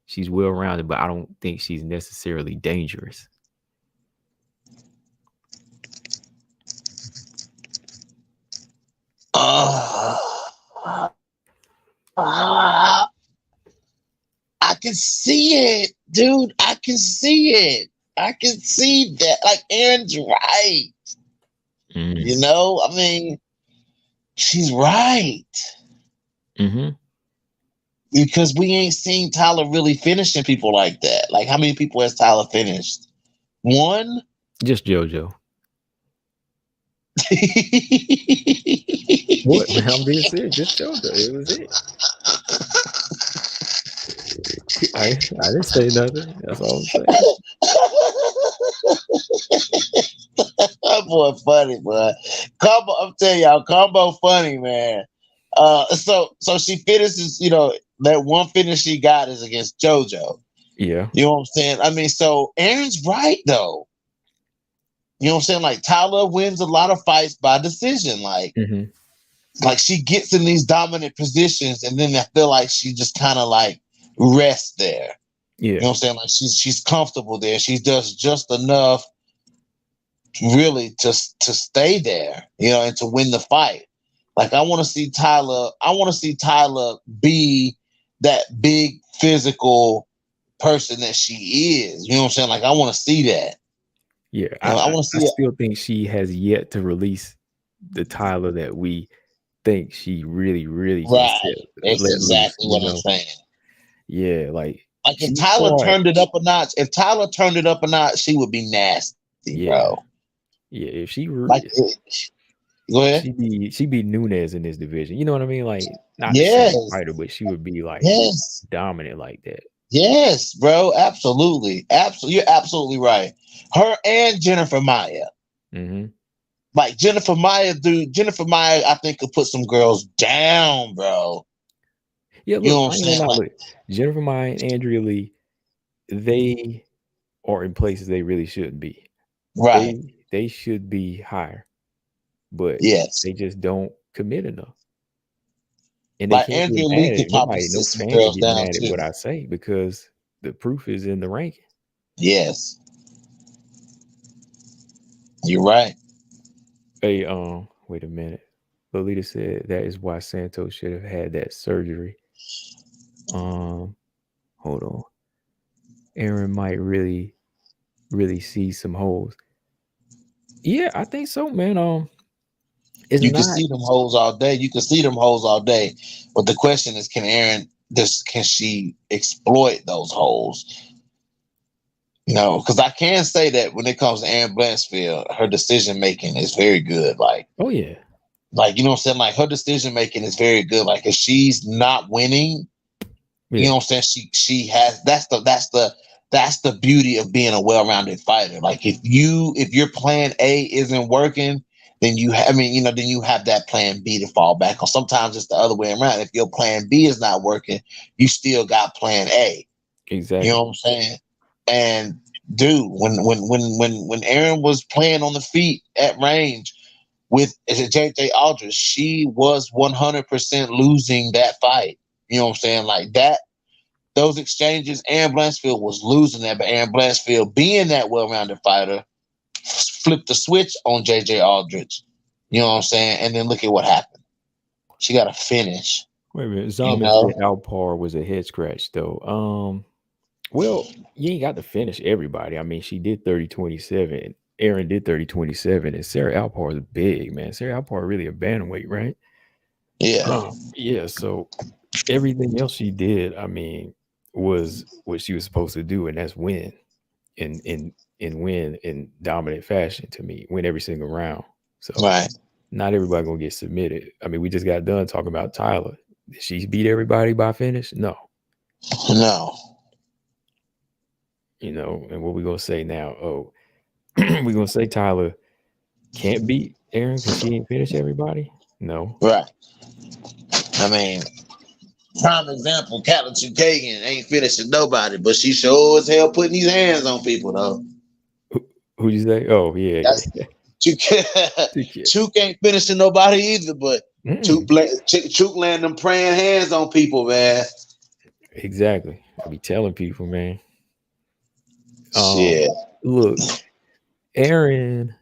She's well-rounded, but I don't think she's necessarily dangerous. I can see it, dude. I can see it. I can see that. Like, Erin's right. You know, I mean, she's right. Because we ain't seen Tyler really finishing people like that. Like, how many people has Tyler finished? One? Just JoJo. What? Man, I'm being serious. Just JoJo. It was it. I didn't say nothing. That's all I'm saying. That boy funny, boy. Combo, I'm telling y'all, Combo funny, man. So she finishes, that one finish she got is against JoJo. Yeah. You know what I'm saying? I mean, so Erin's right, though. You know what I'm saying? Like, Tyler wins a lot of fights by decision. Like, like she gets in these dominant positions, and then I feel like she just kind of like rests there. Yeah. You know what I'm saying? Like, she's comfortable there. She does just enough really to stay there, and to win the fight. Like, I want to see Tyler be that big physical person that she is. You know what I'm saying? Like, I want to see that. Yeah, I still think she has yet to release the Tyler that we think she really, really right. That's exactly what I'm saying. Yeah, like if Tyler turned it up a notch, she would be nasty, bro. Yeah, if she Like, go ahead. she be Nunes in this division. You know what I mean? Like not the Yes, same fighter, but she would be like yes, dominant like that. yes, bro. Absolutely, absolutely. You're absolutely right. Her and Jennifer Maia. Mm-hmm. Like Jennifer Maia, dude. Jennifer Maia, I think could put some girls down, bro. Yeah, You know look, what I I'm ain't gonna saying? lie. Like, Look, Jennifer Maia and Andrea Lee, they are in places they really shouldn't be. right. They should be higher, but Yes. they just don't commit enough. And they Like can't get Andrea Lee mad at could it. probably Nobody, no sit some fan can girls get down mad at too. what I say because the proof is in the ranking. Yes. You're right. Hey, wait a minute. Lolita said that is why Santos should have had that surgery. Hold on. Erin might really see some holes. Yeah, I think so, man. It's You can not see them holes all day. You can see them holes all day. But the question is, can she exploit those holes? No, because I can say that when it comes to Erin Blanchfield, her decision making is very good. oh yeah. Like, you know what I'm saying? Like, her decision making is very good. Like, if she's not winning, you know what I'm saying? She has that's the beauty of being a well-rounded fighter. Like, if your plan A isn't working, then then you have that plan B to fall back on. Sometimes it's the other way around. If your plan B is not working, you still got plan A. Exactly. You know what I'm saying? And dude, when Erin was playing on the feet at range with JJ Aldrich, she was 100% losing that fight. You know what I'm saying? Like that, those exchanges, Erin Blanchfield was losing that, but Erin Blanchfield, being that well-rounded fighter, flipped the switch on JJ Aldrich. You know what I'm saying? And then look at what happened. She got a finish. Wait a minute. Zaman said Alpar was a head scratch, though. Well, you ain't got to finish everybody. I mean, she did 30-27. Erin did 30-27, and Sarah Alpar is big, man. Sarah Alpar really a bantamweight, right? Yeah. Yeah. So everything else she did, I mean, was what she was supposed to do, and that's win, and win in dominant fashion. To me, win every single round. So right. Not everybody gonna get submitted. I mean, we just got done talking about Tyler. Did she beat everybody by finish? No. No. You know, and what we gonna say now? Oh, we gonna say Tyler can't beat Erin because she ain't finished everybody? No. Right. I mean, prime example, Catelyn Chukagian ain't finishing nobody, but she sure as hell putting these hands on people, though. Who'd you say? Oh, yeah. Chuk ain't finishing nobody either, but Chuk landing them praying hands on people, man. Exactly. I be telling people, man. Shit. Look, Erin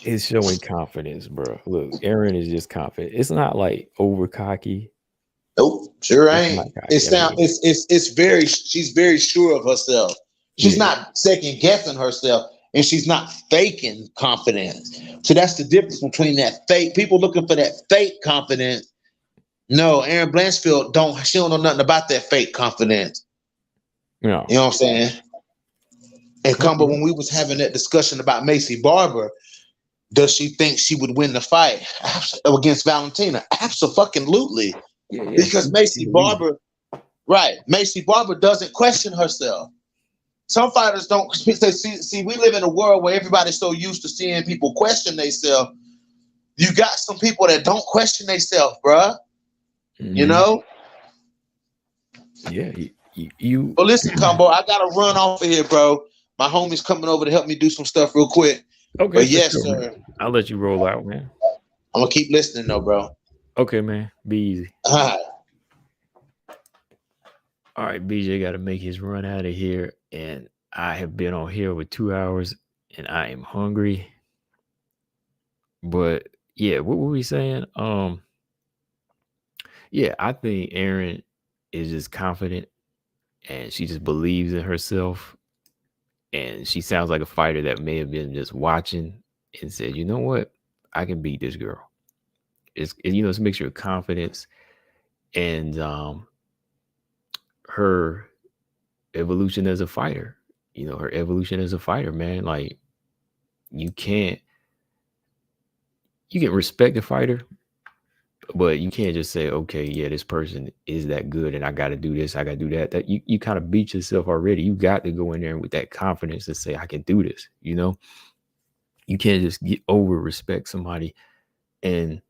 is showing confidence, bro. Look, Erin is just confident. It's not like over cocky. Nope, sure ain't. She's very sure of herself. She's not second guessing herself, and she's not faking confidence. So that's the difference between that fake. People looking for that fake confidence. No, Erin Blanchfield she don't know nothing about that fake confidence. No. You know what I'm saying? And Combo, when we was having that discussion about Macy Barber, does she think she would win the fight against Valentina? Absolutely. Yeah, because Macy Barber doesn't question herself. Some fighters don't. See, we live in a world where everybody's so used to seeing people question themselves. You got some people that don't question themselves, bruh. Mm-hmm. You know? Yeah, you. But listen, Combo, I gotta run off of here, bro. My homie's coming over to help me do some stuff real quick. Okay, but yes, sir. Man. I'll let you roll out, man. I'm gonna keep listening, though, bro. Okay, man. Be easy. All right, BJ got to make his run out of here, and I have been on here with 2 hours, and I am hungry. But yeah, what were we saying? Yeah, I think Erin is just confident, and she just believes in herself, and she sounds like a fighter that may have been just watching and said, "You know what? I can beat this girl." It's a mixture of confidence and her evolution as a fighter. Her evolution as a fighter, man. Like, you can respect the fighter, but you can't just say, okay, yeah, this person is that good and I got to do this, I got to do that. That you kind of beat yourself already. You got to go in there with that confidence and say, I can do this. You can't just get over respect somebody and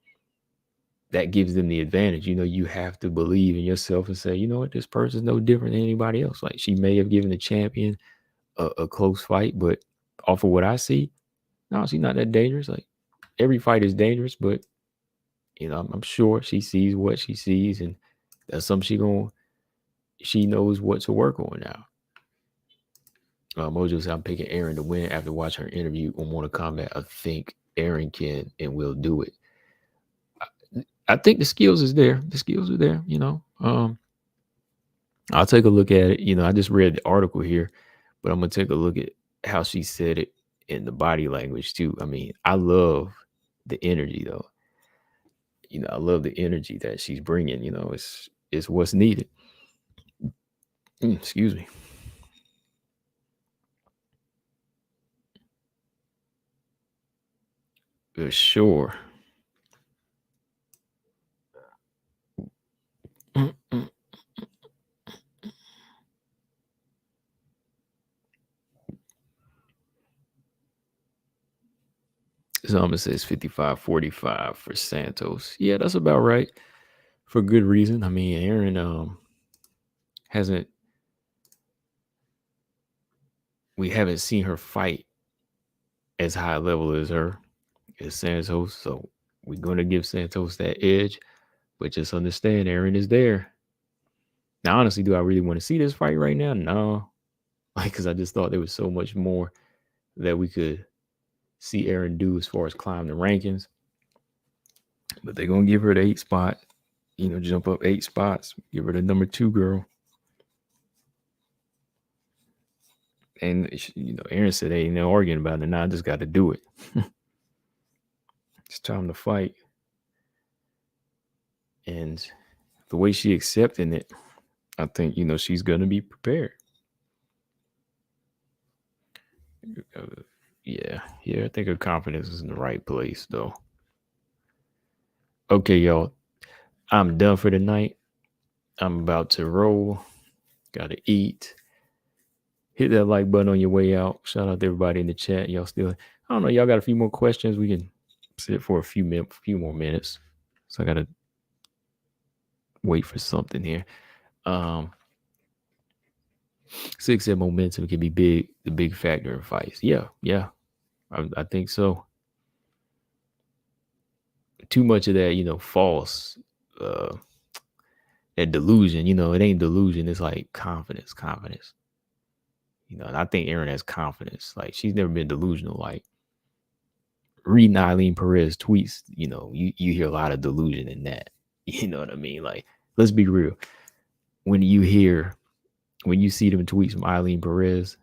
that gives them the advantage. You have to believe in yourself and say, you know what, this person's no different than anybody else. Like, she may have given the champion a close fight, but off of what I see, no, she's not that dangerous. Like, every fight is dangerous, but I'm sure she sees what she sees, and that's something she knows what to work on now. Mojo said, I'm picking Erin to win after watching her interview on Mortal Kombat. I think Erin can and will do it. I think the skills is there. The skills are there, I'll take a look at it. I just read the article here, but I'm going to take a look at how she said it in the body language too. I mean, I love the energy though. I love the energy that she's bringing. It's what's needed. Excuse me. Sure. Zama says 55-45 for Santos. Yeah, that's about right. For good reason. I mean, Erin we haven't seen her fight as high level as Santos. So we're going to give Santos that edge, but just understand Erin is there. Now, honestly, do I really want to see this fight right now? No. Because I just thought there was so much more that we could see Erin do as far as climb the rankings. But they're going to give her the 8 spot, jump up 8 spots, give her the number 2 girl. And, Erin said, hey, ain't no arguing about it. Now I just got to do it. It's time to fight. And the way she accepting it, I think, she's going to be prepared. Yeah, I think her confidence is in the right place, though. Okay, y'all. I'm done for the night. I'm about to roll. Gotta eat. Hit that like button on your way out. Shout out to everybody in the chat. Y'all still, I don't know, y'all got a few more questions? We can sit for a few more minutes. So I gotta wait for something here. 6 said momentum can be the big factor in fights. Yeah. I think so. Too much of that, false, that delusion, it ain't delusion. It's like confidence. And I think Erin has confidence. Like, she's never been delusional. Like, reading Eileen Perez tweets, you hear a lot of delusion in that. You know what I mean? Like, let's be real. When you see them tweets from Eileen Perez,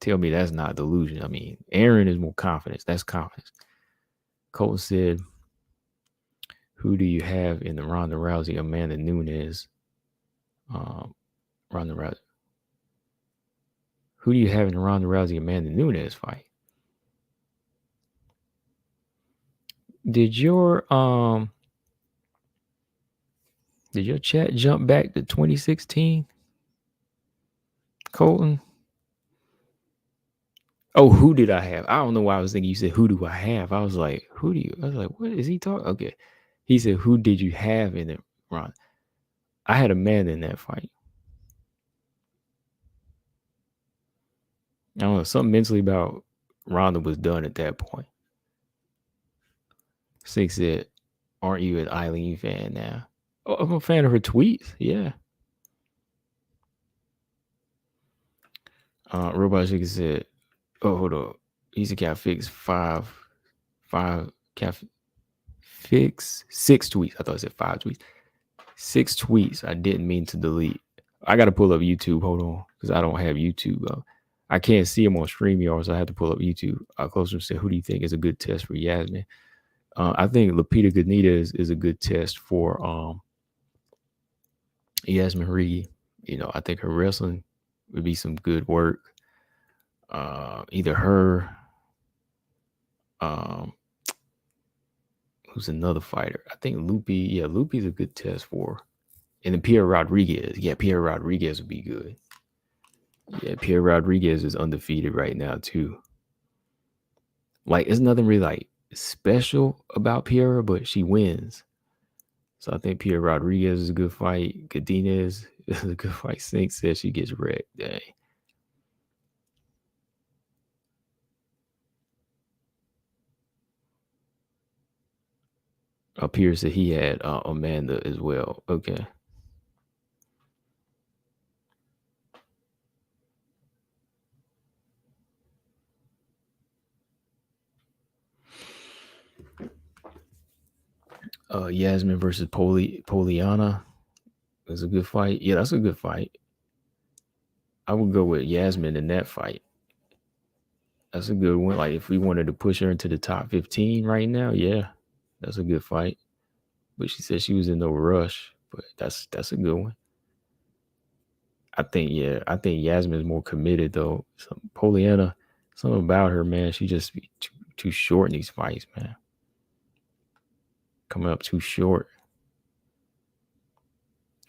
tell me that's not delusion. I mean, Erin is more confidence. That's confidence. Colton said, who do you have in the Ronda Rousey, Amanda Nunes? Ronda Rousey. Who do you have in the Ronda Rousey, Amanda Nunes fight? Did your chat jump back to 2016? Colton? Oh, who did I have? I don't know why I was thinking you said, who do I have? I was like, I was like, what is he talking? Okay. He said, who did you have in the Ronda? I had Amanda in that fight. I don't know, something mentally about Ronda was done at that point. 6 said, aren't you an Eileen fan now? Oh, I'm a fan of her tweets. Yeah. Robot Chicken said, oh, hold on. He's a cat fix 5 cat fix 6 tweets. I thought I said 5 tweets. 6 tweets. I didn't mean to delete. I got to pull up YouTube. Hold on. Because I don't have YouTube. I can't see him on StreamYard, so I have to pull up YouTube. Closer said, who do you think is a good test for Yasmin? I think Lupita Godinez is a good test for Yasmin Reed. I think her wrestling would be some good work. Either her Who's another fighter? I think Lupi. Yeah, Lupi's a good test for her. And then Pierre Rodriguez. Yeah, Pierre Rodriguez would be good. Yeah, Pierre Rodriguez is undefeated right now too. Like, there's nothing really like special about Pierre, but she wins. So I think Pierre Rodriguez is a good fight. Godinez is a good fight. Sink says she gets wrecked. Dang. Pierre said he had Amanda as well. Okay. Yasmin versus Poliana is a good fight. Yeah, that's a good fight. I would go with Yasmin in that fight. That's a good one. Like, if we wanted to push her into the top 15 right now, yeah, that's a good fight. But she said she was in no rush. But that's a good one. I think Yasmin's more committed though. Poliana, something about her, man. She just be too short in these fights, man. Coming up too short.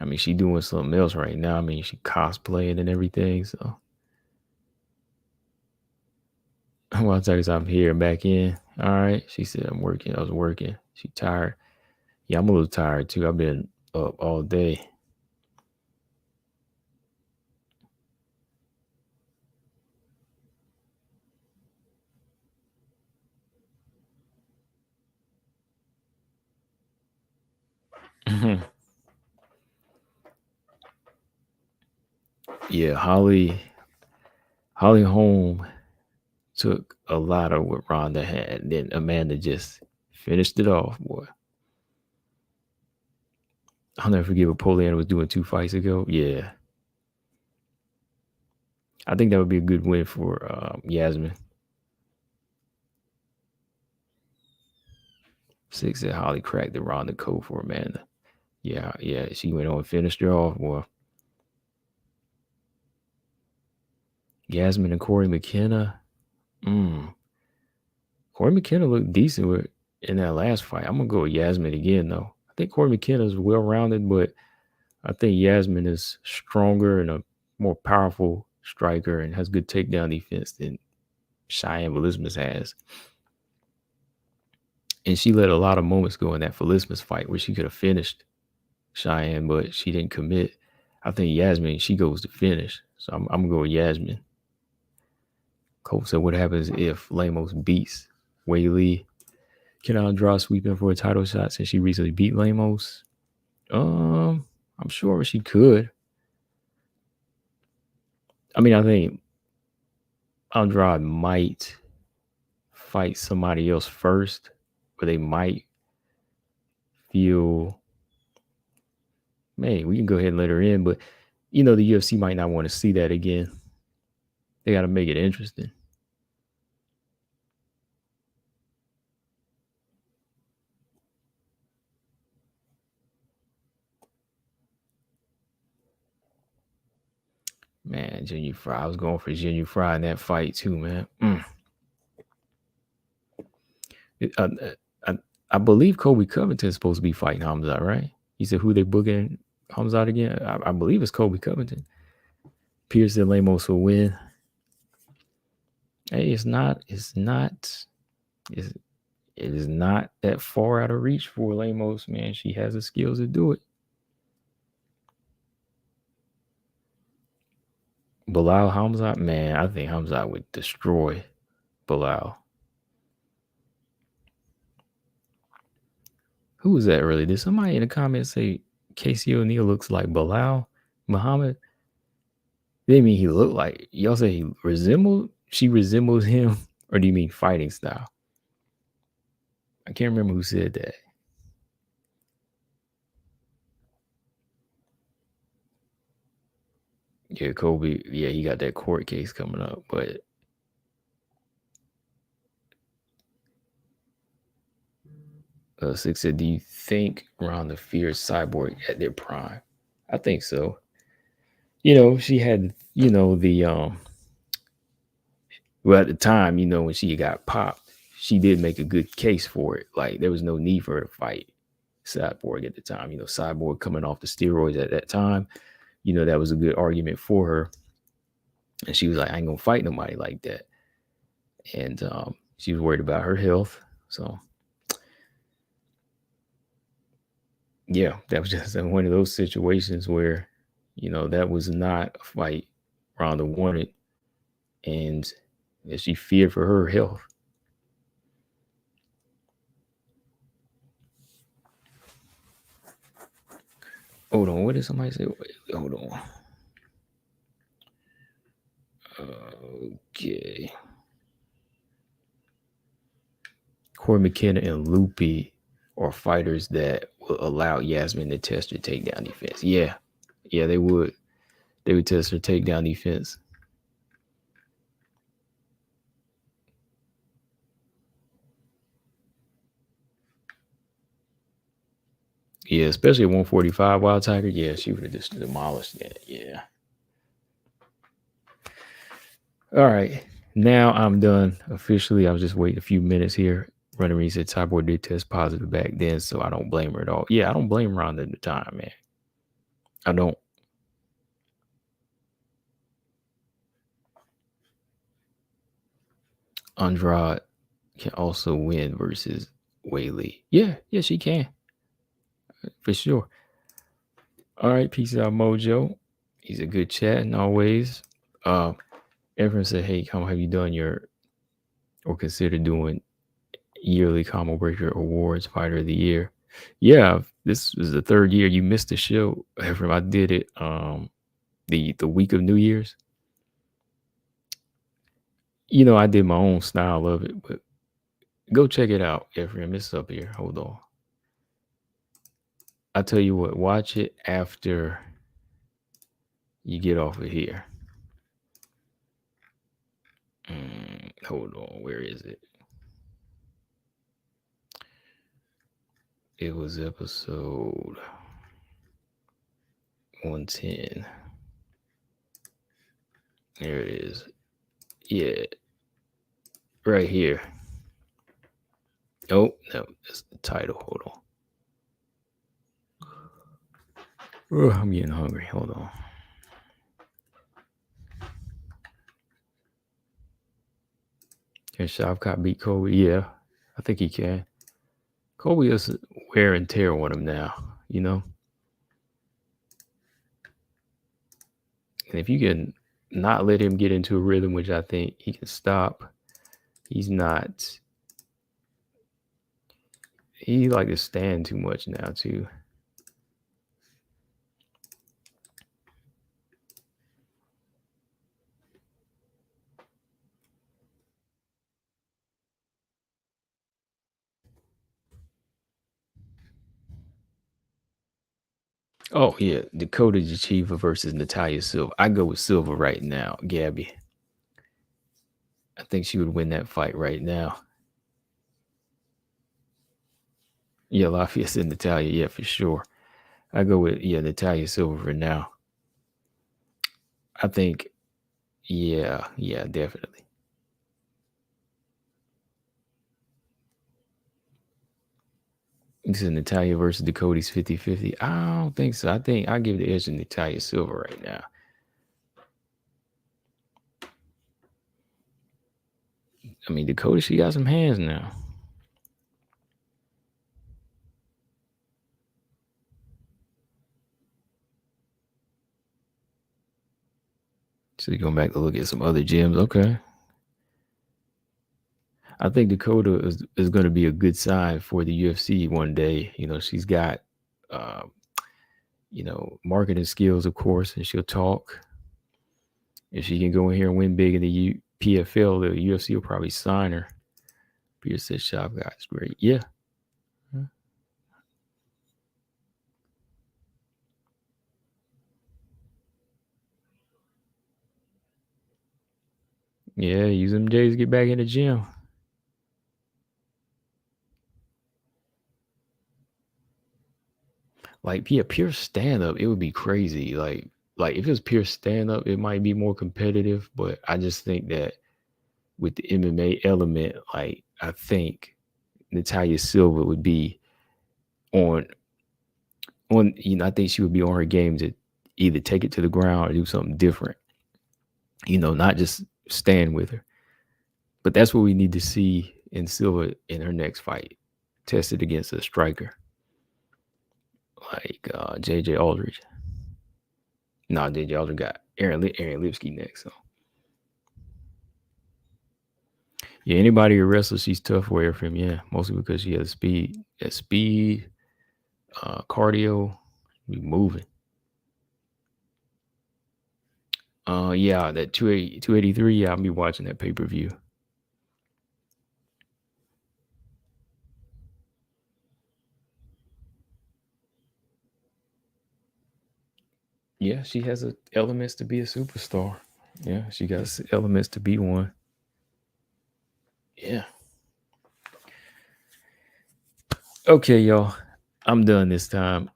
I mean, she doing something else right now. I mean, she cosplaying and everything. So I'll tell you, I'm here and back in. All right. She said, I'm working. I was working. She tired. Yeah, I'm a little tired too. I've been up all day. Yeah, Holly Holm took a lot of what Ronda had. And then Amanda just finished it off, boy. I'll never forget what Poliana was doing 2 fights ago. Yeah. I think that would be a good win for Yasmin. 6 said Holly cracked the Ronda code for Amanda. Yeah, she went on and finished her off. Well, Yasmin and Corey McKenna. Corey McKenna looked decent in that last fight. I'm going to go with Yasmin again, though. I think Corey McKenna is well-rounded, but I think Yasmin is stronger and a more powerful striker and has good takedown defense than Cheyenne Velismus has. And she let a lot of moments go in that Velismus fight where she could have finished Cheyenne, but she didn't commit. I think Yasmin, she goes to finish. So I'm going to go with Yasmin. Cole said, what happens if Lemos beats Weili? Can Andrade sweep in for a title shot since she recently beat Lemos? I'm sure she could. I mean, I think Andrade might fight somebody else first, or they might feel, man, we can go ahead and let her in, but the UFC might not want to see that again. They got to make it interesting. Man, Junior Fry. I was going for Junior Fry in that fight too, man. I believe Colby Covington is supposed to be fighting Hamzat, right? He said who they booking Hamzat again? I believe it's Colby Covington. Pierce and Lemos will win. Hey, it is not that far out of reach for Lemos, man. She has the skills to do it. Bilal Hamzat, man, I think Hamzat would destroy Bilal. Who was that earlier? Did somebody in the comments say Casey O'Neill looks like Bilal Muhammad? They didn't mean he looked like. Y'all say she resembles him, or do you mean fighting style? I can't remember who said that. Yeah, Kobe. Yeah, he got that court case coming up, but Six said, do you think Ronda fears Cyborg at their prime? I think so. She had, well, at the time, when she got popped, she did make a good case for it. Like, there was no need for her to fight Cyborg at the time. Cyborg coming off the steroids at that time, that was a good argument for her. And she was like, I ain't gonna fight nobody like that. And she was worried about her health. So yeah, that was just one of those situations where, that was not a fight Ronda wanted. And she feared for her health. Hold on, what did somebody say? Wait, hold on. Okay. Corey McKenna and Loopy are fighters that will allow Yasmin to test her takedown defense. Yeah, they would. They would test her takedown defense. Yeah, especially at 145 Wild Tiger. Yeah, she would have just demolished that. Yeah. All right. Now I'm done officially. I was just waiting a few minutes here. Running Reed said Cyborg did test positive back then, so I don't blame her at all. Yeah, I don't blame Ronda at the time, man. I don't. Andrade can also win versus Weili. Yeah, she can. For sure. All right, peace out, Mojo. He's a good chat and always. Everyone said, hey, how have you done or consider doing yearly Combo Breaker Awards Fighter of the Year? Yeah, this is the third year. You missed the show. Ephraim, I did it the week of New Year's. I did my own style of it, but go check it out, Ephraim. It's up here. Hold on. I tell you what, watch it after you get off of here. Hold on, where is it? It was episode 110. There it is. Yeah. Right here. Oh, no, that's the title. Hold on. Oh, I'm getting hungry. Hold on. Can Shavkat beat Kobe? Yeah, I think he can. Kobe is wear and tear on him now, And if you can not let him get into a rhythm, which I think he can stop, he's not. He like to stand too much now, too. Oh, yeah. Dakota Jachiva versus Natalia Silva. I go with Silva right now, Gabby. I think she would win that fight right now. Yeah, Lafayette and Natalia. Yeah, for sure. I go with, Natalia Silva for now. I think, yeah, definitely. This is Natalia versus Dakota's 50-50. I don't think so. I think I'll give the edge to Natalia Silva right now. I mean, Dakota, she got some hands now. So you're going back to look at some other gyms. Okay. I think Dakota is going to be a good sign for the UFC one day. She's got, marketing skills, of course, and she'll talk. If she can go in here and win big in the PFL, the UFC will probably sign her. Peter said, "Shop guys, great, yeah." Yeah, use them days to get back in the gym. Like, yeah, pure stand-up, it would be crazy. Like if it was pure stand-up, it might be more competitive. But I just think that with the MMA element, like, I think Natalia Silva would be on, I think she would be on her game to either take it to the ground or do something different. Not just stand with her. But that's what we need to see in Silva in her next fight. Tested against a striker like JJ Aldridge. No, JJ Aldridge got Aaron Lipsky next. So yeah, anybody who wrestles, she's tough away from him. Yeah, mostly because she has speed. Cardio, be moving. Yeah, that 283. Yeah, I'll be watching that pay-per-view. Yeah, she has elements to be a superstar. Yeah, she got elements to be one. Yeah. Okay, y'all. I'm done this time.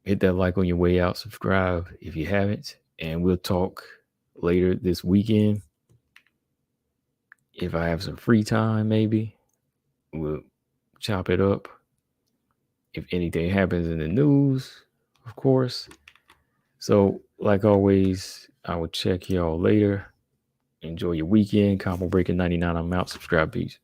Hit that like on your way out. Subscribe if you haven't. And we'll talk later this weekend. If I have some free time, maybe we'll chop it up. If anything happens in the news, of course. So, like always, I will check y'all later. Enjoy your weekend. Combo Breaker 99. I'm out. Subscribe. Peace.